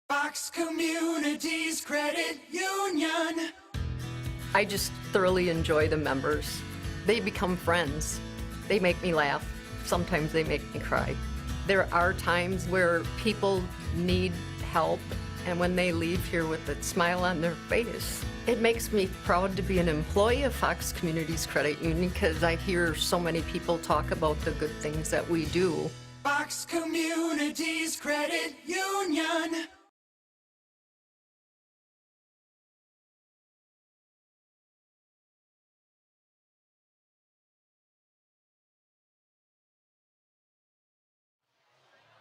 Fox Communities Credit Union. I just thoroughly enjoy the members. They become friends. They make me laugh. Sometimes they make me cry. There are times where people need help, and when they leave here with a smile on their face, it makes me proud to be an employee of Fox Communities Credit Union because I hear so many people talk about the good things that we do. Fox Communities Credit Union.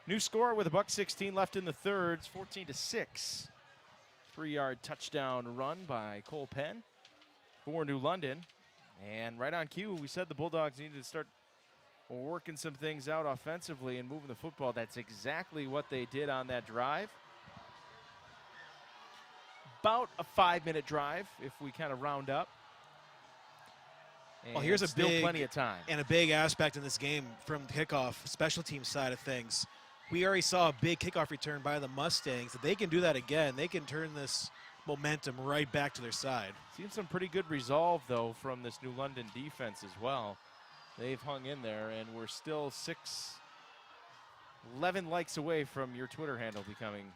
New score with $1:16 left in the 3rd. It's 14-6. 3-yard touchdown run by Cole Penn for New London. And right on cue, we said the Bulldogs needed to start working some things out offensively and moving the football. That's exactly what they did on that drive. About a 5-minute drive, if we kind of round up. And well, here's still plenty of time. And a big aspect in this game from the kickoff, special team side of things. We already saw a big kickoff return by the Mustangs. If they can do that again, they can turn this momentum right back to their side. Seen some pretty good resolve, though, from this New London defense as well. They've hung in there, and we're still 11 likes away from your Twitter handle becoming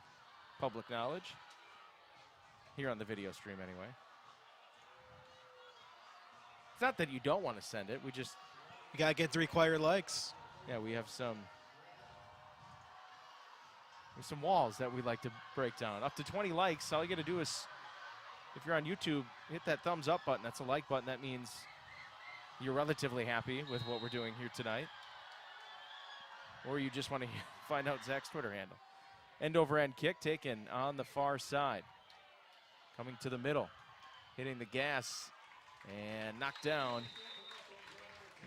public knowledge. Here on the video stream, anyway. It's not that you don't want to send it. You got to get the required likes. Yeah, we have some walls that we'd like to break down. Up to 20 likes, all you got to do is, if you're on YouTube, hit that thumbs up button. That's a like button. That means you're relatively happy with what we're doing here tonight. Or you just want to find out Zach's Twitter handle. End-over-end kick taken on the far side. Coming to the middle. Hitting the gas and knocked down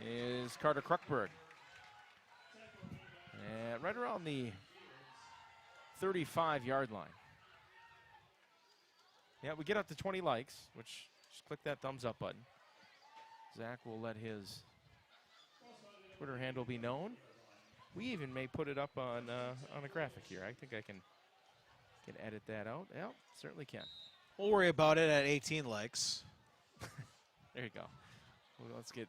is Carter Kruckberg. And right around the 35-yard line. Yeah, we get up to 20 likes, which just click that thumbs up button. Zach will let his Twitter handle be known. We even may put it up on a graphic here. I think I can edit that out. Yeah, certainly can. We'll worry about it at 18 likes. There you go. Well, let's get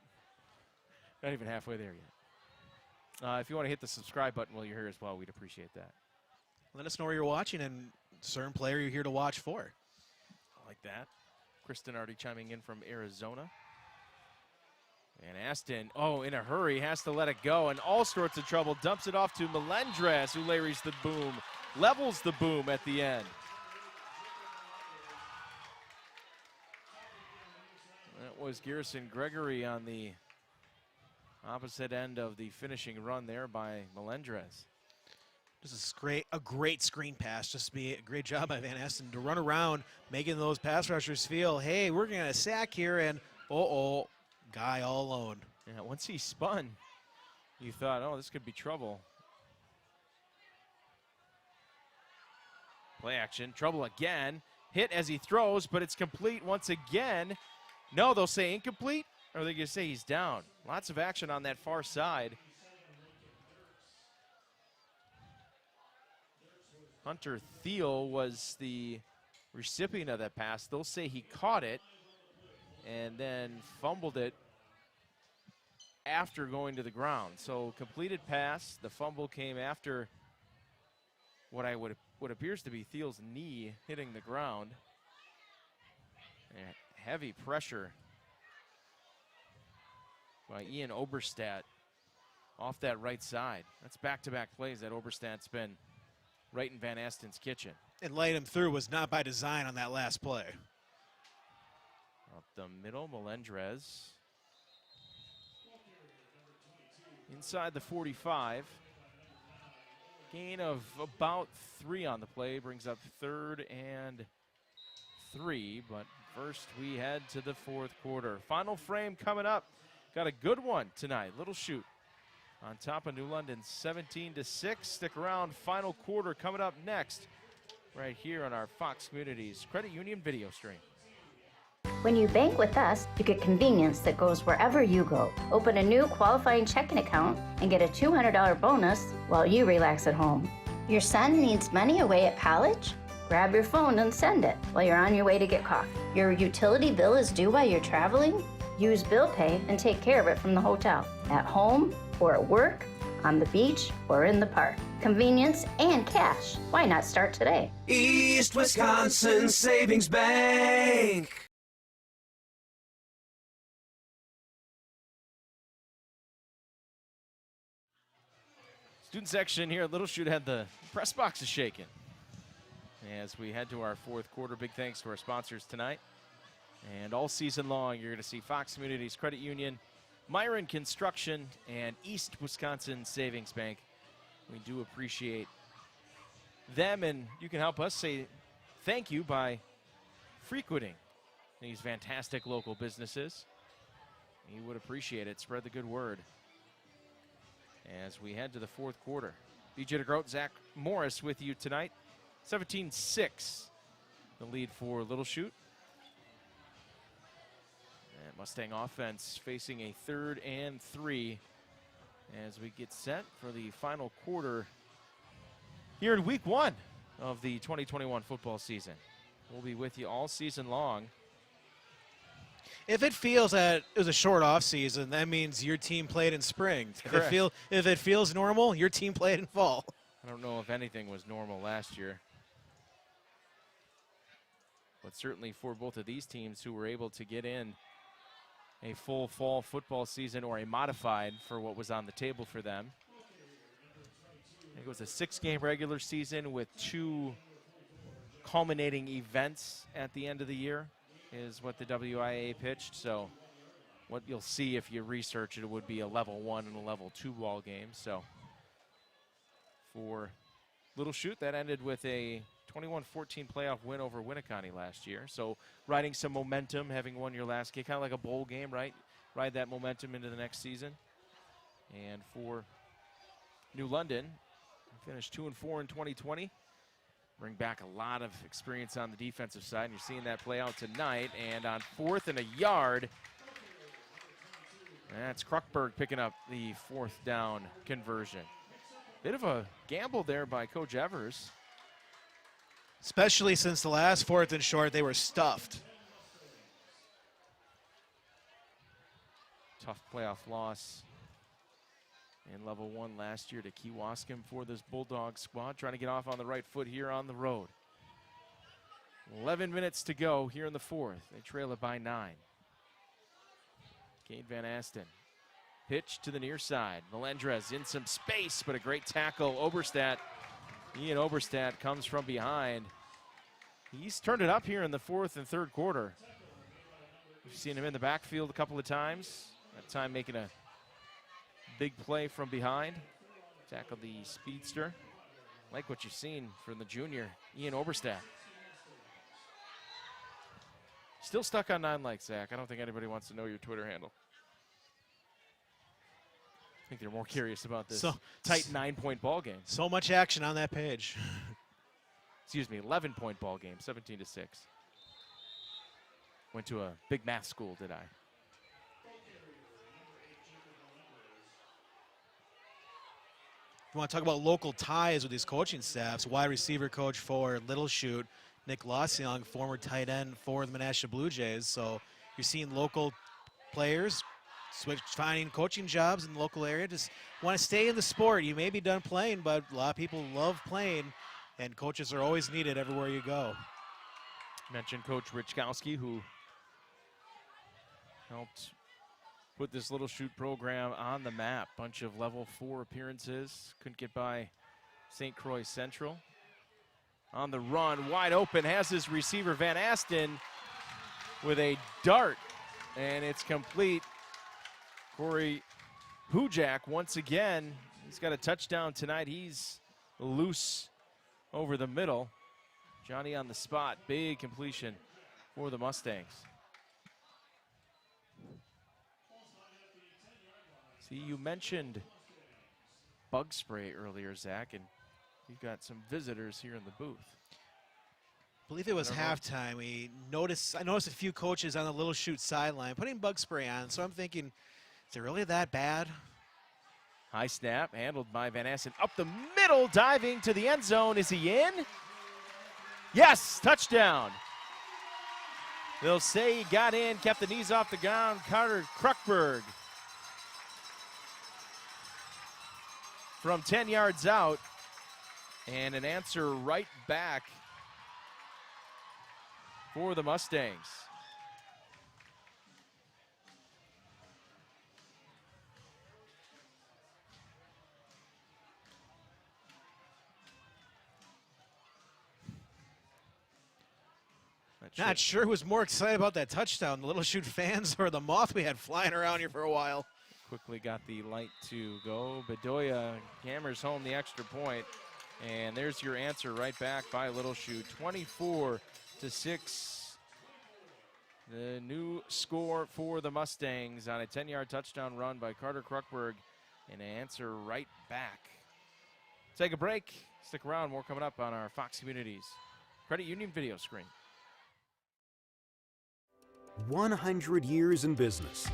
not even halfway there yet. If you want to hit the subscribe button while you're here as well, we'd appreciate that. Let us know where you're watching and certain player you're here to watch for. I like that. Kristen already chiming in from Arizona. And Aston, in a hurry, has to let it go, and all sorts of trouble. Dumps it off to Melendres, who lays the boom, levels the boom at the end. That was Garrison Gregory on the opposite end of the finishing run there by Melendres. This is a great screen pass. Just be a great job by Van Esten to run around, making those pass rushers feel, hey, we're going to sack here, and guy all alone. Yeah, once he spun, you thought, oh, this could be trouble. Play action, trouble again. Hit as he throws, but it's complete once again. No, they'll say incomplete, or they're going to say he's down. Lots of action on that far side. Hunter Thiel was the recipient of that pass. They'll say he caught it and then fumbled it after going to the ground. So completed pass, the fumble came after what appears to be Thiel's knee hitting the ground. And heavy pressure by Ian Oberstadt off that right side. That's back-to-back plays that Oberstadt's been right in Van Asten's kitchen. And laying him through was not by design on that last play. Up the middle, Melendres. Inside the 45. Gain of about 3 on the play, brings up 3rd and 3. But first we head to the 4th quarter. Final frame coming up. Got a good one tonight. Little Chute on top of New London, 17-6. Stick around. Final quarter coming up next, right here on our Fox Communities Credit Union video stream. When you bank with us, you get convenience that goes wherever you go. Open a new qualifying checking account and get a $200 bonus while you relax at home. Your son needs money away at college? Grab your phone and send it while you're on your way to get coffee. Your utility bill is due while you're traveling? Use Bill Pay and take care of it from the hotel, at home or at work, on the beach or in the park. Convenience and cash. Why not start today? East Wisconsin Savings Bank. Student section here at Little Chute had the press boxes shaking. As we head to our 4th quarter, big thanks to our sponsors tonight. And all season long, you're going to see Fox Communities Credit Union, Myron Construction, and East Wisconsin Savings Bank. We do appreciate them, and you can help us say thank you by frequenting these fantastic local businesses. You would appreciate it. Spread the good word. As we head to the 4th quarter, BJ DeGroat, Zach Morris with you tonight. 17-6, the lead for Little Chute. And Mustang offense facing a 3rd and 3 as we get set for the final quarter here in week 1 of the 2021 football season. We'll be with you all season long. If it feels that it was a short off season, that means your team played in spring. If it feels normal, your team played in fall. I don't know if anything was normal last year. But certainly for both of these teams who were able to get in a full fall football season, or a modified for what was on the table for them. I think it was a 6-game regular season with 2 culminating events at the end of the year is what the WIA pitched. So what you'll see if you research it would be a level 1 and a level 2 ball game. So for Little Chute, that ended with a 21-14 playoff win over Winneconne last year. So riding some momentum, having won your last game, kind of like a bowl game, right? Ride that momentum into the next season. And for New London, finished 2-4 in 2020. bring back a lot of experience on the defensive side, and you're seeing that play out tonight. And on 4th and a yard, that's Kruckberg picking up the 4th down conversion. Bit of a gamble there by Coach Evers. Especially since the last 4th and short, they were stuffed. Tough playoff loss in level 1 last year to Kewaskum for this Bulldog squad, trying to get off on the right foot here on the road. 11 minutes to go here in the 4th. They trail it by 9. Kane Van Asten. Pitch to the near side. Melendrez in some space, but a great tackle. Oberstadt, Ian Oberstadt comes from behind. He's turned it up here in the 4th and 3rd quarter. We've seen him in the backfield a couple of times. That time making a big play from behind. Tackled the speedster. Like what you've seen from the junior, Ian Oberstadt. Still stuck on 9 likes, Zach. I don't think anybody wants to know your Twitter handle. I think they're more curious about this tight 9-point ball game. So much action on that page. Excuse me, 11-point ball game, 17-6. Went to a big math school, did I? If you want to talk about local ties with these coaching staffs, wide receiver coach for Little Chute, Nick Lossiong, former tight end for the Menasha Blue Jays. So you're seeing local players finding coaching jobs in the local area. Just want to stay in the sport. You may be done playing, but a lot of people love playing, and coaches are always needed everywhere you go. Mentioned Coach Richkowski, who helped put this Little Chute program on the map. Bunch of level 4 appearances. Couldn't get by St. Croix Central. On the run, wide open, has his receiver Van Asten with a dart, and it's complete. Corey Hujak once again, he's got a touchdown tonight. He's loose over the middle. Johnny on the spot, big completion for the Mustangs. See, you mentioned bug spray earlier, Zach, and you've got some visitors here in the booth. I believe it was halftime. I noticed a few coaches on the Little Chute sideline putting bug spray on, so I'm thinking, is it really that bad? High snap, handled by Van Asten. Up the middle, diving to the end zone. Is he in? Yes, touchdown. They'll say he got in, kept the knees off the ground. Carter Kruckberg from 10 yards out. And an answer right back for the Mustangs. Not sure who was more excited about that touchdown, the Little Chute fans or the moth we had flying around here for a while. Quickly got the light to go. Bedoya hammers home the extra point. And there's your answer right back by Little Chute, 24-6. The new score for the Mustangs on a 10-yard touchdown run by Carter Kruckberg, and an answer right back. Take a break. Stick around. More coming up on our Fox Communities Credit Union video screen. 100 years in business,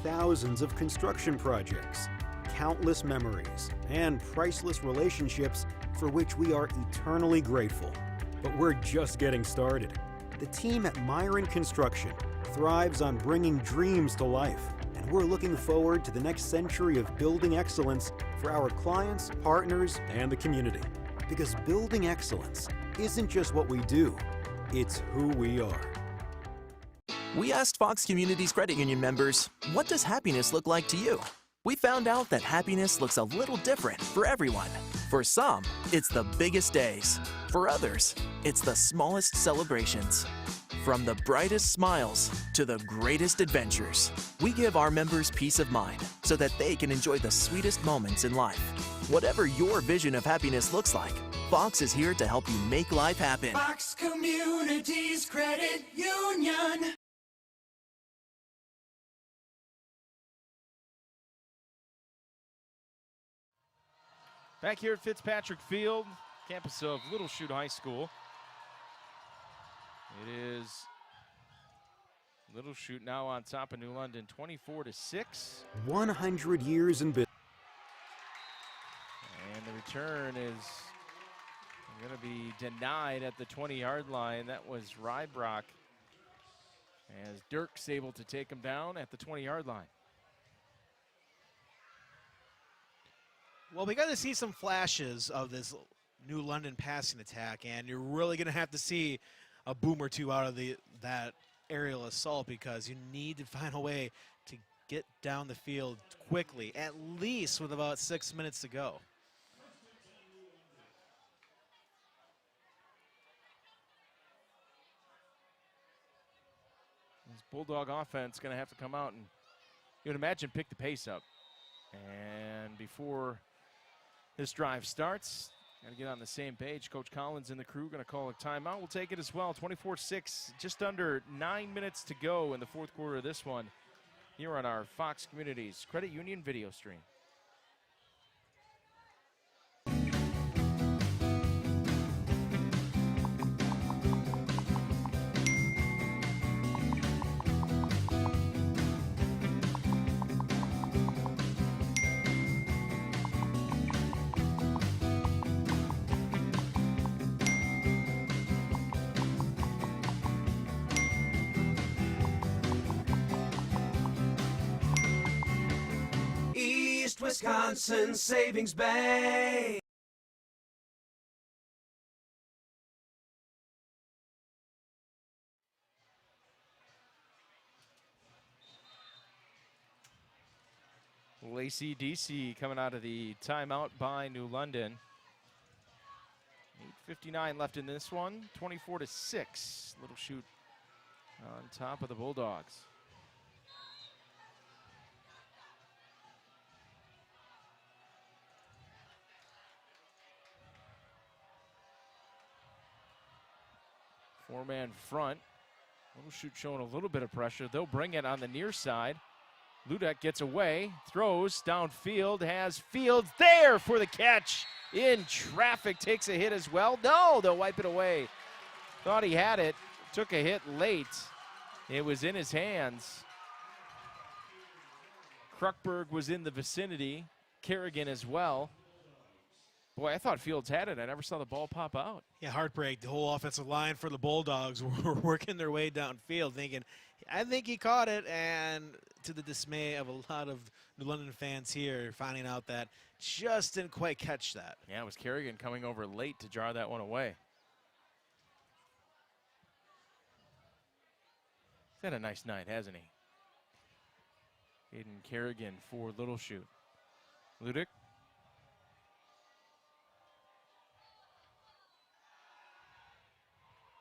thousands of construction projects, countless memories, and priceless relationships for which we are eternally grateful. But we're just getting started. The team at Myron Construction thrives on bringing dreams to life, and we're looking forward to the next century of building excellence for our clients, partners, and the community. Because building excellence isn't just what we do, it's who we are. We asked Fox Communities Credit Union members, what does happiness look like to you? We found out that happiness looks a little different for everyone. For some, it's the biggest days. For others, it's the smallest celebrations. From the brightest smiles to the greatest adventures, we give our members peace of mind so that they can enjoy the sweetest moments in life. Whatever your vision of happiness looks like, Fox is here to help you make life happen. Fox Communities Credit Union. Back here at Fitzpatrick Field, campus of Little Chute High School. It is Little Chute now on top of New London, 24-6. 100 years in business. And the return is going to be denied at the 20-yard line. That was Rybrock, as Dirk's able to take him down at the 20-yard line. Well, we got to see some flashes of this New London passing attack, and you're really going to have to see a boom or two out of that aerial assault, because you need to find a way to get down the field quickly, at least with about 6 minutes to go. This Bulldog offense going to have to come out and, you would imagine, pick the pace up. And before this drive starts, got to get on the same page. Coach Collins and the crew going to call a timeout. We'll take it as well. 24-6, just under 9 minutes to go in the fourth quarter of this one here on our Fox Communities Credit Union video stream. Wisconsin Savings Bank. Lacey DC coming out of the timeout by New London. 8:59 left in this one. 24-6. Little Chute on top of the Bulldogs. Four-man front. Little Chute showing a little bit of pressure. They'll bring it on the near side. Ludek gets away, throws downfield, has Fields there for the catch. In traffic, takes a hit as well. No, they'll wipe it away. Thought he had it, took a hit late. It was in his hands. Kruckberg was in the vicinity, Kerrigan as well. Boy, I thought Fields had it. I never saw the ball pop out. Yeah, heartbreak. The whole offensive line for the Bulldogs were working their way downfield thinking, I think he caught it, and to the dismay of a lot of New London fans here, finding out that just didn't quite catch that. Yeah, it was Kerrigan coming over late to jar that one away. He's had a nice night, hasn't he? Aiden Kerrigan for Little Chute. Ludick.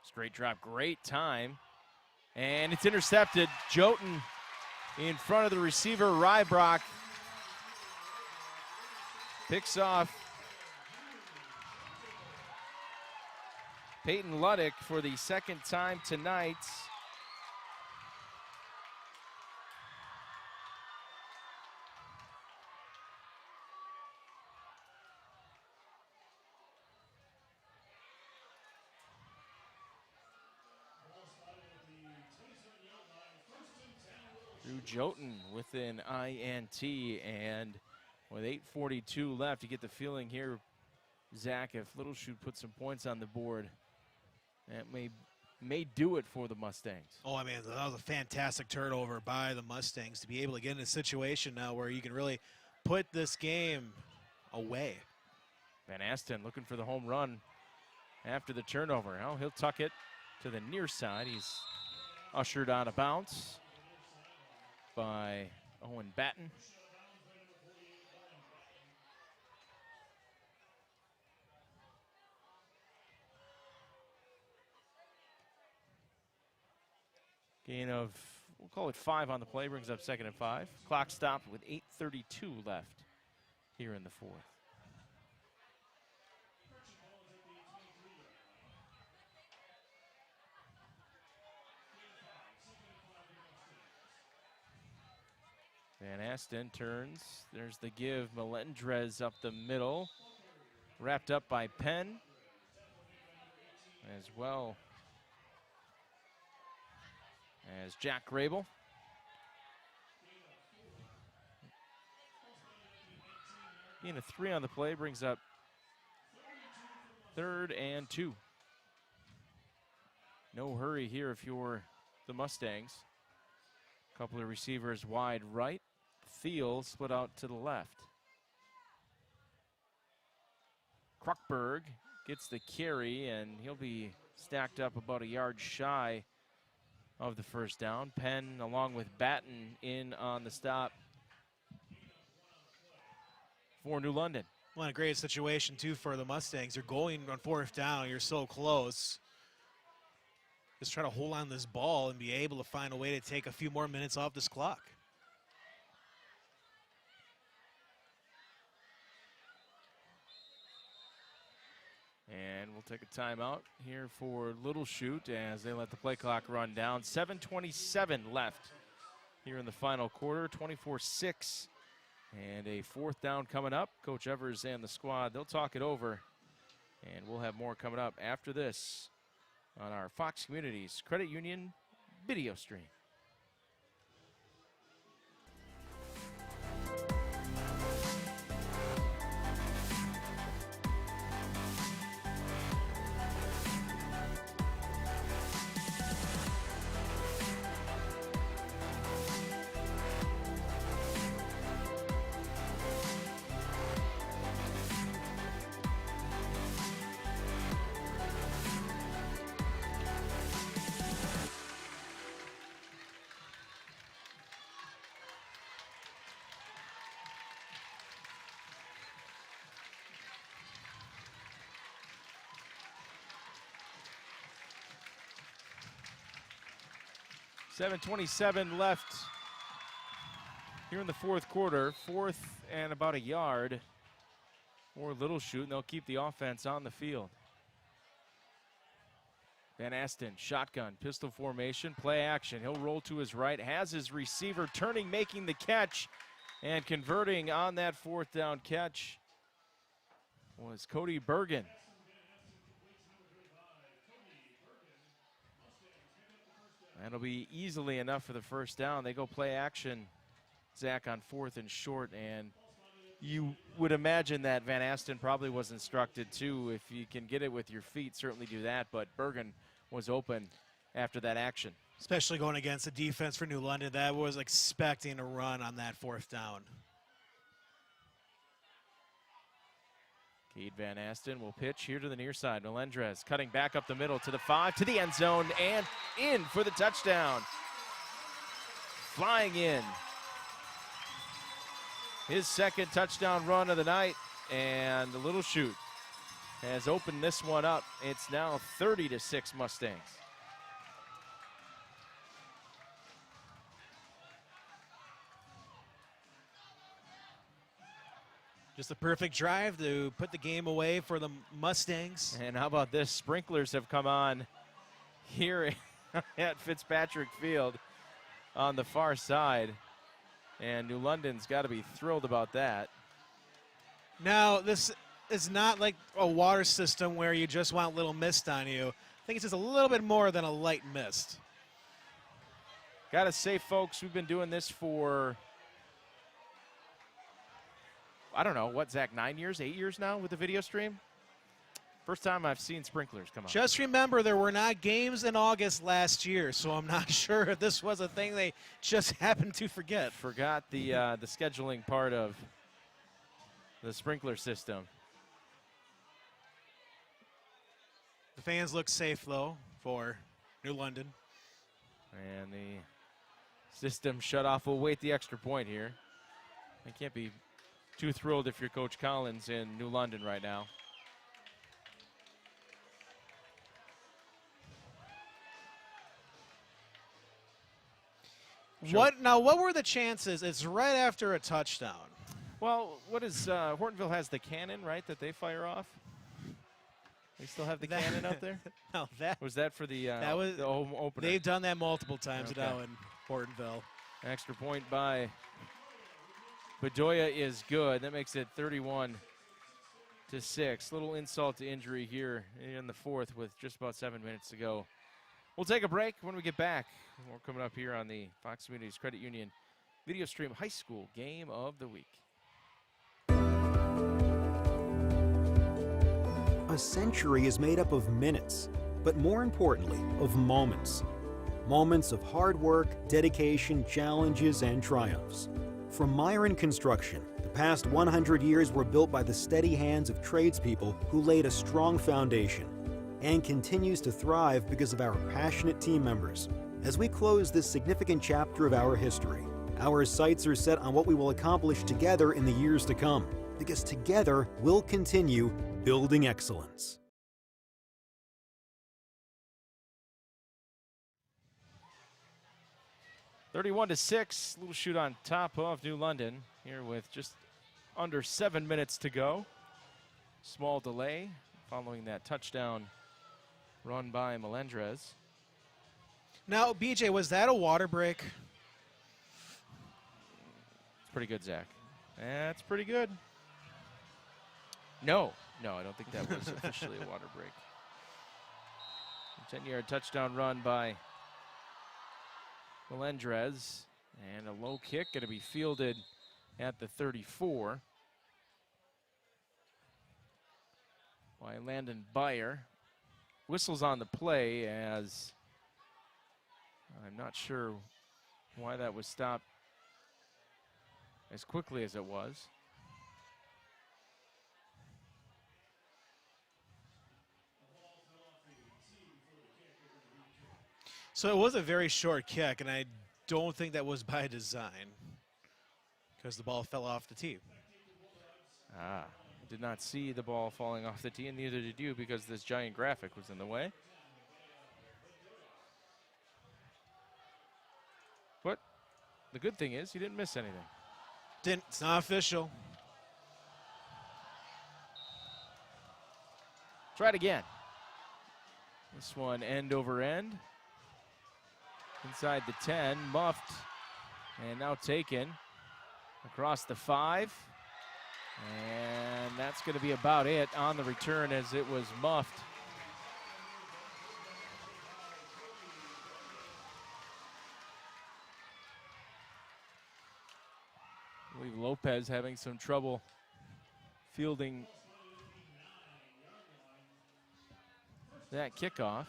Straight drop, great time. And it's intercepted. Jotun in front of the receiver, Rybrock. Picks off Peyton Luddick for the second time tonight. Jotun with an INT, and with 8:42 left, you get the feeling here, Zach, if Little Chute puts some points on the board, that may do it for the Mustangs. Oh, I mean, that was a fantastic turnover by the Mustangs to be able to get in a situation now where you can really put this game away. Van Asten looking for the home run after the turnover. Now he'll tuck it to the near side. He's ushered out of bounds by Owen Batten. Gain of, we'll call it 5 on the play, brings up 2nd and 5. Clock stopped with 8:32 left here in the fourth. Van Asten turns. There's the give. Melendrez up the middle. Wrapped up by Penn. as well as Jack Grable. Being a 3 on the play brings up 3rd and 2. No hurry here if you're the Mustangs. Couple of receivers wide right. Thiel split out to the left. Kruckberg gets the carry, and he'll be stacked up about a yard shy of the first down. Penn, along with Batten, in on the stop for New London. Well, a great situation, too, for the Mustangs. You're going on 4th down. You're so close. Just try to hold on this ball and be able to find a way to take a few more minutes off this clock. And we'll take a timeout here for Little Chute as they let the play clock run down. 7:27 left here in the final quarter, 24-6. And a 4th down coming up. Coach Evers and the squad, they'll talk it over. And we'll have more coming up after this on our Fox Communities Credit Union video stream. .27 left here in the 4th quarter. 4th and about a yard for Little Chute, and they'll keep the offense on the field. Van Asten, shotgun, pistol formation, play action. He'll roll to his right, has his receiver turning, making the catch, and converting on that 4th down catch was Cody Bergen. That'll be easily enough for the first down. They go play action, Zach, on 4th and short, and you would imagine that Van Asten probably was instructed too. If you can get it with your feet, certainly do that, but Bergen was open after that action. Especially going against the defense for New London that was expecting a run on that 4th down. Cade Van Asten will pitch here to the near side. Melendrez cutting back up the middle to the 5, to the end zone, and in for the touchdown. Flying in. His 2nd touchdown run of the night, and the Little Chute has opened this one up. It's now 30-6 Mustangs. Just a perfect drive to put the game away for the Mustangs. And how about this? Sprinklers have come on here at Fitzpatrick Field on the far side. And New London's got to be thrilled about that. Now, this is not like a water system where you just want a little mist on you. I think it's just a little bit more than a light mist. Got to say, folks, we've been doing this for, I don't know, what, Zach, 9 years, 8 years now with the video stream? First time I've seen sprinklers come on. Just remember, there were not games in August last year, so I'm not sure if this was a thing they just happened to forget. Forgot the scheduling part of the sprinkler system. The fans look safe, though, for New London. And the system shut off. We'll wait the extra point here. I can't be too thrilled if you're Coach Collins in New London right now. Sure. What were the chances? It's right after a touchdown. Well, what is Hortonville has the cannon, right, that they fire off? They still have the cannon out there? No, that was that for the home opener. They've done that multiple times Okay. now in Hortonville. Extra point by Bedoya is good. That makes it 31-6 6. Little insult to injury here in the fourth with just about 7 minutes to go. We'll take a break. When we get back, we're coming up here on the Fox Communities Credit Union Video Stream High School Game of the Week. A century is made up of minutes, but more importantly, of moments. Moments of hard work, dedication, challenges, and triumphs. From Myron Construction, the past 100 years were built by the steady hands of tradespeople who laid a strong foundation, and continues to thrive because of our passionate team members. As we close this significant chapter of our history, our sights are set on what we will accomplish together in the years to come, because together we'll continue building excellence. (31-6), Little Chute on top of New London here with just under 7 minutes to go. Small delay following that touchdown run by Melendrez. Now, BJ, was that a water break? It's pretty good, Zach. That's pretty good. No, I don't think that was officially a water break. 10-yard touchdown run by Melendrez, and a low kick going to be fielded at the 34 by Landon Byer. Whistles on the play, as I'm not sure why that was stopped as quickly as it was. So it was a very short kick, and I don't think that was by design because the ball fell off the tee. Did not see the ball falling off the tee, and neither did you because this giant graphic was in the way. But the good thing is he didn't miss anything. It's not official. Try it again. This one end over end. Inside the 10, muffed, and now taken across the 5. And that's going to be about it on the return, as it was muffed. I believe Lopez having some trouble fielding that kickoff.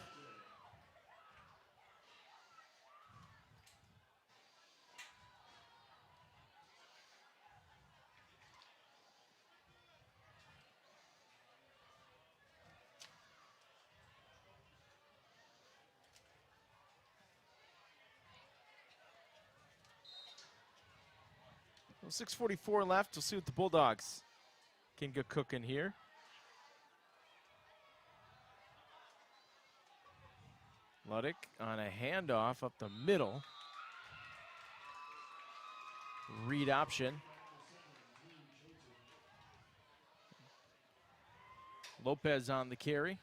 Well, 6:44 left. We'll see what the Bulldogs can get cooking here. Luddick on a handoff up the middle. Read option. Lopez on the carry.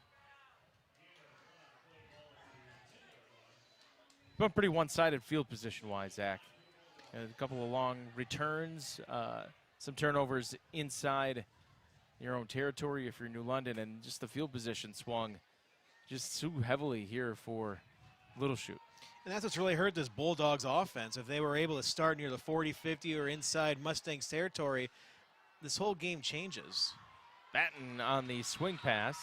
But pretty one-sided field position-wise, Zach. A couple of long returns, some turnovers inside your own territory if you're New London, and just the field position swung just too heavily here for Little Chute. And that's what's really hurt this Bulldogs offense. If they were able to start near the 40, 50, or inside Mustangs territory, this whole game changes. Batten on the swing pass.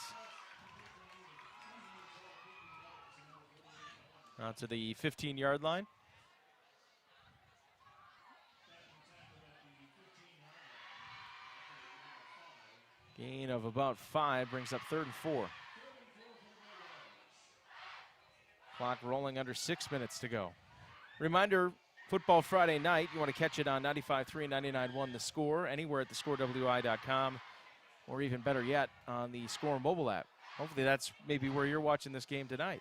Out to the 15-yard line. Gain of about 5 brings up 3rd and 4. Clock rolling under 6 minutes to go. Reminder, Football Friday night, you want to catch it on 95.3 and 99.1 The Score, anywhere at thescorewi.com, or even better yet, on the Score mobile app. Hopefully that's maybe where you're watching this game tonight.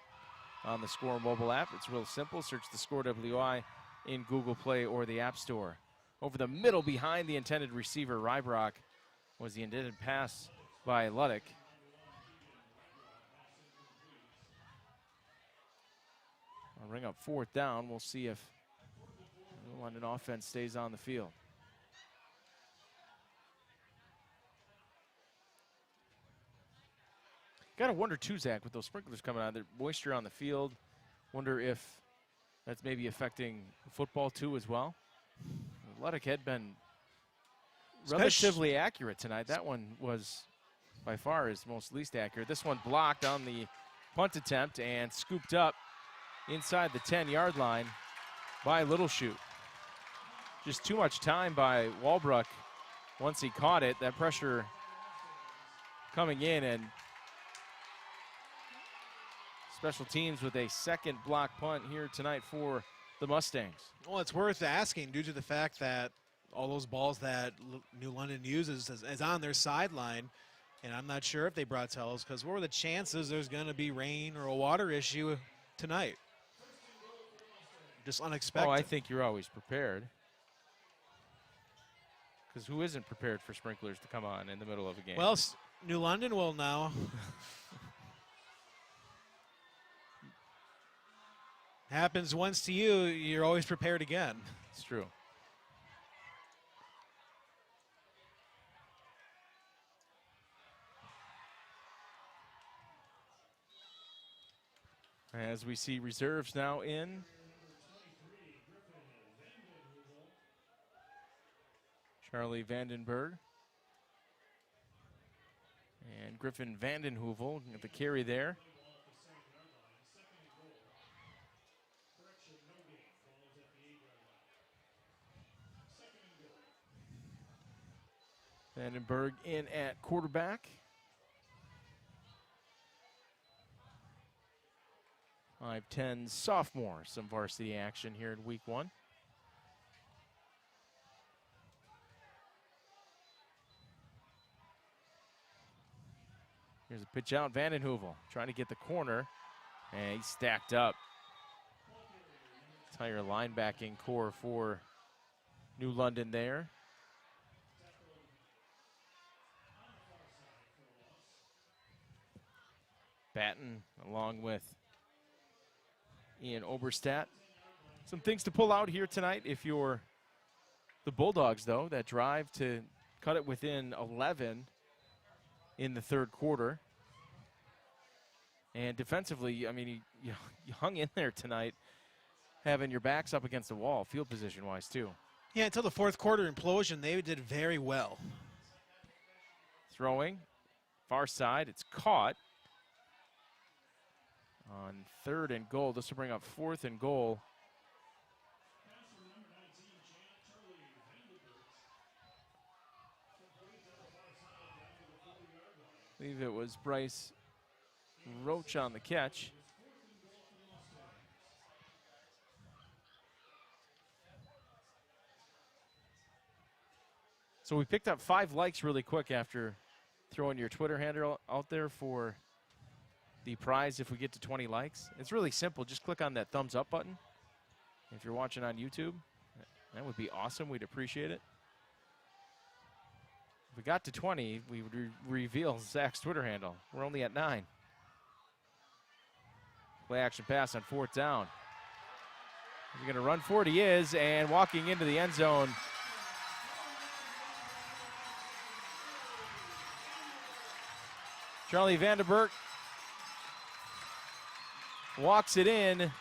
On the Score mobile app, it's real simple. Search the Score WI in Google Play or the App Store. Over the middle behind the intended receiver, Rybrock, was the intended pass by Luddick. I'll ring up 4th down. We'll see if the London offense stays on the field. Got to wonder too, Zach, with those sprinklers coming on, the moisture on the field. Wonder if that's maybe affecting football too as well. Athletic had been relatively accurate tonight. That one was by far his most least accurate. This one blocked on the punt attempt and scooped up inside the 10-yard line by Little Chute. Just too much time by Walbrook once he caught it. That pressure coming in, and special teams with a second block punt here tonight for the Mustangs. Well, it's worth asking due to the fact that all those balls that New London uses is on their sideline, and I'm not sure if they brought towels, because what were the chances there's going to be rain or a water issue tonight? Just unexpected. Oh, I think you're always prepared. Because who isn't prepared for sprinklers to come on in the middle of a game? Well, New London will now. Happens once to you, you're always prepared again. It's true. As we see reserves now in. Charlie Vandenberg and Griffin Vandenhoevel at the carry there. Vandenberg in at quarterback. 5'10" sophomore, some varsity action here in week 1. Here's a pitch out, Vandenhoevel trying to get the corner, and he's stacked up. Entire linebacking core for New London there. Batten along with Ian Oberstadt. Some things to pull out here tonight if you're the Bulldogs, though. That drive to cut it within 11 in the third quarter. And defensively, I mean, you hung in there tonight, having your backs up against the wall, field position-wise, too. Yeah, until the fourth quarter implosion, they did very well. Throwing, far side, it's caught. On 3rd and goal, this will bring up 4th and goal. I believe it was Bryce Roach on the catch. So we picked up 5 likes really quick after throwing your Twitter handle out there for the prize if we get to 20 likes. It's really simple. Just click on that thumbs up button. If you're watching on YouTube, that would be awesome. We'd appreciate it. If we got to 20, we would reveal Zach's Twitter handle. We're only at 9. Play action pass on 4th down. He's going to run for it. He is, and walking into the end zone. Charlie Vandenberg walks it in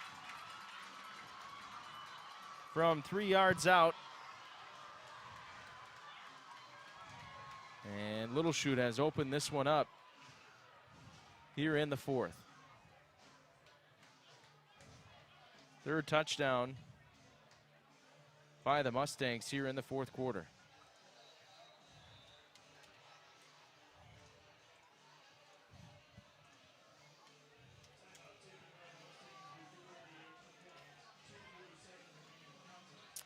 from 3 yards out. And Little Chute has opened this one up here in the 4th. 3rd touchdown by the Mustangs here in the 4th quarter.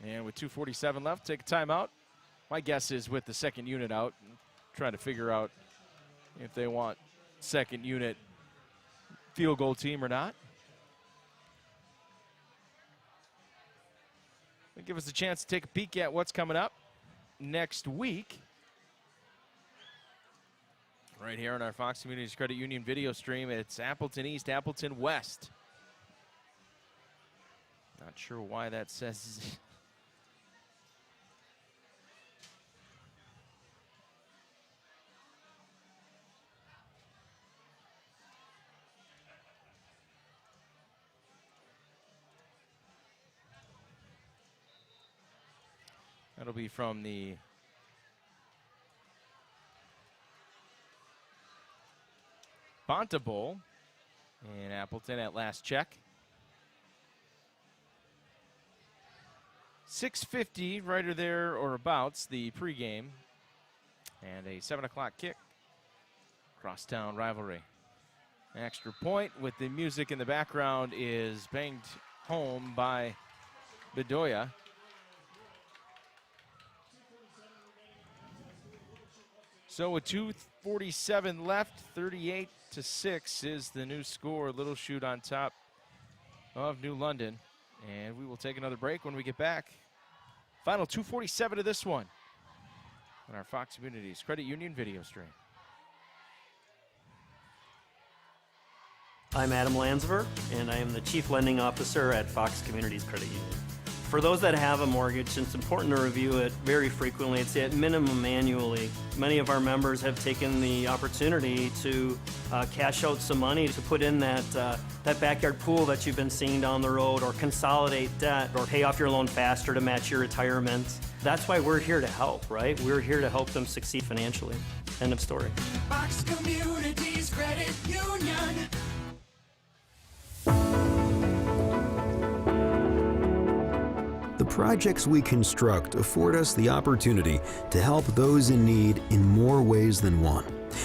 And with 2:47 left, take a timeout. My guess is with the second unit out, trying to figure out if they want second unit field goal team or not. They'll give us a chance to take a peek at what's coming up next week. Right here on our Fox Communities Credit Union video stream, it's Appleton East, Appleton West. Not sure why that says That'll be from the Bonta Bowl in Appleton at last check. 6:50 right or there or abouts the pregame. And a 7 o'clock kick. Crosstown rivalry. An extra point with the music in the background is banged home by Bedoya. So with 2:47 left, 38-6 is the new score. Little Chute on top of New London. And we will take another break when we get back. Final 2:47 of this one on our Fox Communities Credit Union video stream. I'm Adam Landsver, and I am the Chief Lending Officer at Fox Communities Credit Union. For those that have a mortgage, it's important to review it very frequently. It's at minimum annually. Many of our members have taken the opportunity to cash out some money to put in that backyard pool that you've been seeing down the road, or consolidate debt, or pay off your loan faster to match your retirement. That's why we're here to help, right? We're here to help them succeed financially. End of story. Fox Communities Credit Union. The projects we construct afford us the opportunity to help those in need in more ways than one.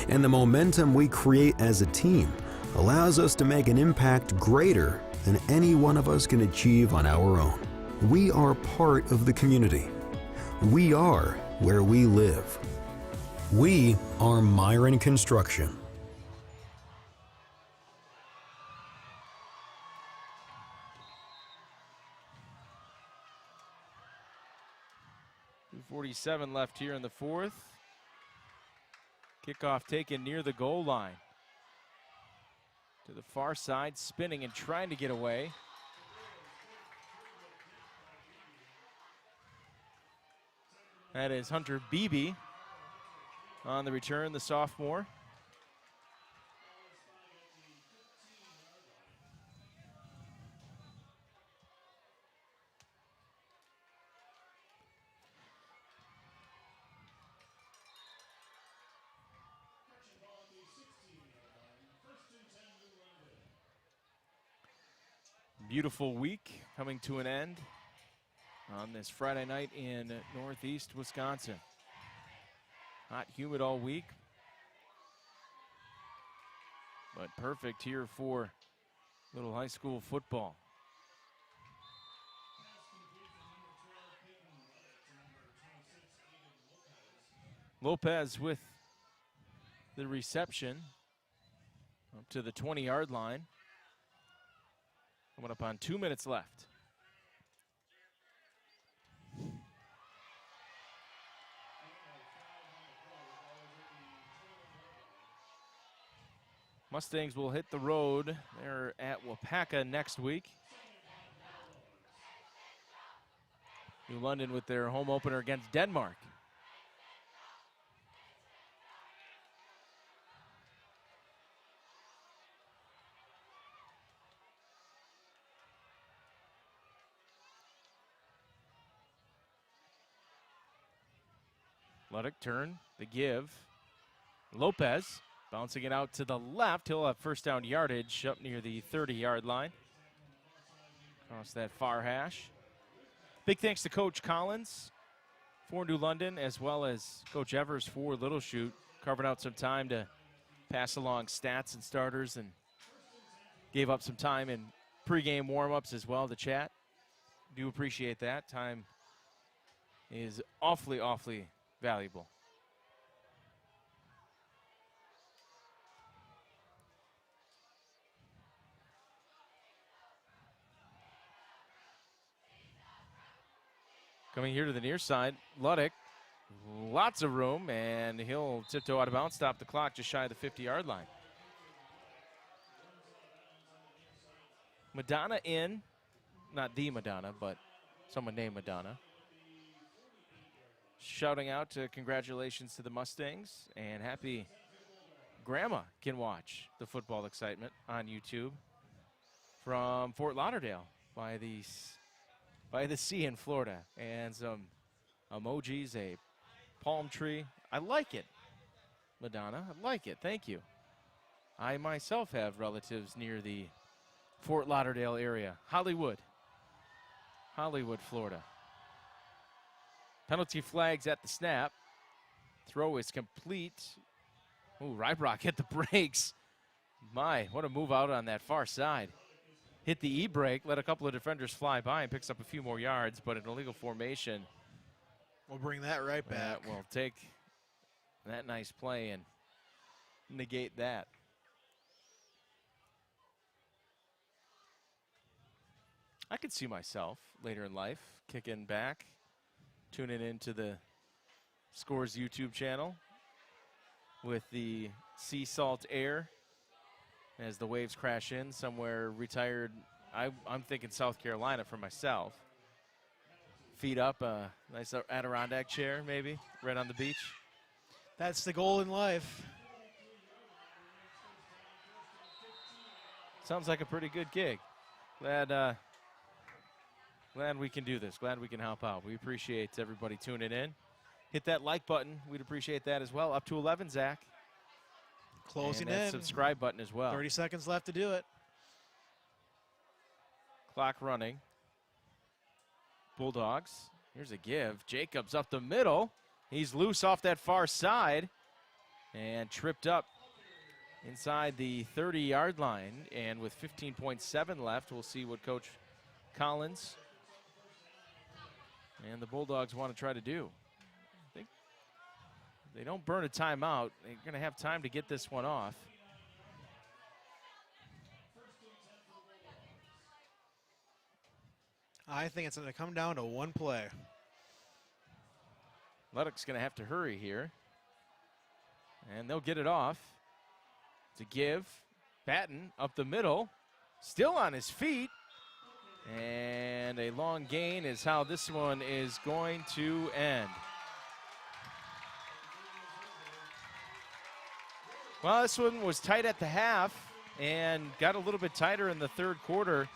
And the momentum we create as a team allows us to make an impact greater than any one of us can achieve on our own. We are part of the community. We are where we live. We are Myron Construction. .47 left here in the fourth. Kickoff taken near the goal line. To the far side, spinning and trying to get away. That is Hunter Beebe on the return, the sophomore. Beautiful week coming to an end on this Friday night in Northeast Wisconsin. Hot, humid all week, but perfect here for little high school football. Lopez with the reception up to the 20-yard line. Coming up on 2 minutes left. Mustangs will hit the road. They're at Wapaka next week. New London with their home opener against Denmark. Luddick turn, the give. Lopez bouncing it out to the left. He'll have first down yardage up near the 30-yard line. Across that far hash. Big thanks to Coach Collins for New London, as well as Coach Evers for Little Chute. Carving out some time to pass along stats and starters, and gave up some time in pregame warm-ups as well to chat. Do appreciate that. Time is awfully, awfully valuable. Coming here to the near side, Luddick, lots of room, and he'll tiptoe out of bounds, stop the clock just shy of the 50-yard line. Madonna in, not the Madonna, but someone named Madonna. Shouting out to congratulations to the Mustangs, and happy Grandma can watch the football excitement on YouTube from Fort Lauderdale by the sea in Florida, and some emojis, a palm tree. I like it, Madonna. I like it. Thank you. I myself have relatives near the Fort Lauderdale area. Hollywood, Florida. Penalty flags at the snap. Throw is complete. Ooh, Rybrock hit the brakes. My, what a move out on that far side. Hit the e-brake, let a couple of defenders fly by and picks up a few more yards, but an illegal formation. We'll bring that right back. We'll take that nice play and negate that. I could see myself later in life kicking back, tuning into the Scores YouTube channel with the sea salt air as the waves crash in somewhere retired. I'm thinking South Carolina for myself. Feet up, a nice Adirondack chair maybe, right on the beach. That's the goal in life. Sounds like a pretty good gig. Glad we can do this. Glad we can help out. We appreciate everybody tuning in. Hit that like button. We'd appreciate that as well. Up to 11, Zach. Closing and that in. Subscribe button as well. 30 seconds left to do it. Clock running. Bulldogs. Here's a give. Jacobs up the middle. He's loose off that far side and tripped up inside the 30-yard line. And with 15.7 left, we'll see what Coach Collins and the Bulldogs want to try to do. I think they don't burn a timeout. They're going to have time to get this one off. I think it's going to come down to one play. Luddick's going to have to hurry here. And they'll get it off. To give. Patton up the middle. Still on his feet. And a long gain is how this one is going to end. Well, this one was tight at the half and got a little bit tighter in the third quarter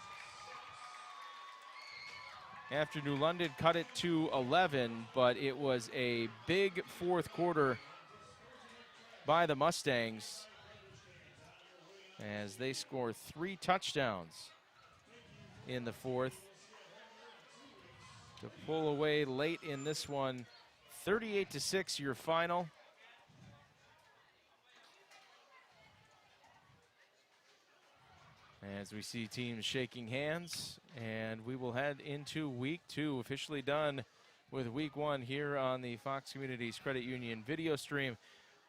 after New London cut it to 11, but it was a big fourth quarter by the Mustangs as they score 3 touchdowns in the fourth to pull away late in this one. 38-6 your final. As we see teams shaking hands, and we will head into week 2, officially done with week 1 here on the Fox Communities Credit Union video stream.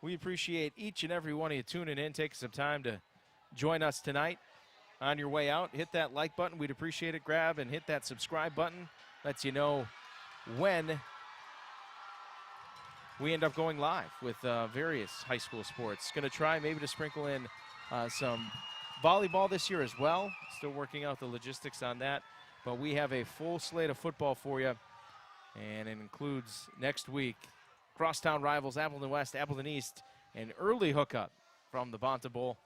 We appreciate each and every one of you tuning in, taking some time to join us tonight. On your way out, hit that like button. We'd appreciate it. Grab and hit that subscribe button. Lets you know when we end up going live with various high school sports. Going to try maybe to sprinkle in some volleyball this year as well. Still working out the logistics on that. But we have a full slate of football for you. And it includes next week crosstown rivals Appleton West, Appleton East, an early hookup from the Bonta Bowl.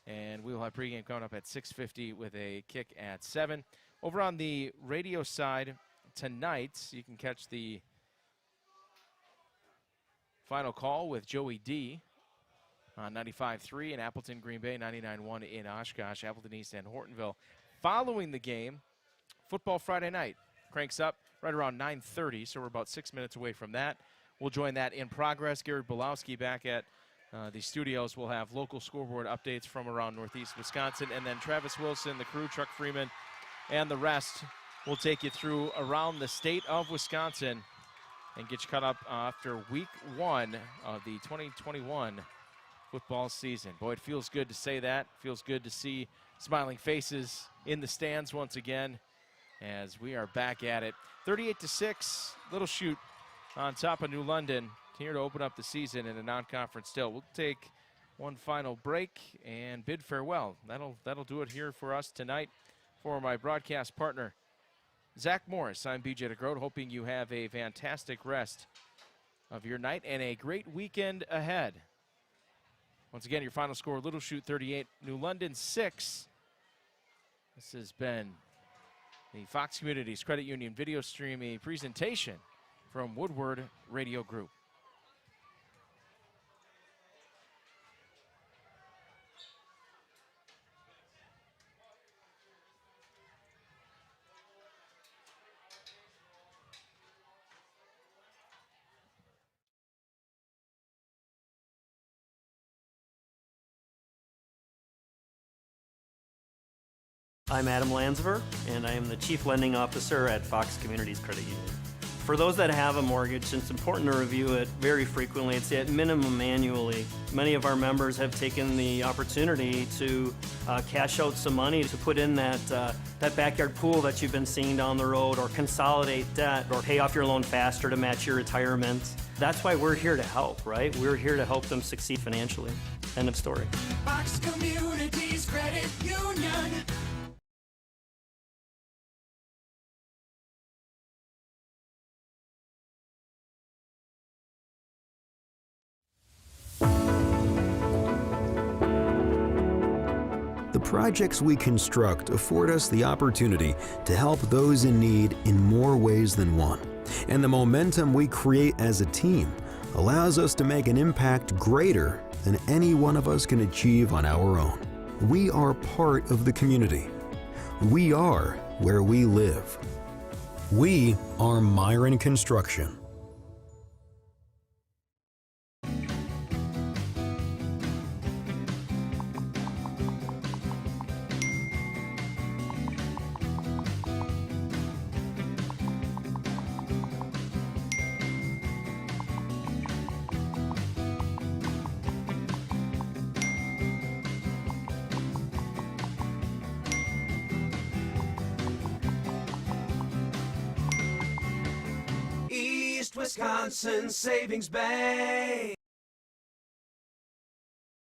And we'll have pregame coming up at 6:50 with a kick at 7. Over on the radio side tonight, you can catch the final call with Joey D on 95.3 in Appleton, Green Bay, 99.1 in Oshkosh, Appleton East, and Hortonville. Following the game, Football Friday night cranks up right around 9:30, so we're about 6 minutes away from that. We'll join that in progress. Garrett Bulowski back at the studios. Will have local scoreboard updates from around Northeast Wisconsin, and then Travis Wilson, the crew, Chuck Freeman, and the rest will take you through around the state of Wisconsin and get you caught up after week 1 of the 2021 football season. Boy, it feels good to say that. Feels good to see smiling faces in the stands once again as we are back at it. 38-6, Little Chute on top of New London, here to open up the season in a non-conference still. We'll take one final break and bid farewell. That'll do it here for us tonight. For my broadcast partner, Zach Morris, I'm BJ DeGroat, hoping you have a fantastic rest of your night and a great weekend ahead. Once again, your final score, Little Chute 38, New London 6. This has been the Fox Communities Credit Union video streaming presentation from Woodward Radio Group. I'm Adam Landsver, and I am the Chief Lending Officer at Fox Communities Credit Union. For those that have a mortgage, it's important to review it very frequently. It's at minimum annually. Many of our members have taken the opportunity to cash out some money to put in that backyard pool that you've been seeing down the road, or consolidate debt, or pay off your loan faster to match your retirement. That's why we're here to help, right? We're here to help them succeed financially. End of story. Fox Communities Credit Union. The projects we construct afford us the opportunity to help those in need in more ways than one. And the momentum we create as a team allows us to make an impact greater than any one of us can achieve on our own. We are part of the community. We are where we live. We are Myron Construction. Wisconsin Savings Bank.